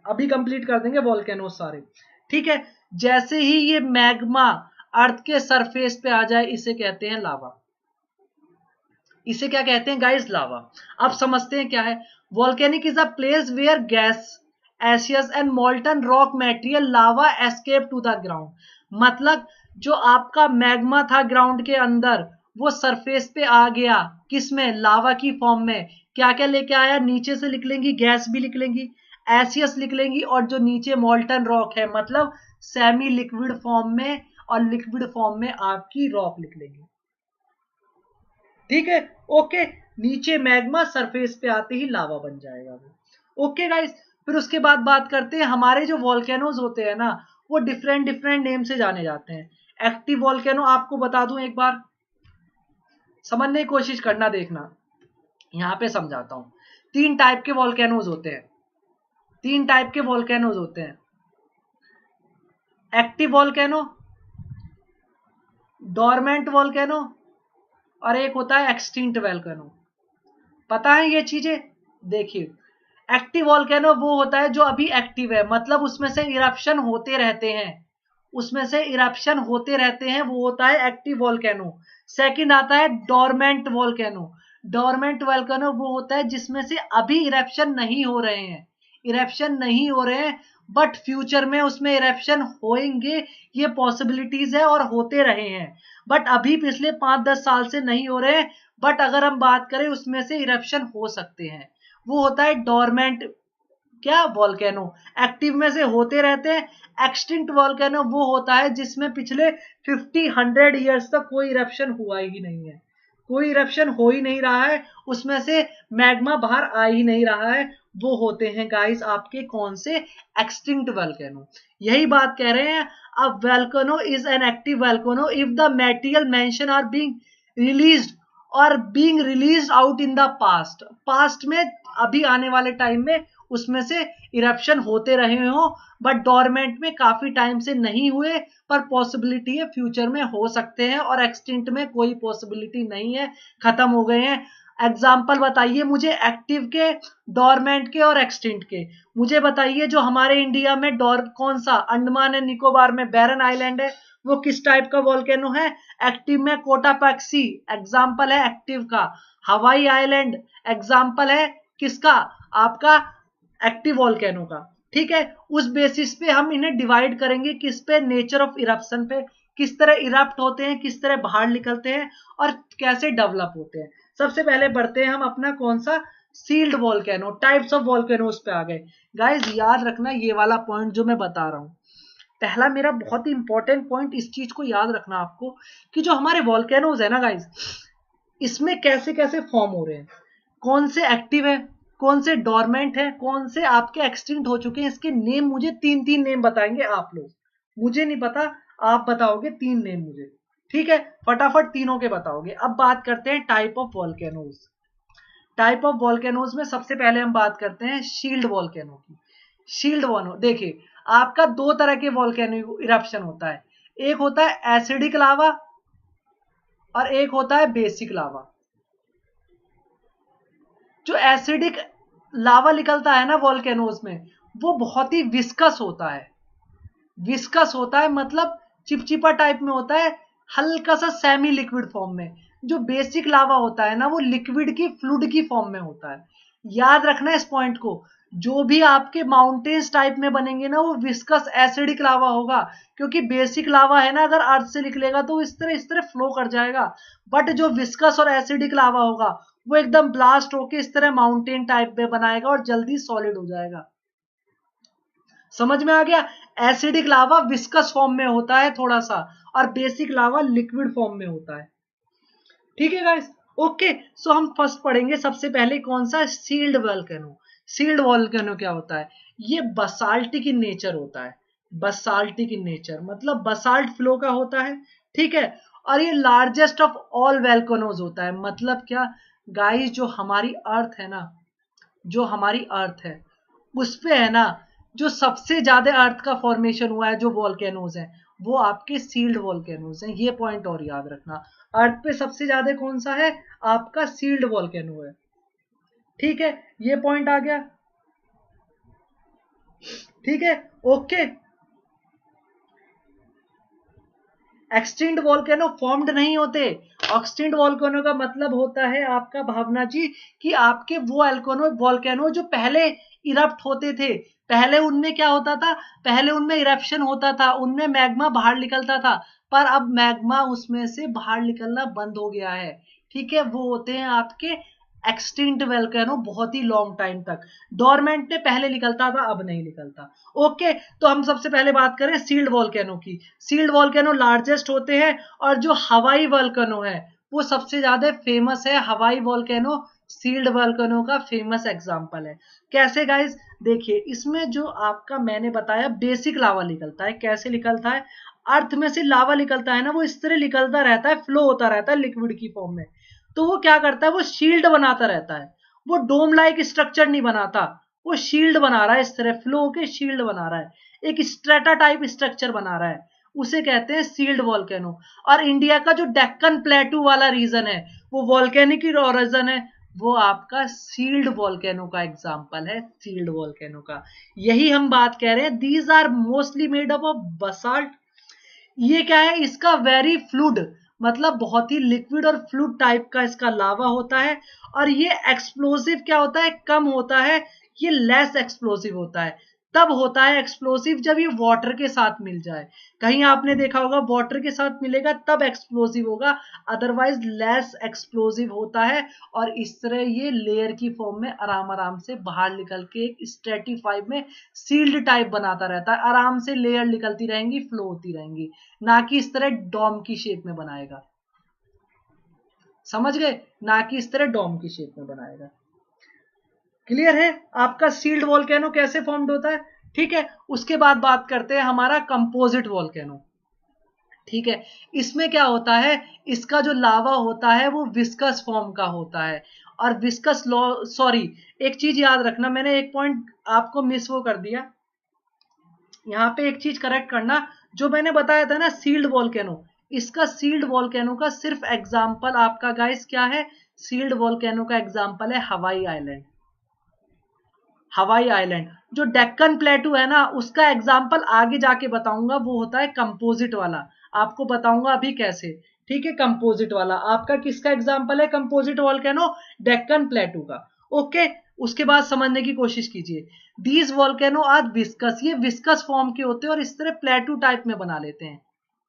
अभी कंप्लीट कर देंगे वॉल्केनो सारे, ठीक है। जैसे ही ये मैग्मा अर्थ के सरफेस पे आ जाए इसे कहते हैं लावा, इसे क्या कहते हैं गाइस, लावा। अब समझते हैं क्या है। Volcanic is a place where gaseous and molten rock material lava escape to the ground. मतलब जो आपका मैग्मा था ग्राउंड के अंदर, वो सरफेस पे आ गया, किस में, लावा की फॉर्म में। क्या क्या लेके आया, नीचे से लिख लेंगी गैस भी लिख लेंगी, एशियस लिख लेंगी, और जो नीचे मोल्टन रॉक है मतलब सेमी लिक्विड फॉर्म में, और लिक्विड फॉर्म में आपकी रॉक लिख लेंगे, ठीक है। ओके, नीचे मैग्मा, सरफेस पे आते ही लावा बन जाएगा वो। ओके गाइस, फिर उसके बाद बात करते हैं हमारे जो वॉल्केनोज होते हैं ना, वो डिफरेंट डिफरेंट नेम से जाने जाते हैं। एक्टिव वॉल्केनो आपको बता दूं एक बार, समझने की कोशिश करना, देखना यहां पे समझाता हूं। तीन टाइप के वॉल्केनोज होते हैं, तीन टाइप के वॉल्केनोज होते हैं, एक्टिव वॉल्केनो, डोरमेंट वॉल्केनो, और एक होता है एक्सटिंक्ट वॉल्केनो। पता है ये चीजें? देखिए एक्टिव वॉल्केनो वो होता है जो अभी एक्टिव है, मतलब उसमें से इरप्शन होते रहते हैं, उसमें से इरप्शन होते रहते हैं, वो होता है एक्टिव वॉल्केनो। सेकंड आता है डोरमेंट वॉल्केनो। डोरमेंट वॉल्केनो वो होता है जिसमें से अभी इरप्शन नहीं हो रहे हैं, इरप्शन नहीं हो रहे हैं, बट फ्यूचर में उसमें इरप्शन होंगे, ये पॉसिबिलिटीज है और होते रहे हैं, बट अभी पिछले 5-10 साल से नहीं हो रहे हैं। बट अगर हम बात करें उसमें से इरप्शन हो सकते हैं, वो होता है डोरमेंट क्या, वॉल्केनो। एक्टिव में से होते रहते हैं। एक्सटिंक्ट वॉल्केनो वो होता है जिसमें पिछले 50-100 ईयर्स तक कोई इरप्शन हुआ ही नहीं है, कोई इरप्शन हो ही नहीं रहा है, उसमें से मैग्मा बाहर आ ही नहीं रहा है, वो होते हैं गाइस आपके कौन से, एक्सटिंक्ट वॉल्केनो। यही बात कह रहे हैं। अब volcano is an active volcano if the material mention are being released और being released out in the past, past में अभी आने वाले टाइम में उसमें से इरप्शन होते रहे हो, बट डोरमेंट में काफी टाइम से नहीं हुए, पर पॉसिबिलिटी है फ्यूचर में हो सकते हैं, और एक्सटिंक्ट में कोई पॉसिबिलिटी नहीं है, खत्म हो गए हैं। एग्जाम्पल बताइए मुझे एक्टिव के, डोरमेंट के और एक्सटिंक्ट के। मुझे बताइए जो हमारे इंडिया में डोर कौन सा, अंडमान एंड निकोबार में बैरन आइलैंड है, वो किस टाइप का वॉल्केनो है, एक्टिव में कोटापैक्सी एग्जाम्पल है एक्टिव का। हवाई आइलैंड एग्जाम्पल है किसका, आपका एक्टिव वॉल्केनो का, ठीक है। उस बेसिस पे हम इन्हें डिवाइड करेंगे, किस पे, नेचर ऑफ इरप्शन पे, किस तरह इरप्ट होते हैं, किस तरह बाहर निकलते हैं, और कैसे डेवलप होते हैं। सबसे पहले बढ़ते हैं हम अपना कौन सा, shield volcano, types of volcanoes पे आ गए। गाइस याद रखना ये वाला पॉइंट जो मैं बता रहा हूं, पहला मेरा बहुत ही इंपॉर्टेंट पॉइंट, इस चीज को याद रखना आपको, कि जो हमारे वॉल्केनोज है ना गाइस, इसमें कैसे कैसे फॉर्म हो रहे हैं, कौन से एक्टिव है, कौन से डोरमेंट है, कौन से आपके एक्सटिंक्ट हो चुके हैं, इसके नेम मुझे तीन तीन नेम बताएंगे आप लोग, मुझे नहीं पता, आप बताओगे तीन नेम मुझे, ठीक है, फटाफट तीनों के बताओगे। अब बात करते हैं type of volcanoes. Type of volcanoes में सबसे पहले हम बात करते हैं शील्ड वॉल्केनो की। शील्ड वॉल्केनो, देखिए आपका दो तरह के वॉल्केनो इरप्शन होता है, एक होता है एसिडिक लावा, और एक होता है बेसिक लावा। जो एसिडिक लावा निकलता है ना वोल्केनोज में, वो बहुत ही विस्कस होता है। विस्कस होता है मतलब चिपचिपा टाइप में होता है, हल्का सा सेमी लिक्विड फॉर्म में। जो बेसिक लावा होता है ना वो लिक्विड की फ्लूइड की फॉर्म में होता है। याद रखना इस पॉइंट को। जो भी आपके माउंटेन्स टाइप में बनेंगे ना वो विस्कस एसिडिक लावा होगा, क्योंकि बेसिक लावा है ना अगर अर्थ से निकलेगा तो इस तरह फ्लो कर जाएगा। बट जो विस्कस और एसिडिक लावा होगा वो एकदम ब्लास्ट होके इस तरह माउंटेन टाइप में बनाएगा और जल्दी सॉलिड हो जाएगा। समझ में आ गया? एसिडिक लावा विस्कस फॉर्म में होता है थोड़ा सा, और बेसिक लावा लिक्विड फॉर्म में होता है। ठीक है गाइस, ओके। सो हम फर्स्ट पढ़ेंगे सबसे पहले कौन सा, सील्ड वोल्केनो। सील्ड वोल्केनो क्या होता है? ये बसाल्टिक इन नेचर होता है। बसाल्टिक इन नेचर मतलब बसाल्ट फ्लो का होता है, ठीक है। और ये लार्जेस्ट ऑफ ऑल वोल्केनोज होता है। मतलब क्या गाइस, जो हमारी अर्थ है ना, जो हमारी अर्थ है उस पे है ना, जो सबसे ज्यादा अर्थ का फॉर्मेशन हुआ है जो वोल्केनोज हैं, वो आपके सील्ड वोल्केनोज हैं। ये पॉइंट और याद रखना। अर्थ पे सबसे ज्यादा कौन सा है? आपका सील्ड वोल्केनो है। ठीक है, ये पॉइंट आ गया। ठीक है, ओके। एक्सटिंक्ट वोल्केनो फॉर्म्ड नहीं होते। एक्सटिंक्ट वोल्केनो का मतलब होता है आपका भावना जी कि आपके वो वोल्केनो जो पहले इरप्ट होते थे, पहले उनमें क्या होता था, पहले उनमें इरप्शन होता था, उनमें मैग्मा बाहर निकलता था, पर अब मैग्मा उसमें से बाहर निकलना बंद हो गया है। ठीक है, वो होते हैं आपके एक्सटिंक्ट वोल्केनो, बहुत ही लॉन्ग टाइम तक। डोरमेंट में पहले निकलता था, अब नहीं निकलता। ओके, तो हम सबसे पहले बात करें सील्ड वोल्केनो की। सील्ड वोल्केनो लार्जेस्ट होते हैं, और जो हवाई वोल्केनो है वो सबसे ज्यादा फेमस है। हवाई वोल्केनो सील्ड वोल्केनो का फेमस एग्जांपल है। कैसे गाइस? देखिए, इसमें जो आपका मैंने बताया बेसिक लावा निकलता है। कैसे निकलता है? अर्थ में से लावा निकलता है ना, वो इस तरह निकलता रहता है, फ्लो होता रहता है लिक्विड की फॉर्म में। तो वो क्या करता है, वो शील्ड बनाता रहता है। वो डोम लाइक स्ट्रक्चर नहीं बनाता, वो शील्ड बना रहा है, इस तरह फ्लो के शील्ड बना रहा है, एक स्ट्रेटा टाइप स्ट्रक्चर बना रहा है। उसे कहते हैं सील्ड वोल्केनो। और इंडिया का जो डेक्कन प्लेटू वाला रीजन है वो वोल्केनिक ओरिजिन है, वो आपका सील्ड वोल्केनो का एग्जांपल है। सील्ड वोल्केनो का यही हम बात कह रहे हैं। These are mostly made up of basalt. ये क्या है, इसका वेरी फ्लूड मतलब बहुत ही लिक्विड और फ्लूड टाइप का इसका लावा होता है। और ये एक्सप्लोसिव क्या होता है, कम होता है। ये लेस एक्सप्लोसिव होता है। तब होता है एक्सप्लोसिव जब ये वाटर के साथ मिल जाए। कहीं आपने देखा होगा वाटर के साथ मिलेगा तब एक्सप्लोसिव होगा, अदरवाइज लेस एक्सप्लोसिव होता है। और इस तरह ये लेयर की फॉर्म में आराम आराम से बाहर निकल के एक स्ट्रेटिफाइड में सील्ड टाइप बनाता रहता है। आराम से लेयर निकलती रहेंगी, फ्लो होती रहेंगी, ना कि इस तरह डॉम की शेप में बनाएगा। समझ गए? ना कि इस तरह डॉम की शेप में बनाएगा। क्लियर है? आपका सील्ड वोल्केनो कैसे फॉर्म्ड होता है। ठीक है, उसके बाद बात करते हैं हमारा कंपोजिट वोल्केनो। ठीक है, इसमें क्या होता है, इसका जो लावा होता है वो विस्कस फॉर्म का होता है। और विस्कस सॉरी, एक चीज याद रखना, मैंने एक पॉइंट आपको मिस वो कर दिया। यहाँ पे एक चीज करेक्ट करना, जो मैंने बताया था ना सील्ड वोल्केनो, इसका सील्ड वोल्केनो का सिर्फ एग्जांपल आपका गाइस क्या है, सील्ड वोल्केनो का एग्जांपल है हवाई आइलैंड। हवाई आइलैंड जो डेक्कन प्लेटू है ना, उसका एग्जांपल आगे जाके बताऊंगा, वो होता है कंपोजिट वाला। आपको बताऊंगा अभी कैसे। ठीक है, कंपोजिट वाला आपका किसका एग्जांपल है, कंपोजिट वोल्केनो, डेक्कन प्लेटू का। ओके, उसके बाद समझने की कोशिश कीजिए। दीज वोल्केनो आर विस्कस, ये विस्कस फॉर्म के होते हैं और इस तरह प्लेटू टाइप में बना लेते हैं।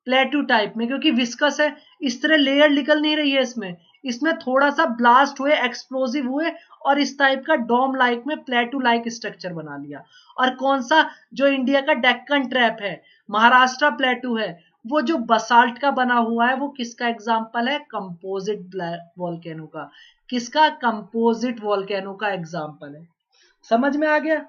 प्लेटू टाइप में क्योंकि विस्कस है, इस तरह लेयर निकल नहीं रही है इसमें, इसमें थोड़ा सा ब्लास्ट हुए, एक्सप्लोसिव हुए, और इस टाइप का डोम लाइक में प्लेटू लाइक स्ट्रक्चर बना लिया। और कौन सा, जो इंडिया का डेक्कन ट्रैप है, महाराष्ट्र प्लेटू है, वो जो बसाल्ट का बना हुआ है, वो किसका एग्जाम्पल है, कंपोजिट वोल्केनो का। किसका, कंपोजिट वोल्केनो का एग्जाम्पल है। समझ में आ गया?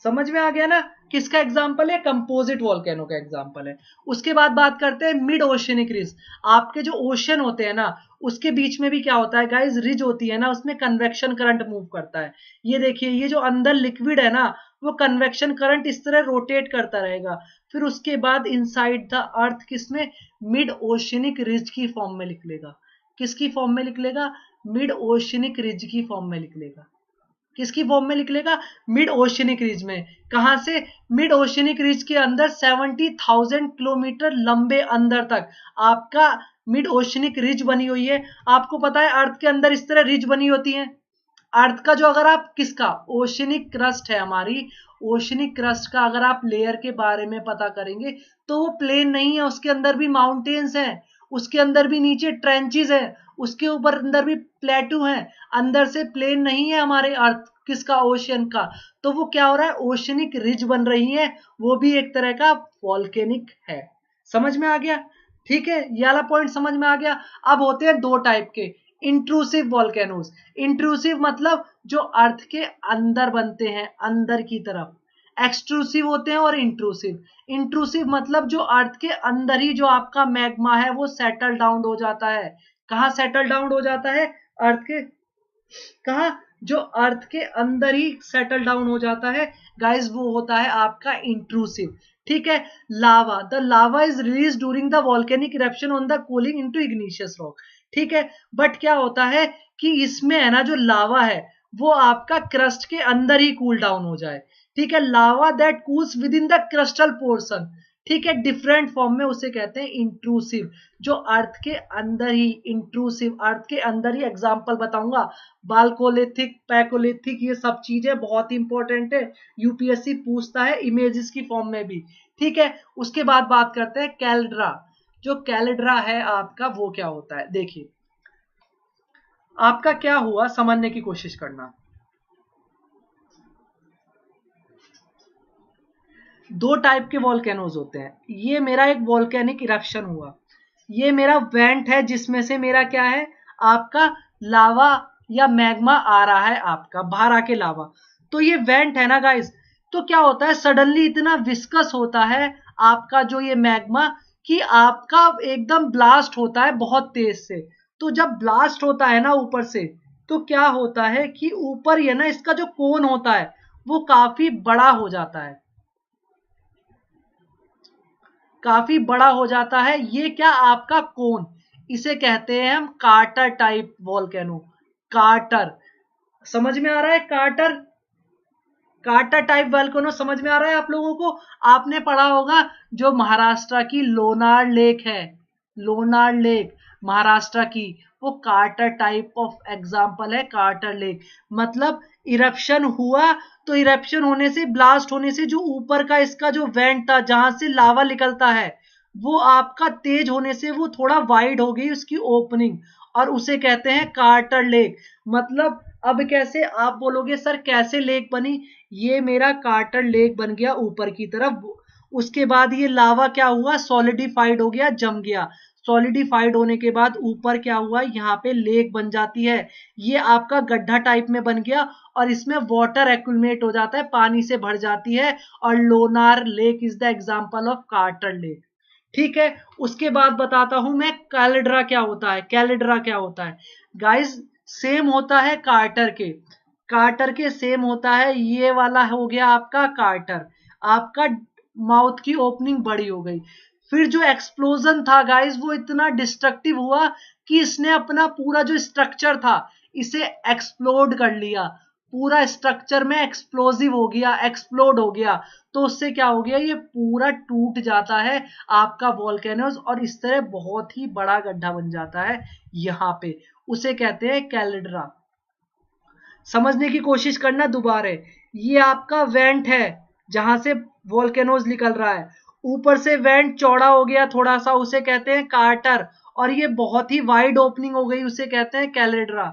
समझ में आ गया ना, किसका एग्जाम्पल है, कंपोजिट वोल्केनो का एग्जाम्पल है। उसके बाद बात करते हैं मिड ओशियनिक रिज। आपके जो ओशन होते हैं ना, उसके बीच में भी क्या होता है गाइस, रिज होती है ना, उसमें कन्वेक्शन करंट मूव करता है। ये देखिए, ये जो अंदर लिक्विड है ना, वो कन्वेक्शन करंट इस तरह रोटेट करता रहेगा। फिर उसके बाद इनसाइड द अर्थ किसमें, मिड ओशियनिक रिज की फॉर्म में निकलेगा। किसकी फॉर्म में निकलेगा, मिड ओशनिक रिज की फॉर्म में लिख लेगा। किसकी फॉर्म में लिख लेगा? मिड ओशनिक रिज में। कहां से? मिड ओशनिक रिज के अंदर 70,000 किलोमीटर लंबे अंदर तक आपका मिड ओशनिक रिज बनी हुई है। आपको पता है अर्थ के अंदर इस तरह रिज बनी होती है। अर्थ का जो अगर आप किसका ओशनिक क्रस्ट है, हमारी ओशनिक क्रस्ट का अगर आप लेयर के बारे में पता करेंगे तो वो प्लेन नहीं है, उसके अंदर भी माउंटेन्स हैं, उसके अंदर भी नीचे ट्रेंचेस है, उसके ऊपर अंदर भी प्लेटू है, अंदर से प्लेन नहीं है हमारे अर्थ किसका ओशियन का। तो वो क्या हो रहा है? ओशनिक रिज बन रही है, वो भी एक तरह का वॉल्केनिक है। समझ में आ गया? ठीक है, ये वाला पॉइंट समझ में आ गया। अब होते हैं दो टाइप के इंट्रूसिव वॉल्केनोज। इंट्रूसिव मतलब जो अर्थ के अंदर बनते हैं, अंदर की तरफ। एक्सट्रूसिव होते हैं और इंट्रूसिव। इंट्रूसिव मतलब जो अर्थ के अंदर ही जो आपका मैग्मा है वो सेटल डाउन हो जाता है। कहाँ सेटल डाउन हो जाता है? अर्थ के कहा? जो अर्थ के अंदर ही सेटल डाउन हो जाता है गाइस, वो होता है आपका इंट्रूसिव। ठीक है। Lava, the lava is release during the volcanic eruption on the cooling into igneous rock. ठीक है। बट क्या होता है कि इसमें है ना जो लावा है वो आपका क्रस्ट के अंदर ही कूल डाउन हो जाए। ठीक है। Lava that cools within the crystal portion. ठीक है। डिफरेंट फॉर्म में उसे कहते हैं इंट्रूसिव, जो अर्थ के अंदर ही इंट्रूसिव, अर्थ के अंदर ही। एग्जांपल बताऊंगा, बाल्कोलिथिक, पैकोलिथिक, ये सब चीजें बहुत इंपॉर्टेंट है, यूपीएससी पूछता है इमेजेस की फॉर्म में भी। ठीक है। उसके बाद बात करते हैं कैल्ड्रा। जो कैल्ड्रा है आपका वो क्या होता है? देखिए आपका क्या हुआ, समझने की कोशिश करना। दो टाइप के वॉल्केनोज होते हैं। ये मेरा एक वॉल्केनिक इरप्शन हुआ, ये मेरा वेंट है जिसमें से मेरा क्या है आपका लावा या मैग्मा आ रहा है, आपका बाहर आके लावा। तो ये वेंट है ना गाइस, तो क्या होता है सडनली इतना विस्कस होता है आपका जो ये मैग्मा कि आपका एकदम ब्लास्ट होता है बहुत तेज से। तो जब ब्लास्ट होता है ना ऊपर से, तो क्या होता है कि ऊपर ये ना इसका जो कोन होता है वो काफी बड़ा हो जाता है, काफी बड़ा हो जाता है। ये क्या आपका कोन, इसे कहते हैं हम कार्टर टाइप वॉल्केनो। कार्टर, समझ में आ रहा है? कार्टर, कार्टर टाइप वॉल्केनो समझ में आ रहा है आप लोगों को? आपने पढ़ा होगा जो महाराष्ट्र की लोनार लेक है, लोनार लेक महाराष्ट्र की, वो कार्टर टाइप ऑफ एग्जांपल है। कार्टर लेक मतलब इरप्शन हुआ, तो इरप्शन होने से, ब्लास्ट होने से जो ऊपर का इसका जो वेंट था जहां से लावा निकलता है वो आपका तेज होने से वो थोड़ा वाइड हो गई उसकी ओपनिंग, और उसे कहते हैं कार्टर लेक। मतलब अब कैसे आप बोलोगे सर कैसे लेक बनी? ये मेरा कार्टर लेक बन गया ऊपर की तरफ। उसके बाद ये लावा क्या हुआ? सॉलिडिफाइड हो गया, जम गया। सॉलिडिफाइड होने के बाद ऊपर क्या हुआ? यहाँ पे लेक बन जाती है। ये आपका गड्ढा टाइप में बन गया और इसमें वाटर एक्यूमुलेट हो जाता है, पानी से भर जाती है, और Lonar lake is the example of crater lake. ठीक है। उसके बाद बताता हूं मैं कैलिड्रा क्या होता है। कैलिड्रा क्या होता है गाइस? सेम होता है कार्टर के, कार्टर के सेम होता है। ये वाला हो गया आपका कार्टर, आपका माउथ की ओपनिंग बड़ी हो गई। फिर जो एक्सप्लोजन था गाइस वो इतना डिस्ट्रक्टिव हुआ कि इसने अपना पूरा जो स्ट्रक्चर था इसे एक्सप्लोड कर लिया, पूरा स्ट्रक्चर में एक्सप्लोजिव हो गया, एक्सप्लोड हो गया। तो उससे क्या हो गया? ये पूरा टूट जाता है आपका वॉल्केनोस, और इस तरह बहुत ही बड़ा गड्ढा बन जाता है यहाँ पे, उसे कहते हैं कैलिड्रा। समझने की कोशिश करना दोबारा। ये आपका वेंट है जहां से वॉल्केनोज निकल रहा है, ऊपर से वेंट चौड़ा हो गया थोड़ा सा, उसे कहते हैं कार्टर, और ये बहुत ही वाइड ओपनिंग हो गई, उसे कहते हैं कैलिड्रा।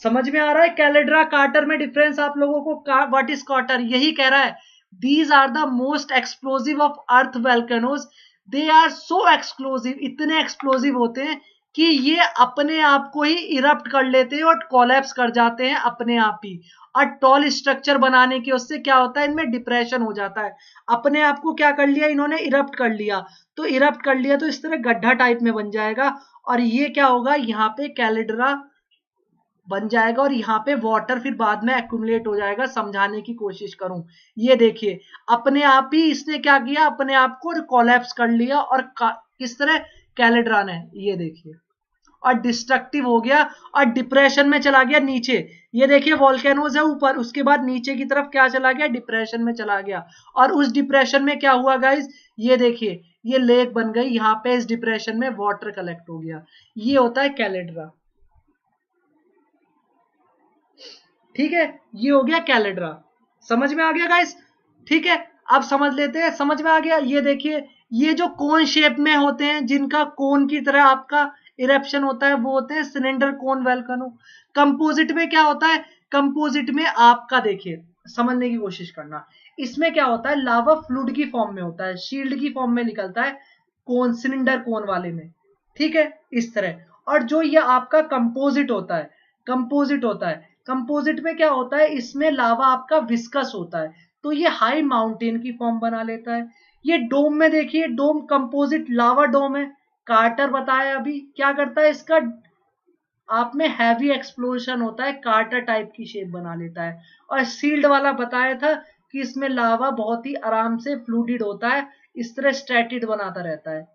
समझ में आ रहा है कैलिड्रा कार्टर में डिफरेंस आप लोगों को? What is crater? यही कह रहा है these are the most explosive of earth volcanoes. They are so explosive, इतने एक्सप्लोजिव होते हैं कि ये अपने आप को ही इरप्ट कर लेते हैं और कोलैप्स कर जाते हैं अपने आप ही। और टॉल स्ट्रक्चर बनाने की उससे क्या होता है? इनमें डिप्रेशन हो जाता है। अपने आप को क्या कर लिया इन्होंने? इरप्ट कर लिया। तो इरप्ट कर लिया तो इस तरह गड्ढा टाइप में बन जाएगा, और ये क्या होगा? यहाँ पे कैलिड्रा बन जाएगा, और यहाँ पे वाटर फिर बाद में एक्यूमुलेट हो जाएगा। समझाने की कोशिश करूं, ये देखिए अपने आप ही इसने क्या किया? अपने आप को कोलैप्स कर लिया, और किस तरह? कैलिड्रा ने, ये देखिए और डिस्ट्रक्टिव हो गया और डिप्रेशन में चला गया नीचे। ये देखिए वोल्केनोज है ऊपर, उसके बाद नीचे की तरफ क्या चला गया, डिप्रेशन में चला गया। और उस डिप्रेशन में क्या हुआ गाइस, ये देखिए ये लेक बन गई, यहाँ पे इस डिप्रेशन में वाटर कलेक्ट हो गया। ये होता है कैलेड्रा। ठीक है, ये हो गया कैलेड्रा। समझ में आ गया गाइस? ठीक है, अब समझ लेते हैं, समझ में आ गया। ये देखिए ये जो कोन शेप में होते हैं, जिनका कोन की तरह आपका इरेप्शन होता है, वो होते हैं सिलेंडर कोन वोल्केनो। कंपोजिट में क्या होता है, कंपोजिट में आपका देखिए समझने की कोशिश करना, इसमें क्या होता है, लावा फ्लूइड की फॉर्म में होता है, शील्ड की फॉर्म में निकलता है कोन, सिलेंडर कोन वाले में। ठीक है, इस तरह। और जो ये आपका कंपोजिट होता है, कंपोजिट होता है, कंपोजिट में क्या होता है, इसमें लावा आपका विस्कस होता है, तो ये हाई माउंटेन की फॉर्म बना लेता है। ये डोम में देखिए, डोम कंपोजिट लावा डोम है, कार्टर बताया अभी, क्या करता है इसका, आप में हैवी एक्सप्लोजन होता है, कार्टर टाइप की शेप बना लेता है। और सील्ड वाला बताया था कि इसमें लावा बहुत ही आराम से फ्लूइड होता है, इस तरह स्ट्रेटिड बनाता रहता है।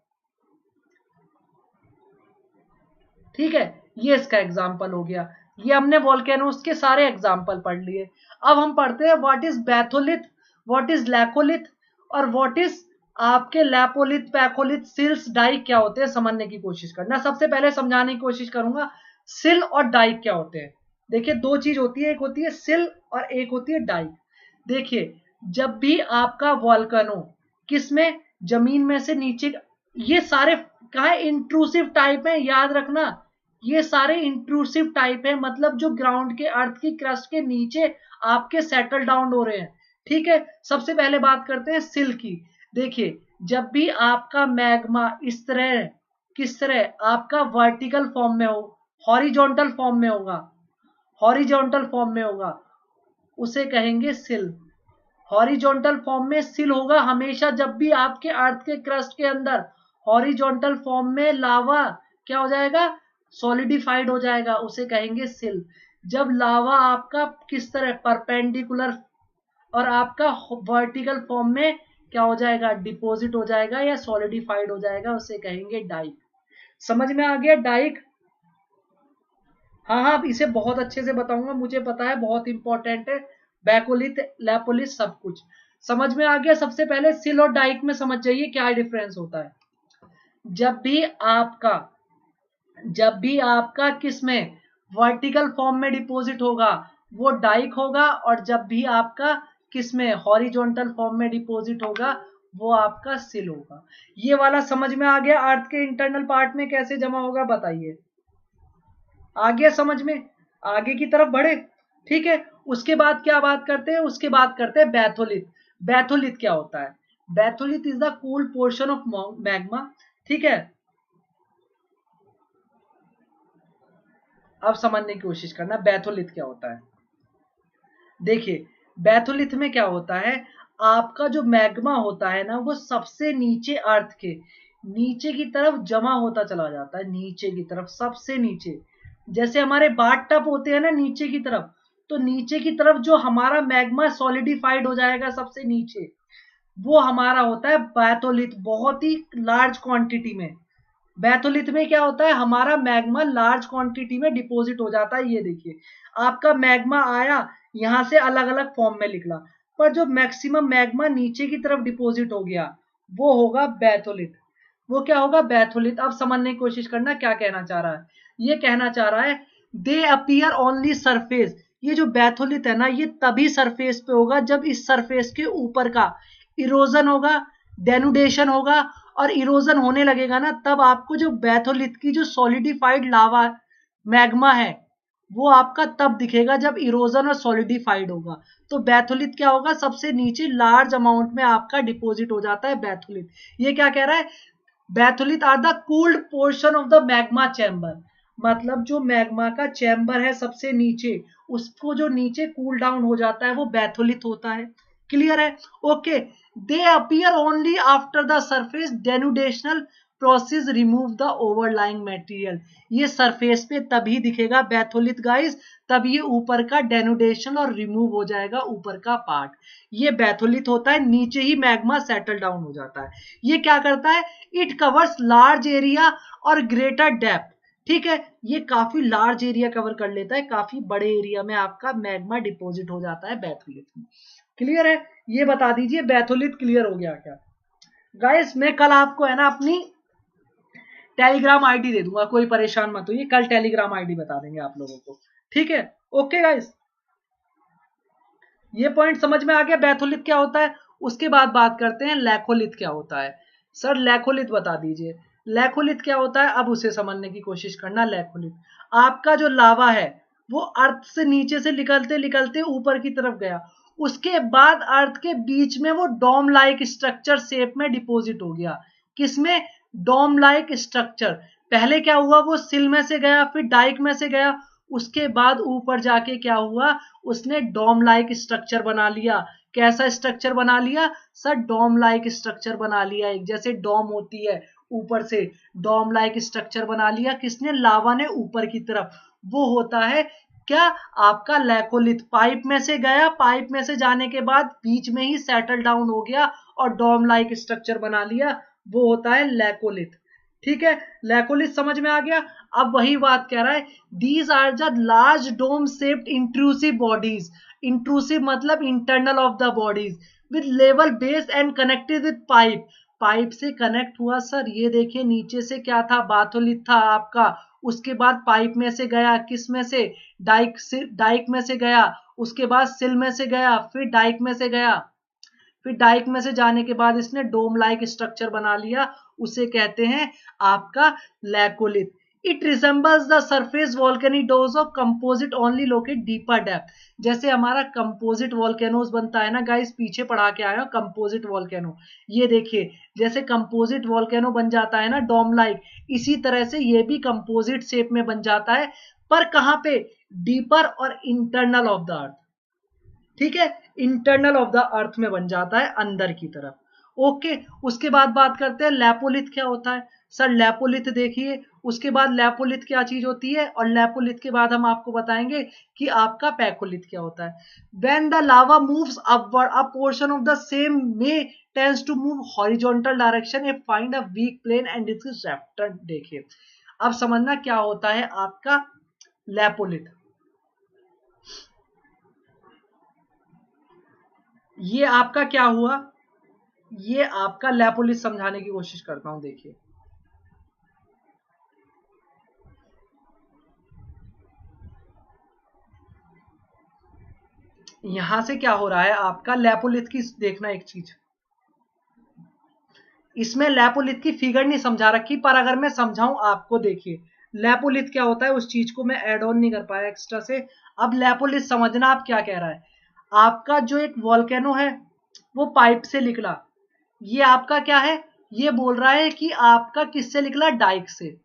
ठीक है, ये इसका एग्जाम्पल हो गया। ये हमने वोल्केनोस के सारे एग्जाम्पल पढ़ लिए। अब हम पढ़ते हैं what is batholith, what is laccolith, और व्हाट इज आपके लैपोलिथ, पैकोलिथ, सिल्स, डाइक क्या होते हैं, समझने की कोशिश करना। सबसे पहले समझाने की कोशिश करूंगा सिल और डाइक क्या होते हैं। देखिए दो चीज होती है, एक होती है सिल और एक होती है डाइक। देखिए जब भी आपका वोल्केनो किसमें, जमीन में से नीचे, ये सारे कहा है इंट्रूसिव टाइप है, याद रखना ये सारे इंट्रूसिव टाइप है, मतलब जो ग्राउंड के, अर्थ की क्रस्ट के नीचे आपके सेटल डाउन हो रहे हैं। ठीक है, सबसे पहले बात करते हैं सिल की। देखिए जब भी आपका मैग्मा इस तरह, किस तरह आपका वर्टिकल फॉर्म में हो, हॉरिजॉन्टल फॉर्म में होगा, हॉरिजॉन्टल फॉर्म में होगा, उसे कहेंगे सिल। हॉरिजॉन्टल फॉर्म में सिल होगा हमेशा, जब भी आपके अर्थ के क्रस्ट के अंदर हॉरिजॉन्टल फॉर्म में लावा क्या हो जाएगा, सॉलिडिफाइड हो जाएगा, उसे कहेंगे सिल। जब लावा आपका किस तरह परपेंडिकुलर और आपका वर्टिकल फॉर्म में क्या हो जाएगा, डिपॉजिट हो जाएगा या सॉलिडिफाइड हो जाएगा, उसे कहेंगे डाइक। समझ में आ गया डाइक? हाँ हाँ, इसे बहुत अच्छे से बताऊंगा, मुझे पता है बहुत इंपॉर्टेंट है, बैकोलिथ, लैपोलिथ, सब कुछ समझ में आ गया। सबसे पहले सिल और डाइक में समझ जाइए क्या डिफरेंस होता है। जब भी आपका किस में वर्टिकल फॉर्म में डिपॉजिट होगा वो डाइक होगा, और जब भी आपका किस में हॉरिजॉन्टल फॉर्म में डिपॉजिट होगा वो आपका सिल होगा। ये वाला समझ में आ गया, अर्थ के इंटरनल पार्ट में कैसे जमा होगा बताइए, आ गया समझ में? आगे की तरफ बढ़े। ठीक है, उसके बाद क्या बात करते हैं, उसके बाद करते हैं बैथोलिथ। बैथोलिथ क्या होता है, batholith is the cool portion of magma. ठीक है, अब समझने की कोशिश करना बैथोलिथ क्या होता है। देखिए बैथोलिथ में क्या होता है, आपका जो मैग्मा होता है ना, वो सबसे नीचे अर्थ के नीचे की तरफ जमा होता चला जाता है, नीचे की तरफ, सबसे नीचे। जैसे हमारे बाथ टब होते हैं ना नीचे की तरफ, तो नीचे की तरफ जो हमारा मैग्मा सॉलिडिफाइड हो जाएगा सबसे नीचे, वो हमारा होता है बैथोलिथ, बहुत ही लार्ज क्वांटिटी में। बैथोलिथ में क्या होता है, हमारा मैग्मा लार्ज क्वांटिटी में डिपॉजिट हो जाता है। ये देखिए आपका मैग्मा आया, यहां से अलग अलग फॉर्म में निकला, पर जो मैक्सिमम मैग्मा नीचे की तरफ डिपॉजिट हो गया वो होगा बैथोलिथ। वो क्या होगा, बैथोलिथ। अब समझने की कोशिश करना क्या कहना चाह रहा है। ये कहना चाह रहा है दे अपीयर ओनली सरफेस। ये जो बैथोलिथ है ना, ये तभी सरफेस पे होगा जब इस सरफेस के ऊपर का इरोजन होगा, डेनुडेशन होगा, और इरोजन होने लगेगा ना, तब आपको जो बैथोलिथ की जो सॉलिडिफाइड लावा मैग्मा है वो आपका तब दिखेगा जब इरोजन और सॉलिडिफाइड होगा। तो बैथोलिथ क्या होगा, सबसे नीचे लार्ज अमाउंट में आपका डिपॉजिट हो जाता है बैथोलिथ। ये क्या कह रहा है, batholith are the cooled portion of the magma chamber, मतलब जो मैग्मा का चैम्बर है सबसे नीचे, उसको जो नीचे कूल डाउन हो जाता है वो बैथोलिथ होता है। क्लियर है? Okay, they appear only after the surface denudational process remove the overlying material. ये सरफेस पे तभी दिखेगा बैथोलिथ गाइस, तब ये ऊपर का डेनुडेशन और रिमूव हो जाएगा ऊपर का पार्ट। ये बैथोलिथ होता है, नीचे ही मैग्मा सेटल डाउन हो जाता है। ये क्या करता है, इट कवर्स लार्ज एरिया और ग्रेटर डेप्थ। ठीक है, ये काफी लार्ज एरिया कवर कर लेता है, काफी बड़े एरिया में आपका मैग्मा डिपॉजिट हो जाता है बैथोलिथ में। क्लियर है? ये बता दीजिए बैथोलिथ क्लियर हो गया क्या? गाइस मैं कल आपको है ना अपनी टेलीग्राम आईडी दे दूंगा, कोई परेशान मत होइए, कल टेलीग्राम आईडी बता देंगे आप लोगों को। ठीक है, ओके गाइस, ये पॉइंट समझ में आ गया बैथोलिथ क्या होता है। उसके बाद बात करते हैं लैकोलिथ क्या होता है। सर लैकोलिथ बता दीजिए, लैकोलिथ क्या होता है, अब उसे समझने की कोशिश करना। लैकोलिथ आपका जो लावा है वो अर्थ से नीचे से निकलते निकलते ऊपर की तरफ गया, उसके बाद अर्थ के बीच में वो डोम लाइक स्ट्रक्चर शेप में डिपॉजिट हो गया। किसमें? डोम लाइक स्ट्रक्चर। पहले क्या हुआ, वो सिल में से गया, फिर डाइक में से गया, उसके बाद ऊपर जाके क्या हुआ, उसने डोम लाइक स्ट्रक्चर बना लिया। कैसा स्ट्रक्चर बना लिया? सर डोम लाइक स्ट्रक्चर बना लिया, एक जैसे डोम होती है ऊपर से डोम लाइक स्ट्रक्चर बना लिया। किसने? लावा ने, ऊपर की तरफ। वो होता है क्या? आपका लैकोलिथ। पाइप में से गया, पाइप में से जाने के बाद बीच में ही सेटल डाउन हो गया और डोम लाइक स्ट्रक्चर बना लिया, वो होता है लैकोलिथ। ठीक है, लैकोलिथ समझ में आ गया। अब वही बात कह रहा है, these are the large dome shaped intrusive bodies. Intrusive मतलब internal of the bodies, with level base and connected with pipe. Pipe से कनेक्ट हुआ। सर ये देखिए नीचे से क्या था, बाथोलिथ था आपका, उसके बाद पाइप में से गया, किस में से? डाइक में से गया, उसके बाद सिल में से गया, फिर डाइक में से गया, फिर डाइक में से जाने के बाद इसने डोम लाइक स्ट्रक्चर बना लिया, उसे कहते हैं आपका laccolith. It resembles the surface volcanic domes of composite only locate deeper depth. जैसे हमारा कंपोजिट वॉल्केनोज बनता है ना गाइस, पीछे पढ़ा के आया कंपोजिट वॉल्केनो, ये देखिए जैसे कंपोजिट वॉल्केनो बन जाता है ना डोम लाइक, इसी तरह से ये भी कंपोजिट शेप में बन जाता है, पर कहां पे? डीपर और इंटरनल ऑफ द अर्थ। ठीक है, इंटरनल ऑफ द अर्थ में बन जाता है, अंदर की तरफ। ओके, उसके बाद बात करते हैं लैपोलिथ क्या होता है। सर लैपोलिथ देखिए, उसके बाद लैपोलिथ क्या चीज होती है, और लैपोलिथ के बाद हम आपको बताएंगे कि आपका पैकोलिथ क्या होता है। When the lava moves upward, a portion of the same may tends to move horizontal direction if find a weak plane and it is rafted. देखिए अब समझना क्या होता है आपका लैपोलिथ। ये आपका क्या हुआ, ये आपका लैपोलिथ समझाने की कोशिश करता हूं। देखिए यहां से क्या हो रहा है आपका लैपोलिथ की, देखना एक चीज, इसमें लैपोलिथ की फिगर नहीं समझा रखी, पर अगर मैं समझाऊं आपको, देखिए लैपोलिथ क्या होता है, उस चीज को मैं ऐड ऑन नहीं कर पाया एक्स्ट्रा से। अब लैपोलिथ समझना आप क्या कह रहा है, आपका जो एक वॉल्केनो है वो पाइप से निकला, ये आपका क्या है, ये बोल रहा है कि आपका किससे निकला? डाइक से।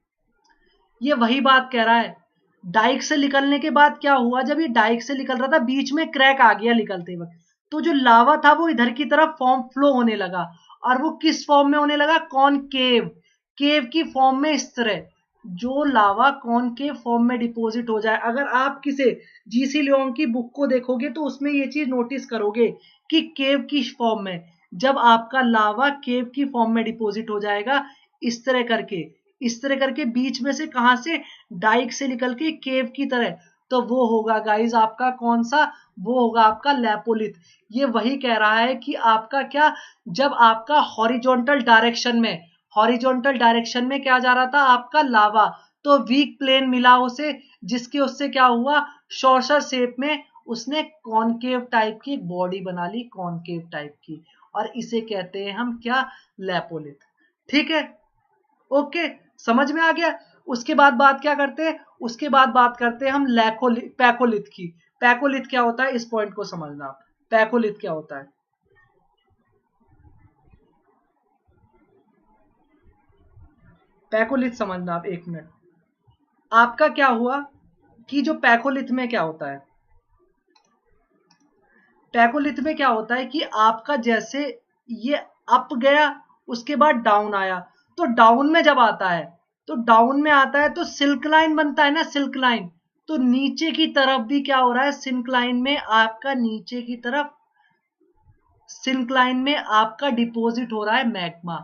ये वही बात कह रहा है, डाइक से निकलने के बाद क्या हुआ, जब ये डाइक से निकल रहा था बीच में क्रैक आ गया निकलते वक्त, तो जो लावा था वो इधर की तरफ फॉर्म फ्लो होने लगा, और वो किस फॉर्म में होने लगा? कॉनकेव, केव की फॉर्म में। इस तरह जो लावा कॉनकेव फॉर्म में डिपॉजिट हो जाए, अगर आप किसी जीसी लियोंग की बुक को देखोगे तो उसमें ये चीज नोटिस करोगे कि केव की फॉर्म में, जब आपका लावा केव की फॉर्म में डिपॉजिट हो जाएगा, इस तरह करके, इस तरह करके बीच में से, कहां से? डाइक से निकल के केव की तरह, तो वो होगा गाइज आपका कौन सा? वो होगा आपका लैपोलिथ। ये वही कह रहा है कि आपका क्या, जब आपका हॉरिजॉन्टल डायरेक्शन में, हॉरिजॉन्टल डायरेक्शन में क्या जा रहा था आपका लावा, तो वीक प्लेन मिला उसे, जिसके उससे क्या हुआ, शॉर्टर शेप में उसने कॉनकेव टाइप की बॉडी बना ली, कॉनकेव टाइप की, और इसे कहते हैं हम क्या? लैपोलिथ। ठीक है, ओके, समझ में आ गया। उसके बाद बात क्या करते हैं, उसके बाद बात करते हैं हम पैकोलिथ की। पैकोलिथ क्या होता है, इस पॉइंट को समझना आप, पैकोलिथ क्या होता है। पैकोलिथ समझना आप, एक मिनट। आपका क्या हुआ कि जो पैकोलिथ में क्या होता है, पैकोलिथ में क्या होता है कि आपका जैसे ये अप गया, उसके बाद डाउन आया, तो डाउन में जब आता है, तो डाउन में आता है तो सिल्क लाइन बनता है ना, सिल्क लाइन, तो नीचे की तरफ भी क्या हो रहा है, सिल्क लाइन में आपका नीचे की तरफ, सिल्क लाइन में आपका डिपॉजिट हो रहा है मैग्मा,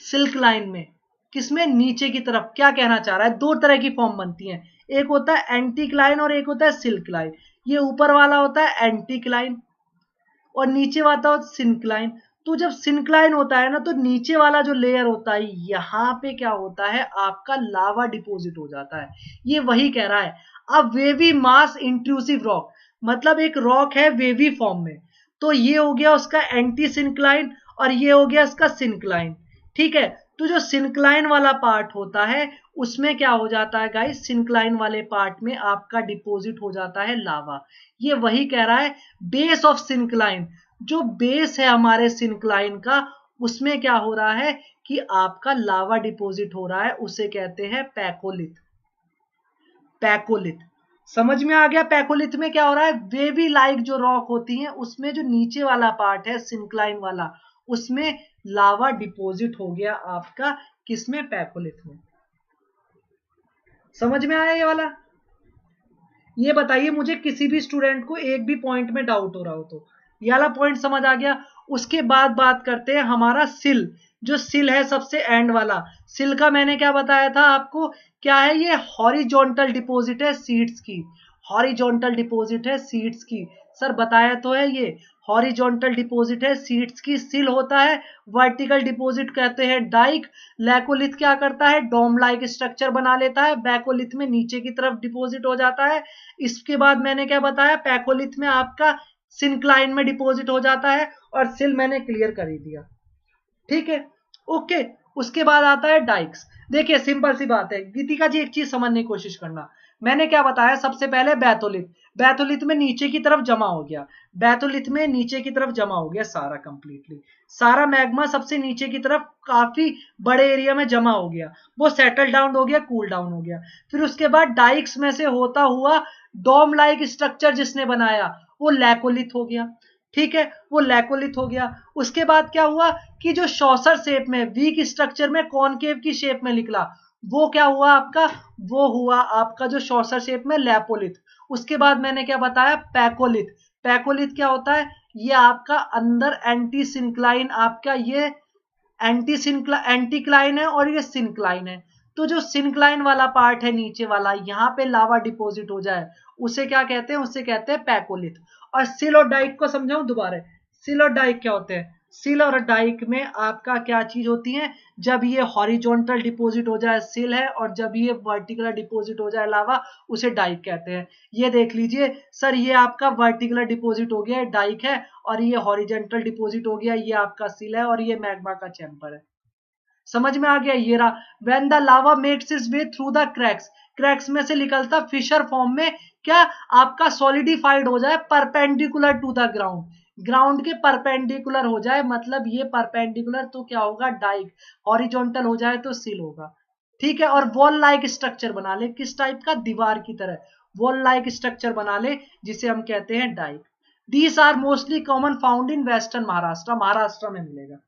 सिल्क लाइन में। किसमें, नीचे की तरफ। क्या कहना चाह रहा है, दो तरह की फॉर्म बनती है, एक होता है एंटीक्लाइन और एक होता है सिल्कलाइन। ये ऊपर वाला होता है एंटीक्लाइन और नीचे वाला होता है सिंक्लाइन। तो जब सिंक्लाइन होता है ना, तो नीचे वाला जो लेयर होता है यहाँ पे क्या होता है, आपका लावा डिपॉजिट हो जाता है। ये वही कह रहा है। अब वेवी मास इंट्रूसिव रॉक, मतलब एक रॉक है वेवी फॉर्म में, तो ये हो गया उसका एंटी सिंक्लाइन और ये हो गया इसका सिंक्लाइन। ठीक है, तो जो सिंक्लाइन वाला पार्ट होता है उसमें क्या हो जाता है गाइस, सिंक्लाइन वाले पार्ट में आपका डिपॉजिट हो जाता है लावा। ये वही कह रहा है, बेस ऑफ सिंक्लाइन, जो बेस है हमारे सिंक्लाइन का, उसमें क्या हो रहा है कि आपका लावा डिपॉजिट हो रहा है, उसे कहते हैं पैकोलिथ। पैकोलिथ समझ में आ गया। पैकोलिथ में क्या हो रहा है, वेवी लाइक जो रॉक होती है उसमें जो नीचे वाला पार्ट है सिंक्लाइन वाला, उसमें लावा डिपॉजिट हो गया आपका, किसमें, पैकोलिथ में। समझ में आया ये वाला। ये बताइए मुझे, किसी भी स्टूडेंट को एक भी पॉइंट में डाउट हो रहा हो तो ये वाला पॉइंट समझ आ गया। उसके बाद बात करते हैं हमारा सिल, जो सिल है सबसे एंड वाला। सिल का मैंने क्या बताया था आपको, क्या है, ये हॉरिजॉन्टल डिपॉजिट है सीड्स की। हॉरिजॉन्टल डिपॉजिट है सीड्स की, सर बताया तो है, ये हॉरिजॉन्टल डिपॉजिट है सीड्स की। सिल होता है वर्टिकल डिपॉजिट, कहते हैं डाइक। लैकोलिथ क्या करता है, डोम लाइक स्ट्रक्चर बना लेता है। बैकोलिथ में नीचे की तरफ डिपॉजिट हो जाता है। इसके बाद मैंने क्या बताया, पैकोलिथ में आपका सिंक्लाइन में डिपॉजिट हो जाता है, और सिल मैंने क्लियर कर ही दिया। ठीक है, ओके। उसके बाद आता है डाइक्स। देखिए सिंपल सी बात है, गीतिका जी एक चीज समझने की कोशिश करना। मैंने क्या बताया, सबसे पहले बैथोलिथ। बैथोलिथ में नीचे की तरफ जमा हो गया, बैथोलिथ में नीचे की तरफ जमा हो गया सारा, कंप्लीटली सारा मैग्मा सबसे नीचे की तरफ काफी बड़े एरिया में जमा हो गया, वो सेटल डाउन हो गया, कूल डाउन हो गया। फिर उसके बाद डाइक्स में से होता हुआ डोम लाइक स्ट्रक्चर जिसने बनाया वो लैकोलिथ हो गया। ठीक है, वो लैकोलिथ हो गया। उसके बाद क्या हुआ कि जो शॉसर शेप में, वीक स्ट्रक्चर में कॉनकेव की शेप में निकला, वो क्या हुआ आपका, वो हुआ आपका जो शॉसर शेप में लैपोलिथ। उसके बाद मैंने क्या बताया, पैकोलिथ। पैकोलिथ क्या होता है, ये आपका अंदर एंटी सिंक्लाइन, आपका ये एंटीक्लाइन है और ये सिंक्लाइन है। तो जो सिंक्लाइन वाला पार्ट है नीचे वाला, यहाँ पे लावा डिपॉजिट हो जाए, उसे क्या कहते हैं, उसे कहते हैं पैकोलिथ। और सिल और डाइक को समझाऊं दोबारा, सिल और डाइक क्या होते हैं। सिल और डाइक में आपका क्या चीज होती है, जब ये हॉरिजॉन्टल डिपॉजिट हो जाए सिल है, और जब ये वर्टिकुलर डिपॉजिट हो जाए लावा, उसे डाइक कहते हैं। ये देख लीजिए सर, ये आपका वर्टिकुलर डिपॉजिट हो गया डाइक है, और ये हॉरिजॉन्टल डिपॉजिट हो गया, ये आपका सिल है, और ये मैग्मा का चैम्बर है। समझ में आ गया, ये रहा। When the lava makes it's way through the cracks, cracks में से निकलता फिशर फॉर्म में, क्या आपका सॉलिडिफाइड हो जाए perpendicular to the ground, ground के परपेंडिकुलर हो जाए, मतलब ये परपेंडिकुलर, तो क्या होगा डाइक, हॉरिजॉन्टल हो जाए तो सिल होगा। ठीक है, और वॉल लाइक स्ट्रक्चर बना ले, किस टाइप का, दीवार की तरह वॉल लाइक स्ट्रक्चर बना ले, जिसे हम कहते हैं dyke. These are mostly common found in western Maharashtra, Maharashtra में मिलेगा।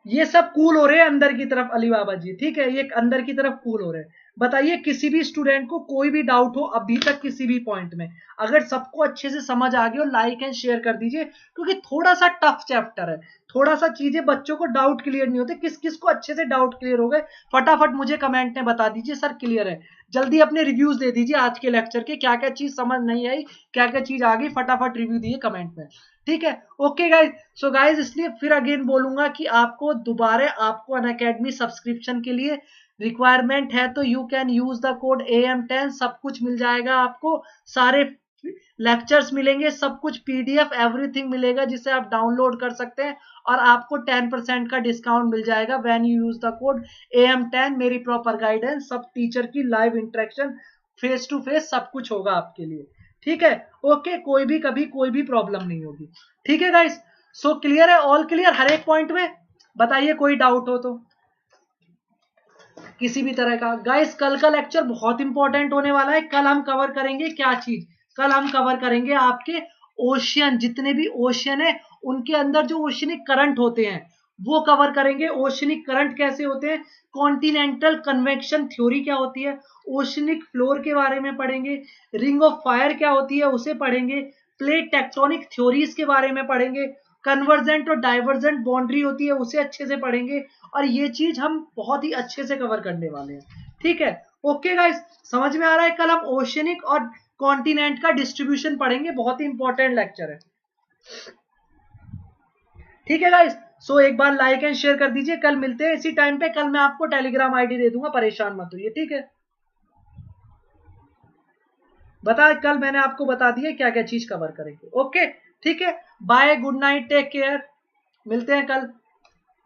ये सब कूल हो रहे हैं अंदर की तरफ अली बाबा जी, ठीक है, ये अंदर की तरफ कूल हो रहे हैं। बताइए किसी भी स्टूडेंट को कोई भी डाउट हो अभी तक किसी भी पॉइंट में, अगर सबको अच्छे से समझ आ गया हो, लाइक एंड शेयर कर दीजिए, क्योंकि थोड़ा सा टफ चैप्टर है, थोड़ा सा चीजें बच्चों को डाउट क्लियर नहीं होते। किस किस को अच्छे से डाउट क्लियर हो गए, फटाफट मुझे कमेंट में बता दीजिए सर क्लियर है। जल्दी अपने रिव्यूज दे दीजिए आज के लेक्चर के, क्या क्या चीज समझ नहीं आई, क्या क्या चीज आ गई, फटाफट रिव्यू दिए कमेंट में। ठीक है, ओके गाइज। सो गाइज इसलिए फिर अगेन बोलूंगा कि आपको दोबारा, आपको अनअकैडमी सब्सक्रिप्शन के लिए रिक्वायरमेंट है तो you can use the code AM10, सब कुछ मिल जाएगा आपको, सारे लेक्चर्स मिलेंगे, सब कुछ PDF एवरीथिंग मिलेगा, जिसे आप डाउनलोड कर सकते हैं, और आपको 10% का डिस्काउंट मिल जाएगा when you use the code AM10। मेरी प्रॉपर गाइडेंस, सब टीचर की live interaction, face to face सब कुछ होगा आपके लिए। ठीक है, ओके, कोई भी कभी कोई भी प्रॉब्लम नहीं होगी। ठीक है गाइस, सो क्लियर है, ऑल क्लियर हर एक पॉइंट में। बताइए कोई डाउट हो तो किसी भी तरह का। गाइस कल का लेक्चर बहुत इंपॉर्टेंट होने वाला है। कल हम कवर करेंगे क्या चीज, कल हम कवर करेंगे आपके ओशियन, जितने भी ओशियन है उनके अंदर जो ओशियनिक करंट होते हैं वो कवर करेंगे। ओशियनिक करंट कैसे होते हैं, कॉन्टिनेंटल कन्वेक्शन थ्योरी क्या होती है, ओशियनिक फ्लोर के बारे में पढ़ेंगे, रिंग ऑफ फायर क्या होती है उसे पढ़ेंगे, प्लेट टेक्टोनिक थ्योरीज के बारे में पढ़ेंगे, कन्वर्जेंट और डाइवर्जेंट बाउंड्री होती है उसे अच्छे से पढ़ेंगे, और ये चीज हम बहुत ही अच्छे से कवर करने वाले हैं, ठीक है। ओके गाइस, समझ में आ रहा है। कल हम ओशनिक और कॉन्टिनेंट का डिस्ट्रीब्यूशन पढ़ेंगे, बहुत ही इंपॉर्टेंट लेक्चर है, ठीक है गाइस। सो एक बार लाइक एंड शेयर कर दीजिए, कल मिलते हैं इसी टाइम पे। कल मैं आपको टेलीग्राम आईडी दे दूंगा, परेशान मत होइए, ठीक है। कल मैंने आपको बता दिया क्या क्या चीज कवर करेंगे, ओके ठीक है। Bye, good night, take care, मिलते हैं कल।